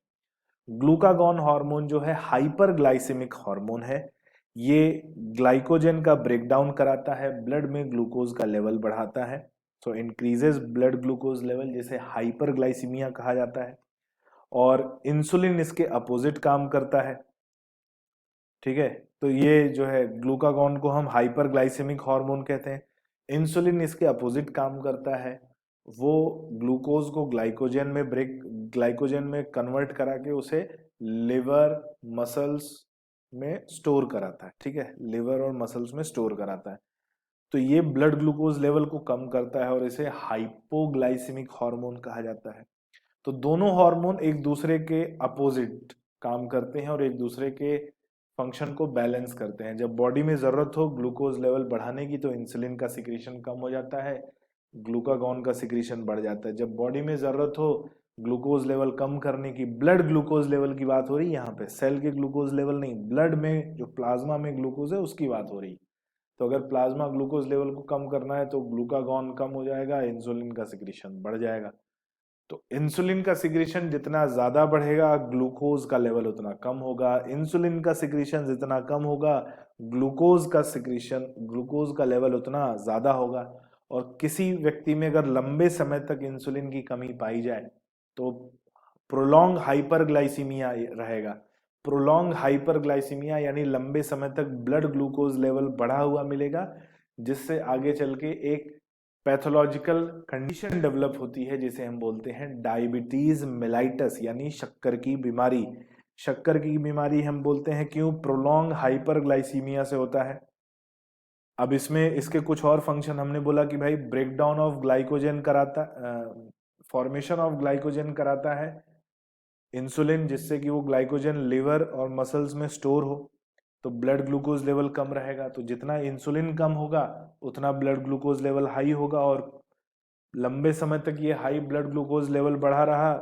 ग्लूकागॉन हार्मोन जो है हाइपरग्लाइसेमिक हार्मोन है, ये ग्लाइकोजन का ब्रेकडाउन कराता है, ब्लड में ग्लूकोज का लेवल बढ़ाता है, सो इंक्रीजेस ब्लड ग्लूकोज लेवल, जिसे हाइपरग्लाइसीमिया कहा जाता है। और इंसुलिन इसके अपोजिट काम करता है। ठीक है, तो ये जो है ग्लूकागॉन को हम हाइपरग्लाइसेमिक हार्मोन कहते हैं, इंसुलिन इसके अपोजिट काम करता है, वो ग्लूकोज को ग्लाइकोजन में कन्वर्ट करा के उसे लिवर मसल्स में स्टोर कराता है। ठीक है, लिवर और मसल्स में स्टोर कराता है, तो ये ब्लड ग्लूकोज लेवल को कम करता है और इसे हाइपोग्लाइसेमिक हार्मोन कहा जाता है। तो दोनों हार्मोन एक दूसरे के अपोजिट काम करते हैं और एक दूसरे के फंक्शन को बैलेंस करते हैं। जब बॉडी में जरूरत हो ग्लूकोज लेवल बढ़ाने की तो इंसुलिन का सिक्रीशन कम हो जाता है, ग्लूकागॉन का सिक्रीशन बढ़ जाता है। जब बॉडी में जरूरत हो ग्लूकोज लेवल कम करने की, ब्लड ग्लूकोज लेवल की बात हो रही है यहाँ पे, सेल के ग्लूकोज लेवल नहीं, ब्लड में जो प्लाज्मा में ग्लूकोज है उसकी बात हो रही है। तो अगर प्लाज्मा ग्लूकोज लेवल को कम करना है तो ग्लूकागॉन कम हो जाएगा, इंसुलिन का सिक्रीशन बढ़ जाएगा। तो इंसुलिन का सिक्रीशन जितना ज्यादा बढ़ेगा ग्लूकोज का लेवल उतना कम होगा, इंसुलिन का सिक्रीशन जितना कम होगा ग्लूकोज का लेवल उतना ज्यादा होगा। और किसी व्यक्ति में अगर लंबे समय तक इंसुलिन की कमी पाई जाए तो प्रोलॉन्ग हाइपरग्लाइसीमिया रहेगा। प्रोलॉन्ग हाइपरग्लाइसीमिया यानी लंबे समय तक ब्लड ग्लूकोज लेवल बढ़ा हुआ मिलेगा, जिससे आगे चल के एक पैथोलॉजिकल कंडीशन डेवलप होती है जिसे हम बोलते हैं डायबिटीज मेलाइटस, यानी शक्कर की बीमारी। शक्कर की बीमारी हम बोलते हैं क्यों, प्रोलॉन्ग हाइपरग्लाइसीमिया से होता है। अब इसमें इसके कुछ और फंक्शन हमने बोला कि भाई ब्रेकडाउन ऑफ ग्लाइकोजन कराता, फॉर्मेशन ऑफ ग्लाइकोजन कराता है इंसुलिन, जिससे कि वो ग्लाइकोजन लिवर और मसल्स में स्टोर हो। तो ब्लड ग्लूकोज लेवल कम रहेगा, तो जितना इंसुलिन कम होगा उतना ब्लड ग्लूकोज लेवल हाई होगा, और लंबे समय तक ये हाई ब्लड ग्लूकोज लेवल बढ़ा रहा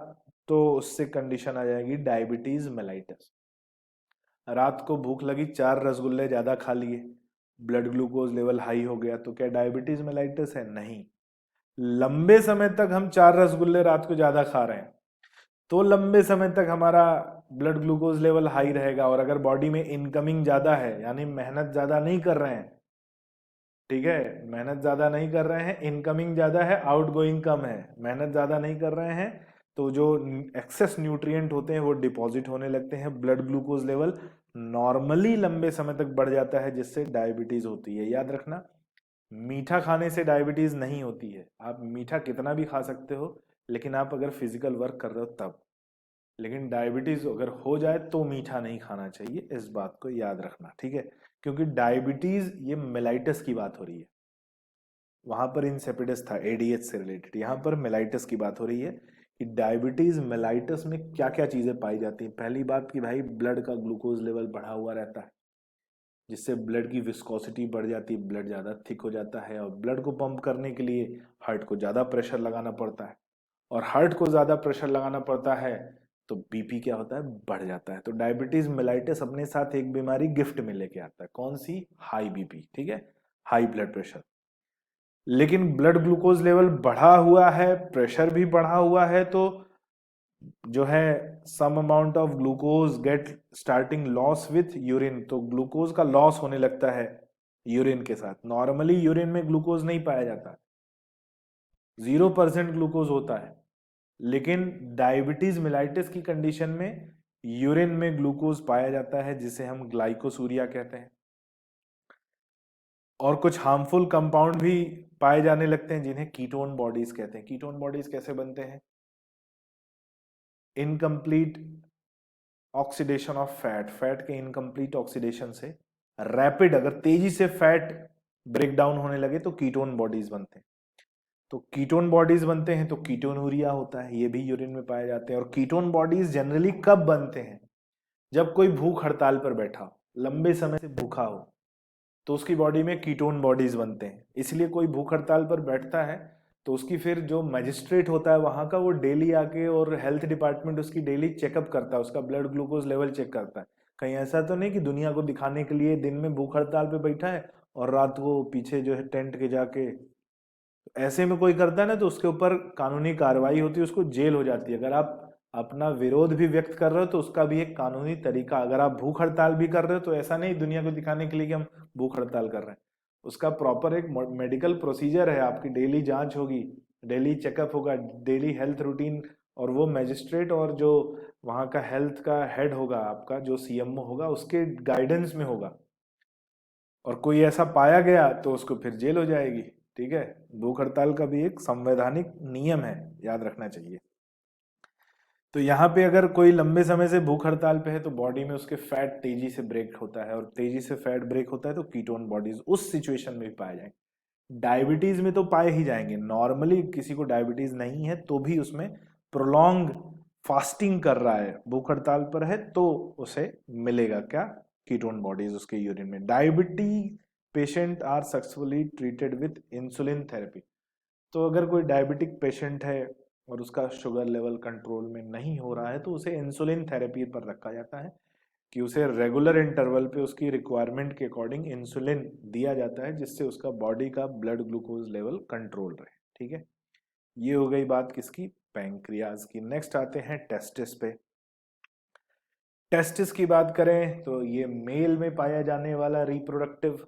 तो उससे कंडीशन आ जाएगी डायबिटीज मेलाइटस। रात को भूख लगी, 4 रसगुल्ले ज्यादा खा लिए, ब्लड ग्लूकोज लेवल हाई हो गया, तो क्या डायबिटीज मेलाइटस है? नहीं। लंबे समय तक हम 4 रसगुल्ले रात को ज्यादा खा रहे हैं तो लंबे समय तक हमारा ब्लड ग्लूकोज लेवल हाई रहेगा, और अगर बॉडी में इनकमिंग ज्यादा है, यानी मेहनत ज्यादा नहीं कर रहे हैं, ठीक है, मेहनत ज्यादा नहीं कर रहे हैं, इनकमिंग ज्यादा है, आउटगोइंग कम है, मेहनत ज्यादा नहीं कर रहे हैं, तो जो एक्सेस न्यूट्रिएंट होते हैं वो डिपॉजिट होने लगते हैं, ब्लड ग्लूकोज लेवल नॉर्मली लंबे समय तक बढ़ जाता है, जिससे डायबिटीज होती है। याद रखना, मीठा खाने से डायबिटीज नहीं होती है। आप मीठा कितना भी खा सकते हो, लेकिन आप अगर फिजिकल वर्क कर रहे हो तब। लेकिन डायबिटीज अगर हो जाए तो मीठा नहीं खाना चाहिए, इस बात को याद रखना, ठीक है। क्योंकि डायबिटीज, ये मेलाइटस की बात हो रही है, वहां पर इंसेपिडस था एडीएच से रिलेटेड, यहां पर मेलाइटस की बात हो रही है कि डायबिटीज मेलाइटस में क्या क्या चीजें पाई जाती हैं। पहली बात कि भाई ब्लड का ग्लूकोज लेवल बढ़ा हुआ रहता है, जिससे ब्लड की विस्कोसिटी बढ़ जाती है, ब्लड ज्यादा थिक हो जाता है, और ब्लड को पंप करने के लिए हार्ट को ज्यादा प्रेशर लगाना पड़ता है, और हार्ट को ज्यादा प्रेशर लगाना पड़ता है तो बीपी क्या होता है, बढ़ जाता है। तो डायबिटीज मेलाइटस अपने साथ एक बीमारी गिफ्ट में लेके आता है, कौन सी? हाई बीपी, ठीक है, हाई ब्लड प्रेशर। लेकिन ब्लड ग्लूकोज लेवल बढ़ा हुआ है, प्रेशर भी बढ़ा हुआ है, तो जो है some amount of glucose get starting loss with urine, तो ग्लूकोज का लॉस होने लगता है यूरिन के साथ। नॉर्मली यूरिन में ग्लूकोज नहीं पाया जाता, 0% ग्लूकोज होता है, लेकिन डायबिटीज मिलाइटिस की कंडीशन में यूरिन में ग्लूकोज पाया जाता है, जिसे हम ग्लाइकोसूरिया कहते हैं। और कुछ हार्मफुल कंपाउंड भी पाए जाने लगते हैं, जिन्हें कीटोन बॉडीज कहते हैं। कीटोन बॉडीज कैसे बनते हैं? Incomplete oxidation of fat, fat के इनकम्प्लीट ऑक्सीडेशन से रैपिड, अगर तेजी से फैट ब्रेक डाउन होने लगे तो कीटोन बॉडीज बनते हैं। तो कीटोन बॉडीज बनते हैं तो कीटोनूरिया होता है, ये भी यूरिन में पाए जाते हैं। और कीटोन बॉडीज जनरली कब बनते हैं? जब कोई भूख हड़ताल पर बैठा हो, लंबे समय से भूखा हो, तो उसकी बॉडी में कीटोन बॉडीज बनते हैं। इसलिए कोई भूख हड़ताल पर बैठता है तो उसकी फिर जो मजिस्ट्रेट होता है वहां का, वो डेली आके, और हेल्थ डिपार्टमेंट उसकी डेली चेकअप करता है, उसका ब्लड ग्लूकोज लेवल चेक करता है। कहीं ऐसा तो नहीं कि दुनिया को दिखाने के लिए दिन में भूख हड़ताल पे बैठा है और रात को पीछे जो है टेंट के जाके, ऐसे में कोई करता है ना तो उसके ऊपर कानूनी कार्रवाई होती है, उसको जेल हो जाती है। अगर आप अपना विरोध भी व्यक्त कर रहे हो तो उसका भी एक कानूनी तरीका, अगर आप भूख हड़ताल भी कर रहे हो तो ऐसा नहीं दुनिया को दिखाने के लिए कि हम भूख हड़ताल कर रहे हैं, उसका प्रॉपर एक मेडिकल प्रोसीजर है, आपकी डेली जांच होगी, डेली चेकअप होगा, डेली हेल्थ रूटीन, और वो मैजिस्ट्रेट और जो वहाँ का हेल्थ का हेड होगा, आपका जो सीएमओ होगा, उसके गाइडेंस में होगा। और कोई ऐसा पाया गया तो उसको फिर जेल हो जाएगी, ठीक है। भूख हड़ताल का भी एक संवैधानिक नियम है, याद रखना चाहिए। तो यहाँ पे अगर कोई लंबे समय से भूख हड़ताल पे है तो बॉडी में उसके फैट तेजी से ब्रेक होता है, और तेजी से फैट ब्रेक होता है तो कीटोन बॉडीज उस सिचुएशन में भी पाए जाएंगे। डायबिटीज में तो पाए ही जाएंगे, नॉर्मली किसी को डायबिटीज नहीं है तो भी उसमें प्रोलॉन्ग फास्टिंग कर रहा है, भूख हड़ताल पर है, तो उसे मिलेगा क्या? कीटोन बॉडीज उसके यूरिन में। Diabetes patient are successfully treated with insulin therapy. तो अगर कोई डायबिटिक पेशेंट है और उसका शुगर लेवल कंट्रोल में नहीं हो रहा है तो उसे इंसुलिन थेरेपी पर रखा जाता है, कि उसे रेगुलर इंटरवल पे उसकी रिक्वायरमेंट के अकॉर्डिंग इंसुलिन दिया जाता है, जिससे उसका बॉडी का ब्लड ग्लूकोज लेवल कंट्रोल रहे, ठीक है। ये हो गई बात किसकी? पैंक्रियाज की। नेक्स्ट आते हैं टेस्टिस पे। टेस्टिस की बात करें तो ये मेल में पाया जाने वाला रिप्रोडक्टिव,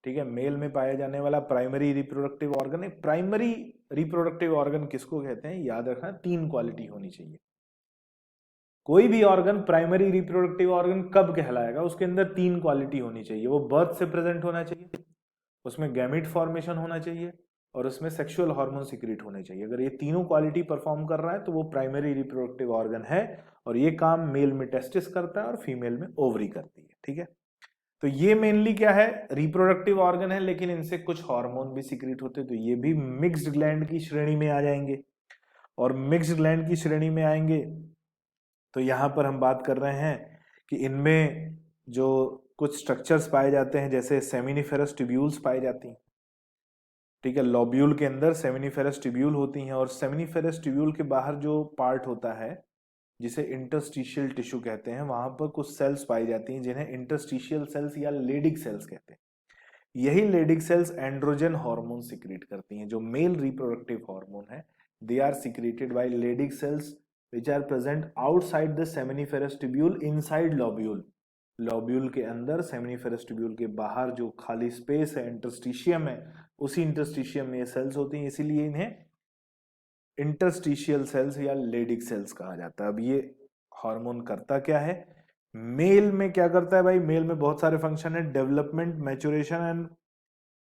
ठीक है, मेल में पाया जाने वाला प्राइमरी रिप्रोडक्टिव ऑर्गन है। प्राइमरी रिप्रोडक्टिव ऑर्गन किसको कहते हैं? याद रखना, 3 क्वालिटी होनी चाहिए। कोई भी ऑर्गन प्राइमरी रिप्रोडक्टिव ऑर्गन कब कहलाएगा? उसके अंदर 3 क्वालिटी होनी चाहिए। वो बर्थ से प्रेजेंट होना चाहिए, उसमें गैमेट फॉर्मेशन होना चाहिए, और उसमें सेक्सुअल हार्मोन सिक्रीट होने चाहिए। अगर ये तीनों क्वालिटी परफॉर्म कर रहा है तो वो प्राइमरी रिप्रोडक्टिव ऑर्गन है, और ये काम मेल में टेस्टिस करता है और फीमेल में ओवरी करती है, ठीक है। तो ये मेनली क्या है? रिप्रोडक्टिव ऑर्गन है, लेकिन इनसे कुछ हार्मोन भी सिक्रीट होते हैं, तो ये भी मिक्स्ड ग्लैंड की श्रेणी में आ जाएंगे। और मिक्स्ड ग्लैंड की श्रेणी में आएंगे तो यहां पर हम बात कर रहे हैं कि इनमें जो कुछ स्ट्रक्चर्स पाए जाते हैं, जैसे सेमिनिफेरस ट्यूब्यूल्स पाई जाती हैं, ठीक है। लोब्यूल के अंदर सेमिनिफेरस ट्यूब्यूल होती हैं, और सेमिनिफेरस ट्यूब्यूल के बाहर जो पार्ट होता है जिसे इंटरस्टिशियल टिश्यू कहते हैं, वहां पर कुछ सेल्स पाई जाती हैं जिन्हें इंटरस्टिशियल सेल्स या लेडिक सेल्स कहते हैं। यही Leydig cells androgen hormone secrete करती हैं। जो मेल रिप्रोडक्टिव हार्मोन है, they are secreted by Leydig cells which are present outside the seminiferous tubule inside lobule. Lobule के अंदर, सेमिनिफेरस ट्यूब्यूल के बाहर जो खाली स्पेस है, इंटरस्टिशियम है, उसी इंटरस्टिशियम में ये सेल्स होती हैं, इसीलिए इन्हें इंटरस्टिशियल सेल्स या लेडिक सेल्स कहा जाता है। अब ये हार्मोन करता क्या है, मेल में क्या करता है भाई? मेल में बहुत सारे फंक्शन है, development, maturation and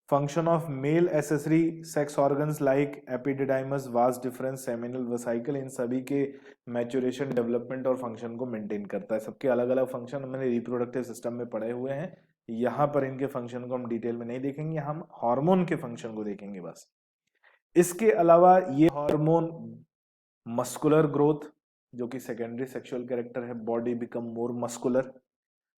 function of male accessory sex organs like epididymis, vas deferens, seminal vesicle, इन सभी के मैच्योरेशन, डेवलपमेंट और फंक्शन को मेंटेन करता है। सबके अलग अलग फंक्शन मैंने रिप्रोडक्टिव सिस्टम में पढ़े हुए हैं, यहाँ पर इनके फंक्शन को हम डिटेल में नहीं देखेंगे, हम हार्मोन के फंक्शन को देखेंगे बस। इसके अलावा ये हार्मोन मस्कुलर ग्रोथ, जो कि सेकेंडरी सेक्सुअल कैरेक्टर है, body become more muscular,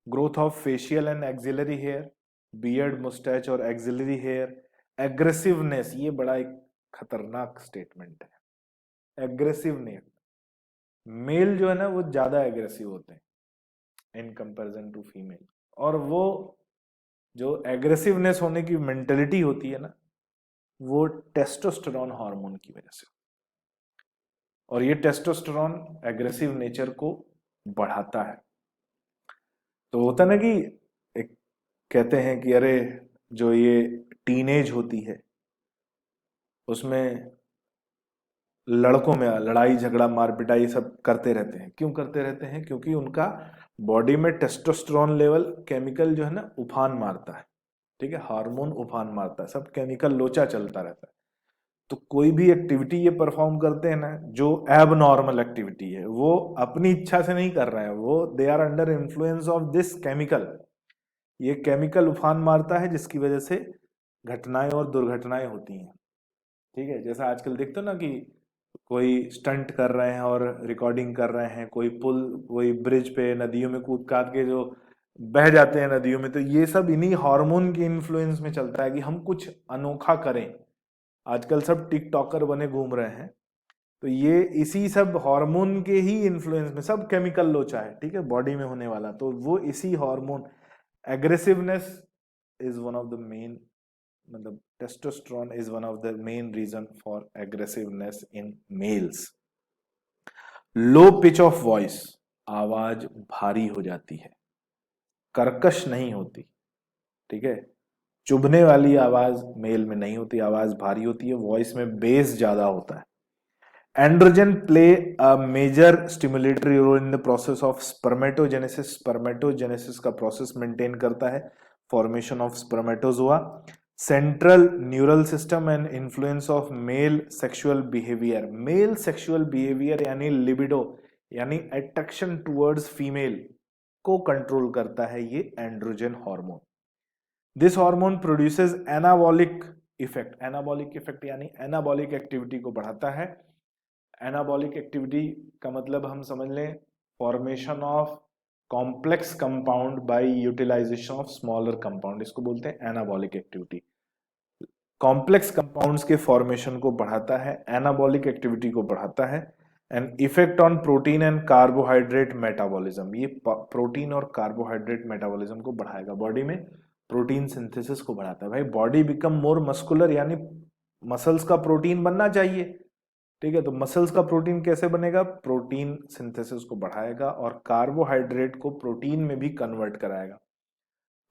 growth of facial and axillary hair, beard, moustache और एक्सिलरी हेयर, एग्रेसिवनेस, ये बड़ा एक खतरनाक स्टेटमेंट है, एग्रेसिवनेस। मेल जो है ना वो ज्यादा एग्रेसिव होते हैं इन कंपैरिजन टू फीमेल, और वो जो एग्रेसिवनेस होने की मेंटेलिटी होती है ना, वो टेस्टोस्टेरोन हार्मोन की वजह से, और ये टेस्टोस्टेरोन एग्रेसिव नेचर को बढ़ाता है। तो होता ना कि एक कहते हैं कि अरे जो ये टीनेज होती है उसमें लड़कों में लड़ाई झगड़ा मार पिटाई सब करते रहते हैं। क्यों करते रहते हैं? क्योंकि उनका बॉडी में टेस्टोस्टेरोन लेवल केमिकल जो है ना उफान मारता है, ठीक है, हार्मोन उफान मारता है, सब केमिकल लोचा चलता रहता है। तो कोई भी एक्टिविटी ये परफॉर्म करते हैं ना जो एब नॉर्मल एक्टिविटी है, वो अपनी इच्छा से नहीं कर रहे हैं, वो they are under influence of this chemical. ये केमिकल उफान मारता है जिसकी वजह से घटनाएं और दुर्घटनाएं होती हैं, ठीक है। जैसा आजकल देखते हो ना कि कोई स्टंट कर रहे हैं और रिकॉर्डिंग कर रहे हैं, कोई पुल, कोई ब्रिज पे नदियों में कूद काद के जो बह जाते हैं नदियों में, तो ये सब इन्हीं हार्मोन के इन्फ्लुएंस में चलता है कि हम कुछ अनोखा करें। आजकल सब टिकटॉकर बने घूम रहे हैं, तो ये इसी सब हार्मोन के ही इन्फ्लुएंस में, सब केमिकल लोचा है, ठीक है, बॉडी में होने वाला, तो वो इसी hormone aggressiveness is one of the main, मतलब testosterone is one of the main reason for aggressiveness in males. Low pitch of voice, आवाज भारी हो जाती है, कर्कश नहीं होती, ठीक है। चुभने वाली आवाज मेल में नहीं होती, आवाज भारी होती है, वॉइस में बेस ज्यादा होता है। Androgen play a major stimulatory role in the process of spermatogenesis, spermatogenesis का प्रोसेस मेंटेन करता है, formation of spermatozoa. Central neural system and influence of male sexual behaviour, male sexual behaviour यानी libido, यानी attraction towards female को control करता है ये androgen hormone. This hormone produces anabolic effect, anabolic effect यानी anabolic activity को बढ़ाता है। एनाबॉलिक एक्टिविटी का मतलब हम समझ लें formation of complex compound by utilization of smaller compound, इसको बोलते हैं एनाबॉलिक एक्टिविटी। कॉम्प्लेक्स कंपाउंड्स के फॉर्मेशन को बढ़ाता है, एनाबॉलिक एक्टिविटी को बढ़ाता है। And effect on protein and carbohydrate metabolism, ये प्रोटीन और कार्बोहाइड्रेट मेटाबॉलिज्म को बढ़ाएगा, बॉडी में प्रोटीन सिंथेसिस को बढ़ाता है। भाई बॉडी बिकम मोर मस्कुलर, यानी मसल्स का प्रोटीन बनना चाहिए, ठीक है। तो मसल्स का प्रोटीन कैसे बनेगा? प्रोटीन सिंथेसिस को बढ़ाएगा और कार्बोहाइड्रेट को प्रोटीन में भी कन्वर्ट कराएगा।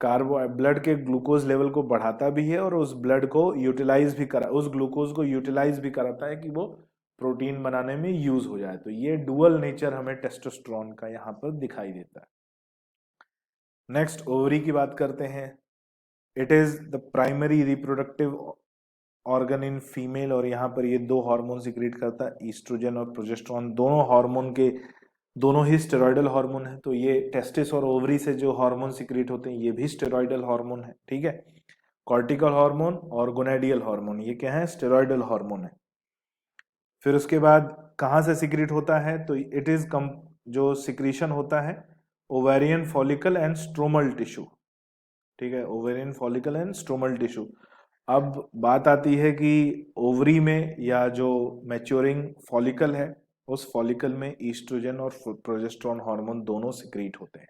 कार्बो ब्लड के ग्लूकोज लेवल को बढ़ाता भी है और उस ब्लड को यूटिलाइज भी करा, उस ग्लूकोज को यूटिलाइज भी कराता है कि वो प्रोटीन बनाने में यूज हो जाए। तो ये डुअल नेचर हमें टेस्टोस्टेरोन का यहाँ पर दिखाई देता है। नेक्स्ट ओवरी की बात करते हैं। It is the primary reproductive organ in female, और यहाँ पर ये दो हार्मोन सिक्रीट करता है, ईस्ट्रोजन और प्रोजेस्टेरोन, दोनों हार्मोन के, दोनों ही स्टेरॉइडल हार्मोन है। तो ये टेस्टिस और ओवरी से जो हार्मोन सिक्रीट होते हैं ये भी स्टेरॉइडल हार्मोन है, ठीक है। कॉर्टिकल हार्मोन और गोनेडियल हार्मोन, ये क्या है? स्टेरॉइडल हार्मोन है। फिर उसके बाद कहाँ से सिक्रीट होता है? तो इट इज जो सिक्रीशन होता है ovarian follicle and stromal tissue, ठीक है, ovarian follicle and stromal tissue. अब बात आती है कि ओवरी में या जो मैच्योरिंग फॉलिकल है उस फॉलिकल में ईस्ट्रोजन और प्रोजेस्टेरोन हार्मोन दोनों सिक्रीट होते हैं।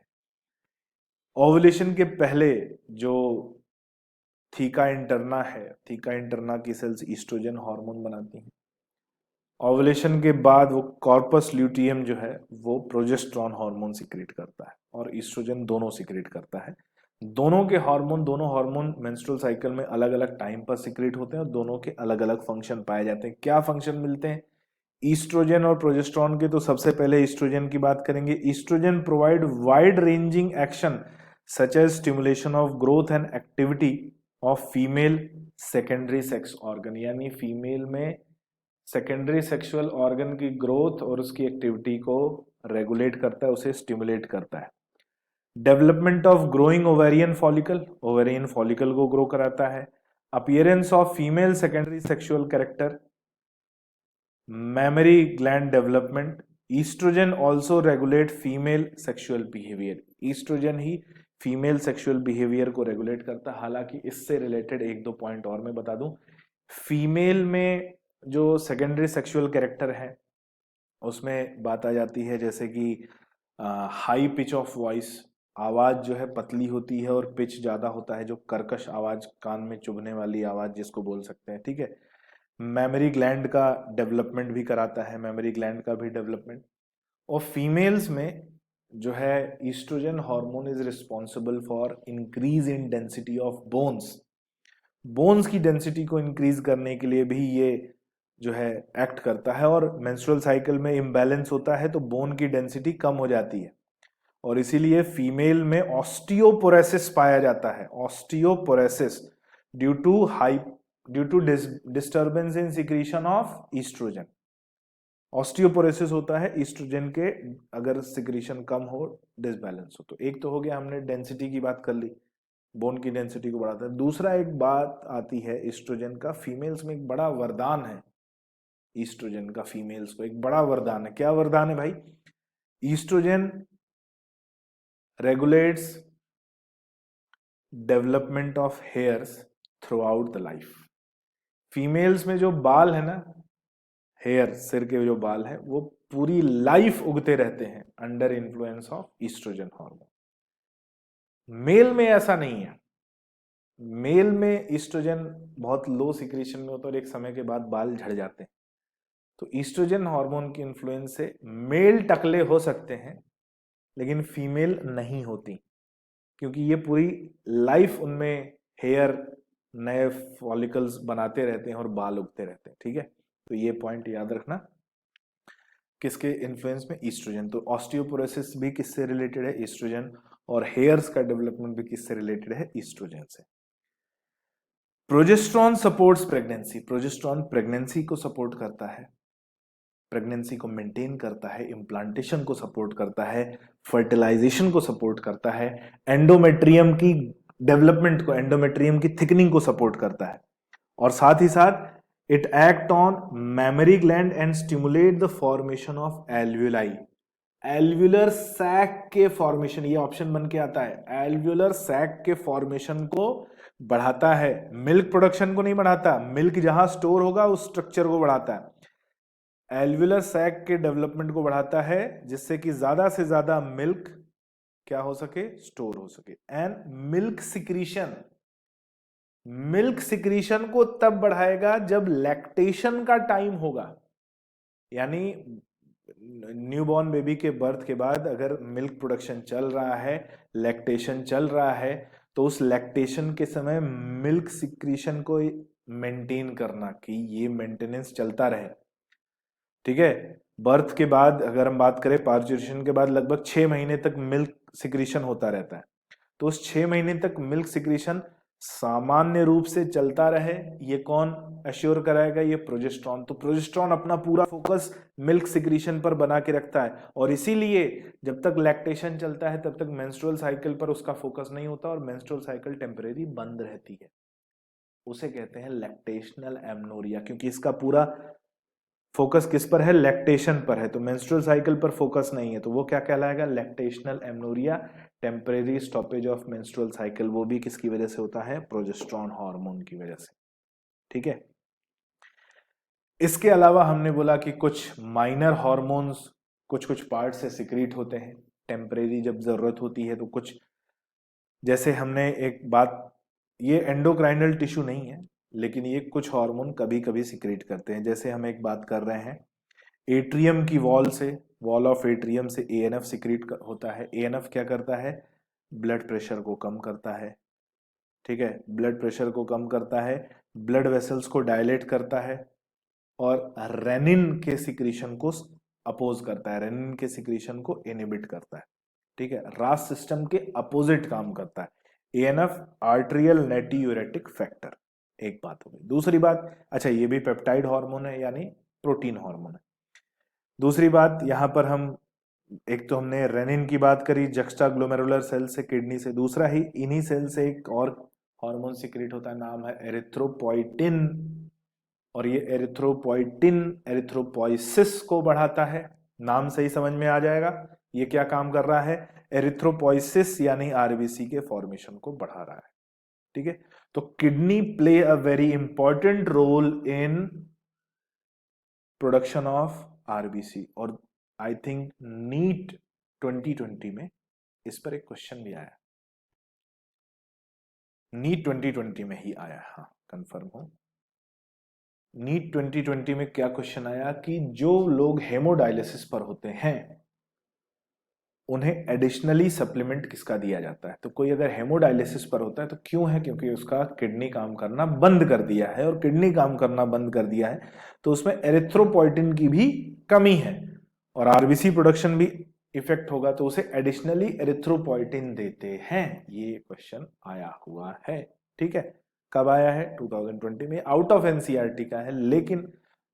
ओवुलेशन के पहले जो थीका इंटरना है, थीका इंटरना की सेल्स ईस्ट्रोजन हार्मोन बनाती हैं। ओवुलेशन के बाद वो कॉर्पस ल्यूटियम जो है वो प्रोजेस्टेरोन हार्मोन सिक्रीट करता है और ईस्ट्रोजन दोनों सिक्रीट करता है। दोनों हार्मोन मेंस्ट्रुअल साइकिल में अलग अलग टाइम पर सिक्रीट होते हैं और दोनों के अलग अलग फंक्शन पाए जाते हैं। क्या फंक्शन मिलते हैं ईस्ट्रोजन और प्रोजेस्टेरोन के? तो सबसे पहले ईस्ट्रोजन की बात करेंगे। Estrogen provide wide ranging action such as stimulation of growth and activity of female secondary sex organ, यानी फीमेल में सेकेंडरी सेक्सुअल ऑर्गन की ग्रोथ और उसकी एक्टिविटी को रेगुलेट करता है, उसे स्टिमुलेट करता है। Development of growing ovarian follicle, ovarian follicle को ग्रो कराता है। Appearance of female secondary sexual character, memory gland development. Estrogen also regulate female sexual behaviour, estrogen ही फीमेल सेक्सुअल बिहेवियर को रेगुलेट करता है। हालांकि इससे रिलेटेड एक दो पॉइंट और मैं बता दूं, फीमेल में जो सेकेंडरी सेक्सुअल कैरेक्टर है उसमें बात आ जाती है जैसे कि हाई पिच ऑफ वॉइस, आवाज जो है पतली होती है और पिच ज्यादा होता है, जो कर्कश आवाज, कान में चुभने वाली आवाज जिसको बोल सकते हैं, ठीक है। मेमोरी ग्लैंड का डेवलपमेंट भी कराता है, मेमोरी ग्लैंड का भी डेवलपमेंट। और फीमेल्स में जो है estrogen hormone is responsible for increase in density of bones, bones की डेंसिटी को इंक्रीज करने के लिए भी ये जो है एक्ट करता है। और मेंस्ट्रुअल साइकिल में इम्बैलेंस होता है तो बोन की डेंसिटी कम हो जाती है और इसीलिए फीमेल में ऑस्टियोपोरोसिस पाया जाता है, osteoporosis due to disturbance in secretion of estrogen. Osteoporosis होता है ईस्ट्रोजन के अगर सिक्रीशन कम हो, डिसबैलेंस हो। तो एक तो हो गया, हमने डेंसिटी की बात कर ली, बोन की डेंसिटी को बढ़ाता है। दूसरा एक बात आती है ईस्ट्रोजन का, फीमेल्स में एक बड़ा वरदान है, ईस्ट्रोजन का फीमेल्स को एक बड़ा वरदान है। क्या वरदान है भाई? Estrogen regulates development of hairs throughout the life. Females में जो बाल है ना, हेयर, सिर के जो बाल है, वो पूरी लाइफ उगते रहते हैं under influence of estrogen hormone. Male में ऐसा नहीं है, मेल में ईस्ट्रोजन बहुत लो सिक्रीशन में होता है और एक समय के बाद बाल झड़ जाते हैं। तो ईस्ट्रोजन हार्मोन की इन्फ्लुएंस से मेल टकले हो सकते हैं लेकिन फीमेल नहीं होती, क्योंकि ये पूरी लाइफ उनमें हेयर नए फॉलिकल्स बनाते रहते हैं और बाल उगते रहते हैं, ठीक है। तो ये पॉइंट याद रखना, किसके इन्फ्लुएंस में? ईस्ट्रोजन। तो ऑस्टियोपोरोसिस भी किससे रिलेटेड है? ईस्ट्रोजन। और हेयर्स का डेवलपमेंट भी किससे रिलेटेड है? ईस्ट्रोजन से। Progesterone supports pregnancy, progesterone pregnancy को सपोर्ट करता है, प्रेगनेंसी को मेंटेन करता है, इम्प्लांटेशन को सपोर्ट करता है, फर्टिलाइजेशन को सपोर्ट करता है, एंडोमेट्रियम की डेवलपमेंट को, एंडोमेट्रियम की थिकनिंग को सपोर्ट करता है। और साथ ही साथ it act on memory gland and stimulate the formation of alveoli, alveolar sac के फॉर्मेशन, ये ऑप्शन बन के आता है, एल्व्यूलर सैक के फॉर्मेशन को बढ़ाता है, मिल्क प्रोडक्शन को नहीं बढ़ाता, मिल्क जहां स्टोर होगा उस स्ट्रक्चर को बढ़ाता है, एल्व्यूलर सैक के डेवलपमेंट को बढ़ाता है जिससे कि ज्यादा से ज्यादा मिल्क क्या हो सके? स्टोर हो सके। And milk secretion, milk secretion को तब बढ़ाएगा जब लैक्टेशन का टाइम होगा, यानी न्यूबॉर्न बेबी के बर्थ के बाद अगर मिल्क प्रोडक्शन चल रहा है, लैक्टेशन चल रहा है, तो उस लैक्टेशन के समय मिल्क सिक्रीशन को मेंटेन करना कि ये मेंटेनेंस चलता रहे, ठीक है। बर्थ के बाद अगर हम बात करें, पार्चुरेशन के बाद लगभग 6 महीने तक मिल्क सिक्रीशन होता रहता है, तो उस 6 महीने तक मिल्क सिक्रीशन सामान्य रूप से चलता रहे, ये कौन एश्योर कराएगा? ये प्रोजेस्टेरोन। तो प्रोजेस्टेरोन अपना पूरा फोकस मिल्क सिक्रीशन पर बना के रखता है और इसीलिए जब तक लैक्टेशन चलता है तब तक मेंस्ट्रुअल साइकिल पर उसका फोकस नहीं होता और मेंस्ट्रुअल साइकिल टेम्परेरी बंद रहती है, उसे कहते हैं लैक्टेशनल एमनोरिया, क्योंकि इसका पूरा फोकस किस पर है? लैक्टेशन पर है, तो मेंस्ट्रुअल साइकिल पर फोकस नहीं है, तो वो क्या कहलाएगा? Lactational amenorrhoea, temporary stoppage of menstrual cycle. वो भी किसकी वजह से होता है? प्रोजेस्टेरॉन हार्मोन की वजह से। ठीक है, इसके अलावा हमने बोला कि कुछ माइनर हार्मोन्स कुछ कुछ पार्ट से सिक्रीट होते हैं टेम्परेरी जब जरूरत होती है, तो कुछ, जैसे हमने एक बात, ये एंडोक्राइनल टिश्यू नहीं है, लेकिन ये कुछ हार्मोन कभी कभी सिक्रीट करते हैं। जैसे हम एक बात कर रहे हैं, एट्रियम की वॉल से, वॉल ऑफ एट्रियम से एएनएफ सिक्रीट होता है। एएनएफ क्या करता है? ब्लड प्रेशर को कम करता है। ठीक है, ब्लड प्रेशर को कम करता है, ब्लड वेसल्स को डायलेट करता है, और रेनिन के सिक्रीशन को अपोज करता है, रेनिन के सिक्रीशन को इनहिबिट करता है। ठीक है, रास सिस्टम के अपोजिट काम करता है। एएनएफ आर्ट्रियल नेटियूरेटिक फैक्टर, एक बात हो गई। दूसरी बात, अच्छा ये भी पेप्टाइड हार्मोन है, यानी प्रोटीन हार्मोन है। दूसरी बात यहां पर हम, एक तो हमने रेनिन की बात करी जक्स्टा ग्लोमेरुलर सेल से, किडनी से। दूसरा ही इन्हीं सेल से एक और हार्मोन सिक्रीट होता है, नाम है एरिथ्रोपोइटिन, और ये एरिथ्रोपोइटिन एरिथ्रोपोइसिस को बढ़ाता है। नाम से ही समझ में आ जाएगा ये क्या काम कर रहा है। एरिथ्रोपोइसिस यानी आरबीसी के फॉर्मेशन को बढ़ा रहा है। ठीक है, तो kidney play a very important role in production of RBC. और आई थिंक नीट 2020 में इस पर एक क्वेश्चन भी आया, नीट 2020 में ही आया, हाँ कंफर्म हो। नीट 2020 में क्या क्वेश्चन आया कि जो लोग हेमोडायलिसिस पर होते हैं उन्हें एडिशनली सप्लीमेंट किसका दिया जाता है। तो कोई अगर हेमोडायलिसिस पर होता है तो क्यों है? क्योंकि उसका किडनी काम करना बंद कर दिया है, और किडनी काम करना बंद कर दिया है तो उसमें एरिथ्रोपोइटिन की भी कमी है, और आरबीसी प्रोडक्शन भी इफेक्ट होगा, तो उसे एडिशनली एरिथ्रोपोइटिन देते हैं। ये क्वेश्चन आया हुआ है। ठीक है, कब आया है? 2020 में, आउट ऑफ एनसीईआरटी का है, लेकिन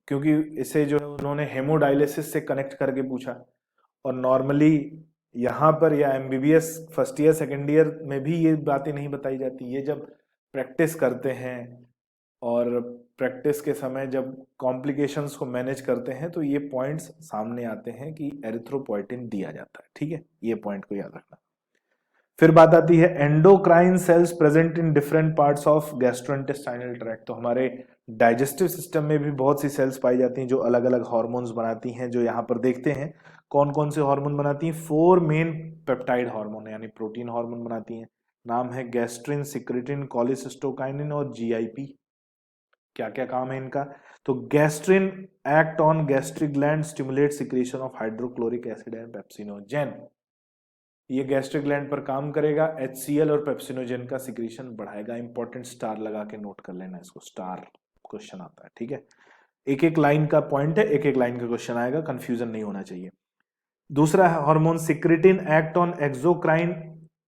क्योंकि इसे जो है उन्होंने हेमोडायलिसिस से कनेक्ट करके पूछा, और नॉर्मली यहाँ पर या MBBS first year second year में भी ये बातें नहीं बताई जाती। ये जब प्रैक्टिस करते हैं और प्रैक्टिस के समय जब कॉम्प्लिकेशंस को मैनेज करते हैं तो ये पॉइंट्स सामने आते हैं कि एरिथ्रोपोइटिन दिया जाता है। ठीक है, ये पॉइंट को याद रखना। फिर बात आती है endocrine cells present in different parts of gastrointestinal tract. तो हमारे डाइजेस्टिव सिस्टम में भी बहुत सी सेल्स पाई जाती हैं जो अलग अलग हार्मोन्स बनाती हैं, जो यहाँ पर देखते हैं कौन कौन से हार्मोन बनाती हैं। 4 मेन पेप्टाइड हार्मोन यानी प्रोटीन हार्मोन बनाती हैं। नाम है गैस्ट्रिन, सिक्रेटिन, कोलिसिस्टोकाइनिन और जीआईपी। क्या क्या काम है इनका? तो gastrin act on gastric gland, stimulate secretion of hydrochloric acid and pepsinogen. ये गैस्ट्रिक ग्लैंड पर काम करेगा, HCl और पेप्सिनोजेन का सिक्रीशन बढ़ाएगा। इंपॉर्टेंट स्टार लगा के नोट कर लेना इसको, स्टार क्वेश्चन आता है। ठीक है, एक एक लाइन का पॉइंट है, एक एक लाइन का क्वेश्चन आएगा, कंफ्यूजन नहीं होना चाहिए। दूसरा hormone secretin act on exocrine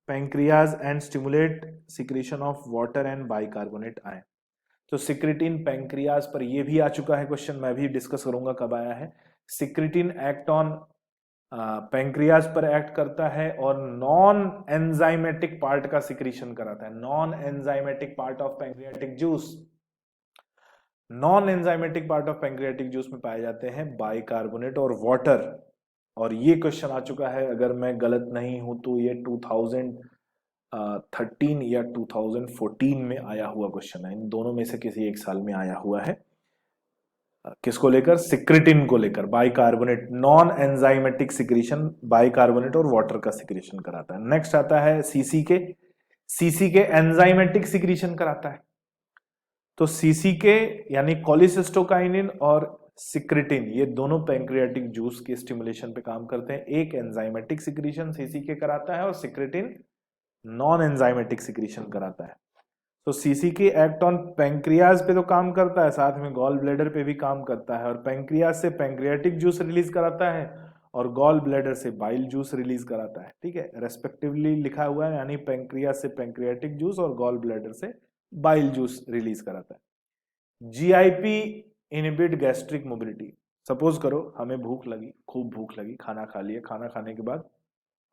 pancreas and stimulate secretion of water and bicarbonate ion. तो सिक्रेटिन पैंक्रियाज पर ये भी आ चुका है क्वेश्चन, मैं भी डिस्कस करूंगा कब आया है। सिक्रेटिन एक्ट ऑन पैंक्रियाज पर एक्ट करता है और नॉन एंजाइमेटिक पार्ट का सिक्रीशन कराता है। Non enzymatic part of pancreatic juice, non enzymatic part of pancreatic juice में पाए जाते हैं बाइकार्बोनेट और वाटर। और ये क्वेश्चन आ चुका है, अगर मैं गलत नहीं हूं तो ये 2013 या 2014 में आया हुआ क्वेश्चन है। इन दोनों में से किसी एक साल में आया हुआ है। किसको लेकर? सिक्रेटिन को लेकर। Bicarbonate, non enzymatic secretion, bicarbonate और वाटर का सिक्रीशन कराता है। नेक्स्ट आता है सीसीके। सीसीके एंजाइमेटिक सिक्रीशन कराता है। तो सीसीके यानी कोलिसिस्टोकाइनिन और सिक्रेटिन, ये दोनों पैंक्रियाटिक जूस के स्टिमुलेशन पे काम करते हैं। एक एंजाइमेटिक सिक्रीशन सीसीके कराता है और सिक्रेटिन नॉन एंजाइमेटिक सिक्रीशन कराता है। तो सीसीके एक्ट ऑन पैंक्रियाज पे तो काम करता है, साथ में गॉल ब्लैडर पे भी काम करता है, और पैंक्रियाज से पैंक्रियाटिक जूस रिलीज कराता है और गॉल ब्लैडर से बाइल जूस रिलीज कराता है। ठीक है, रेस्पेक्टिवली लिखा हुआ है, यानी पैंक्रियाज से पैंक्रियाटिक जूस और गॉल ब्लैडर से बाइल जूस रिलीज कराता है। GIP inhibit gastric mobility. Suppose करो हमें भूख लगी, खूब भूख लगी, खाना खा लिया, खाना खाने के बाद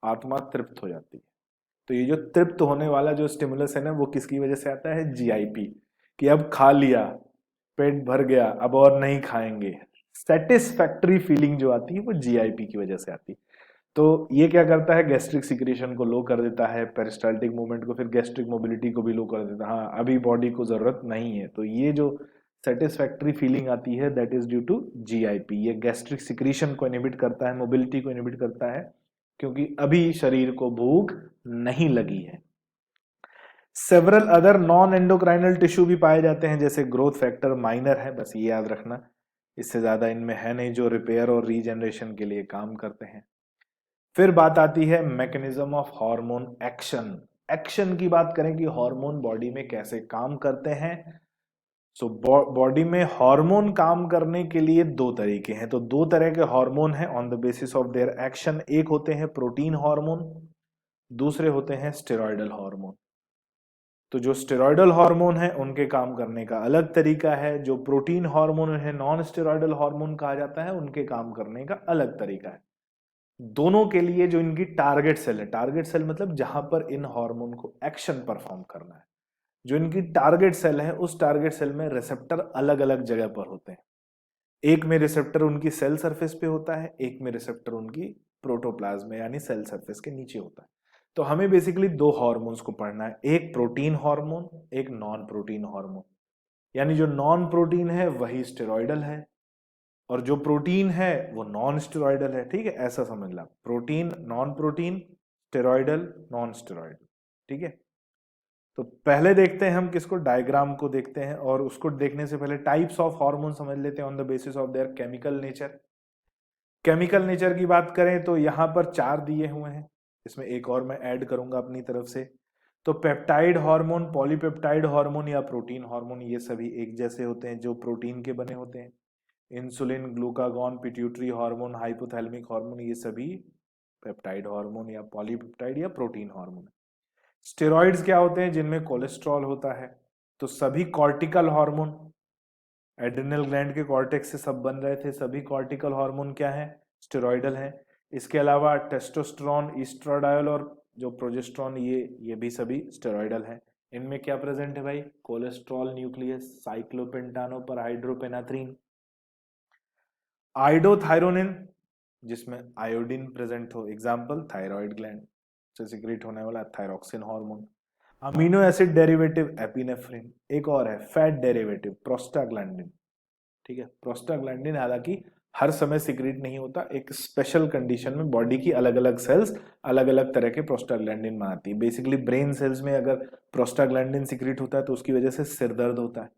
आत्मा तृप्त हो जाती है। तो ये जो तृप्त होने वाला जो स्टिमुलस है ना, वो किसकी वजह से आता है? जीआईपी। कि अब खा लिया, पेट भर गया, अब और नहीं खाएंगे, सेटिस्फैक्टरी फीलिंग जो आती है वो जीआईपी की वजह से आती है। तो ये क्या करता है, गैस्ट्रिक सिक्रेशन को लो कर देता है, पेरिस्टाल्टिक मूवमेंट को, फिर गैस्ट्रिक मोबिलिटी को भी लो कर देता है। हाँ, अभी बॉडी को जरूरत नहीं है। तो ये जो सेटिस्फैक्टरी फीलिंग आती है that is due to GIP. ये गैस्ट्रिक सिक्रीशन को इनहिबिट करता है, मोबिलिटी को इनहिबिट करता है, क्योंकि अभी शरीर को भूख नहीं लगी है। Several other non endocrinal tissue भी पाए जाते हैं, जैसे ग्रोथ फैक्टर माइनर है, बस ये याद रखना, इससे ज्यादा इनमें है नहीं, जो रिपेयर और रीजनरेशन के लिए काम करते हैं। फिर बात आती है mechanism of hormone action. Action की बात करें कि हार्मोन बॉडी में कैसे काम करते हैं। सो बॉडी में हार्मोन काम करने के लिए दो तरीके हैं। तो दो तरह के हार्मोन हैं on the basis of their action. एक होते हैं प्रोटीन हार्मोन, दूसरे होते हैं स्टेरॉयडल हार्मोन। तो जो स्टेरॉयडल हार्मोन है उनके काम करने का अलग तरीका है, जो प्रोटीन हार्मोन है, नॉन स्टेरॉयडल हार्मोन कहा जाता है, उनके काम करने का अलग तरीका है। दोनों के लिए जो इनकी टारगेट सेल है, टारगेट सेल मतलब जहां पर इन हार्मोन को एक्शन परफॉर्म करना है, जो इनकी टारगेट सेल है उस टारगेट सेल में रिसेप्टर अलग अलग जगह पर होते हैं। एक में रिसेप्टर उनकी सेल सरफेस पे होता है, एक में रिसेप्टर उनकी प्रोटोप्लाज्म यानी सेल सरफेस के नीचे होता है। तो हमें बेसिकली दो हार्मोन्स को पढ़ना है, एक प्रोटीन हार्मोन, एक नॉन प्रोटीन हार्मोन। यानी जो नॉन प्रोटीन है वही स्टेरॉयडल है, और जो प्रोटीन है वो नॉन स्टेरॉयडल है। ठीक है, ऐसा समझ ला, protein non protein, steroidal non steroidal. ठीक है, तो पहले देखते हैं हम किसको, डायग्राम को देखते हैं, और उसको देखने से पहले टाइप्स ऑफ हार्मोन समझ लेते हैं on the basis of their chemical nature. Chemical nature की बात करें तो यहां पर 4 दिए हुए हैं, इसमें एक और मैं ऐड करूंगा अपनी तरफ से। तो पेप्टाइड हार्मोन, पॉलीपेप्टाइड हार्मोन या प्रोटीन हार्मोन, ये सभी एक जैसे होते हैं जो प्रोटीन के बने होते हैं। Insulin, glucagon, pituitary hormone, hypothalamic hormone, ये सभी पेप्टाइड हार्मोन या पॉलीपेप्टाइड या प्रोटीन हार्मोन। स्टेरॉइड्स क्या होते हैं, जिनमें कोलेस्ट्रॉल होता है। तो सभी कॉर्टिकल हार्मोन, एड्रिनल ग्लैंड के कॉर्टेक्स से सब बन रहे थे, सभी कॉर्टिकल हार्मोन क्या है, स्टेरॉइडल है। इसके अलावा टेस्टोस्टेरोन, ईस्ट्राडायल और जो प्रोजेस्टेरोन, ये भी सभी स्टेरॉइडल है। इनमें क्या प्रेजेंट है भाई, कोलेस्ट्रॉल न्यूक्लियस, साइक्लोपेंटानो पर हाइड्रोपेनाथ्रीन, आइडोथायरोनिन जिसमें आयोडीन प्रेजेंट हो, एग्जाम्पल थायराइड ग्लैंड से सिक्रेट होने वाला thyroxine hormone. Amino acid derivative epinephrine, एक और है फैट डेरिवेटिव प्रोस्टाग्लैंडिन। ठीक है, प्रोस्टाग्लैंडिन हालांकि हर समय सिक्रेट नहीं होता, एक स्पेशल कंडीशन में बॉडी की अलग अलग सेल्स अलग अलग तरह के प्रोस्टाग्लैंडिन में आती है। बेसिकली ब्रेन सेल्स में अगर प्रोस्टाग्लैंडिन सिक्रेट होता है तो उसकी वजह से सिर दर्द होता है।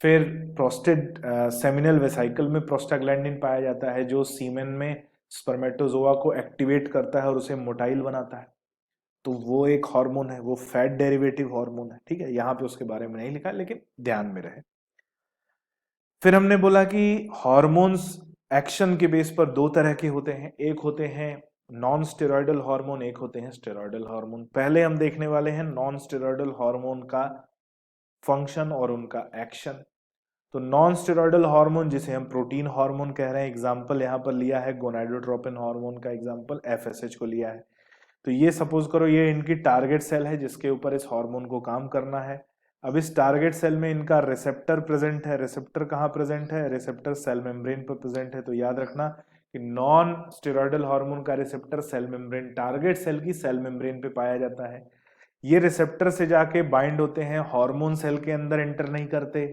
फिर प्रोस्टेट सेमिनल वेसाइकल में प्रोस्टाग्लैंडिन पाया जाता है, जो सीमेन में स्पर्मेटोजोआ को एक्टिवेट करता है और उसे मोटाइल बनाता है। तो वो एक हार्मोन है, वो फैट डेरिवेटिव हार्मोन है। ठीक है, यहाँ पे उसके बारे में नहीं लिखा लेकिन ध्यान में रहे। फिर हमने बोला कि हार्मोन्स एक्शन के बेस पर दो तरह के होते हैं, एक होते हैं नॉन स्टेरॉयडल हार्मोन, एक होते हैं स्टेरॉयडल हार्मोन। पहले हम देखने वाले हैं नॉन स्टेरॉयडल हार्मोन का फंक्शन और उनका एक्शन। तो नॉन स्टेरॉयडल हार्मोन जिसे हम प्रोटीन हार्मोन कह रहे हैं, एग्जांपल यहां पर लिया है गोनाडोट्रोपिन हार्मोन का एग्जांपल, एफएसएच को लिया है। तो ये सपोज करो ये इनकी टारगेट सेल है जिसके ऊपर इस हार्मोन को काम करना है। अब इस टारगेट सेल में इनका रिसेप्टर प्रेजेंट है। रिसेप्टर कहाँ प्रेजेंट है, रिसेप्टर सेल मेम्ब्रेन पर प्रेजेंट है। तो याद रखना कि नॉन स्टेरॉयडल हार्मोन का receptor cell membrane, target cell की सेल मेम्ब्रेन पे पाया जाता है। ये रिसेप्टर से जाके बाइंड होते हैं, हार्मोन सेल के अंदर एंटर नहीं करते।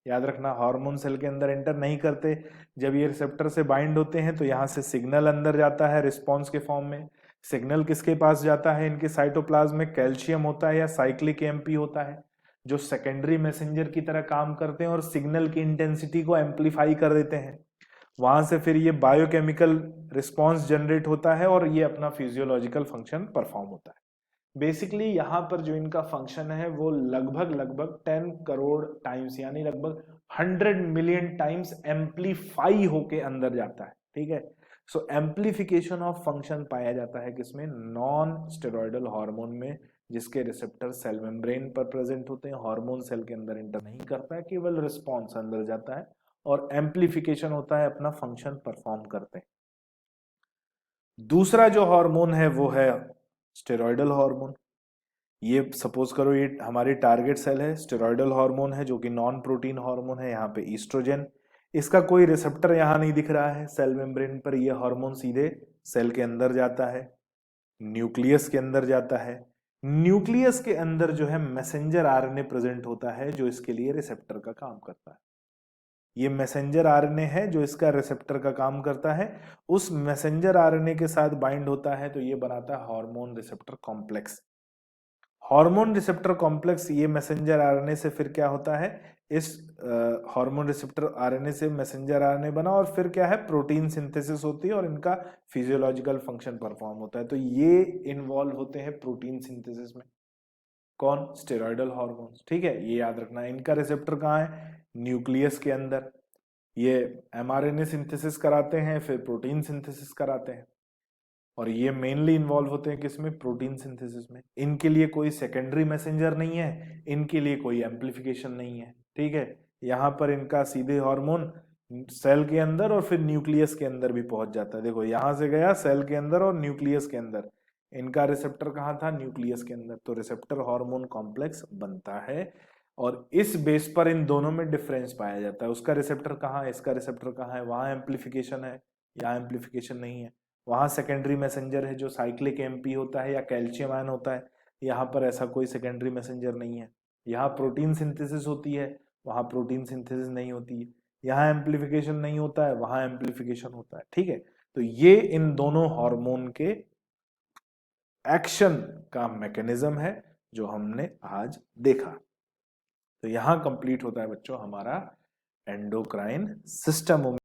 याद रखना, हार्मोन सेल के अंदर एंटर नहीं करते। जब ये रिसेप्टर से बाइंड होते हैं तो यहाँ से सिग्नल अंदर जाता है रिस्पॉन्स के फॉर्म में। सिग्नल किसके पास जाता है, इनके साइटोप्लाज्म में कैल्शियम होता है या साइक्लिक एमपी होता है, जो सेकेंडरी मैसेंजर की तरह काम करते हैं और सिग्नल की इंटेंसिटी को एम्पलीफाई कर देते हैं। वहां से फिर ये बायोकेमिकल रिस्पॉन्स जनरेट होता है और ये अपना फिजियोलॉजिकल फंक्शन परफॉर्म होता है। बेसिकली यहाँ पर जो इनका फंक्शन है वो लगभग लगभग 10 करोड़ टाइम्स यानी लगभग 100 मिलियन टाइम्स एम्पलीफाई होके अंदर जाता है। ठीक है, सो एम्पलीफिकेशन ऑफ फंक्शन पाया जाता है किसमें, नॉन स्टेरॉयडल हार्मोन में, जिसके रिसेप्टर सेल मेम्ब्रेन पर प्रेजेंट होते हैं, हार्मोन सेल के अंदर एंटर नहीं करता है, केवल रिस्पॉन्स अंदर जाता है और एम्पलीफिकेशन होता है, अपना फंक्शन परफॉर्म करते हैं। दूसरा जो हार्मोन है वो है स्टेरॉयडल हार्मोन। ये सपोज करो ये हमारी टारगेट सेल है, स्टेरॉयडल हार्मोन है जो कि नॉन प्रोटीन हार्मोन है, यहाँ पे ईस्ट्रोजन। इसका कोई रिसेप्टर यहां नहीं दिख रहा है सेल मेम्ब्रेन पर, यह हार्मोन सीधे सेल के अंदर जाता है, न्यूक्लियस के अंदर जाता है। न्यूक्लियस के अंदर जो है मैसेंजर आरएनए प्रेजेंट होता है जो इसके लिए रिसेप्टर का काम करता है। ये मैसेंजर आरएनए है जो इसका रिसेप्टर का काम करता है। उस मैसेंजर आरएनए के साथ बाइंड होता है तो ये बनाता है hormone receptor complex. Hormone receptor complex ये मैसेंजर आरएनए से फिर क्या होता है, इस हार्मोन रिसेप्टर आरएनए से मैसेंजर आरएनए बना और फिर क्या है, प्रोटीन सिंथेसिस होती है और इनका फिजियोलॉजिकल फंक्शन परफॉर्म होता है। तो ये इन्वॉल्व होते हैं प्रोटीन सिंथेसिस में। कौन? Steroidal hormones. ठीक है, ये याद रखना है। इनका रिसेप्टर कहाँ है? न्यूक्लियस के अंदर। ये एमआरएनए सिंथेसिस कराते हैं, फिर प्रोटीन सिंथेसिस कराते हैं, और ये मेनली इन्वॉल्व होते हैं किसमें? प्रोटीन सिंथेसिस में। इनके लिए कोई सेकेंडरी मैसेंजर नहीं है, इनके लिए कोई एम्प्लीफिकेशन नहीं है। ठीक है, यहाँ पर इनका सीधे हार्मोन सेल के अंदर और फिर न्यूक्लियस के अंदर भी पहुंच जाता है। देखो यहां से गया सेल के अंदर और न्यूक्लियस के अंदर। इनका रिसेप्टर कहाँ था? न्यूक्लियस के अंदर। तो रिसेप्टर हार्मोन कॉम्प्लेक्स बनता है और इस बेस पर इन दोनों में डिफरेंस पाया जाता है। उसका रिसेप्टर कहाँ है, इसका रिसेप्टर कहाँ है? वहां एम्प्लीफिकेशन है, यहाँ एम्प्लीफिकेशन नहीं है। वहां सेकेंडरी मैसेंजर है जो साइक्लिक एमपी होता है या कैल्शियम आयन होता है, यहाँ पर ऐसा कोई सेकेंडरी मैसेंजर नहीं है। यहाँ प्रोटीन सिंथेसिस होती है, वहां प्रोटीन सिंथेसिस नहीं होती है। यहाँ एम्प्लीफिकेशन नहीं होता है, वहां एम्प्लीफिकेशन होता है। ठीक है, तो ये इन दोनों हार्मोन के एक्शन का मैकेनिज्म है जो हमने आज देखा। तो यहां कंप्लीट होता है बच्चों हमारा एंडोक्राइन सिस्टम।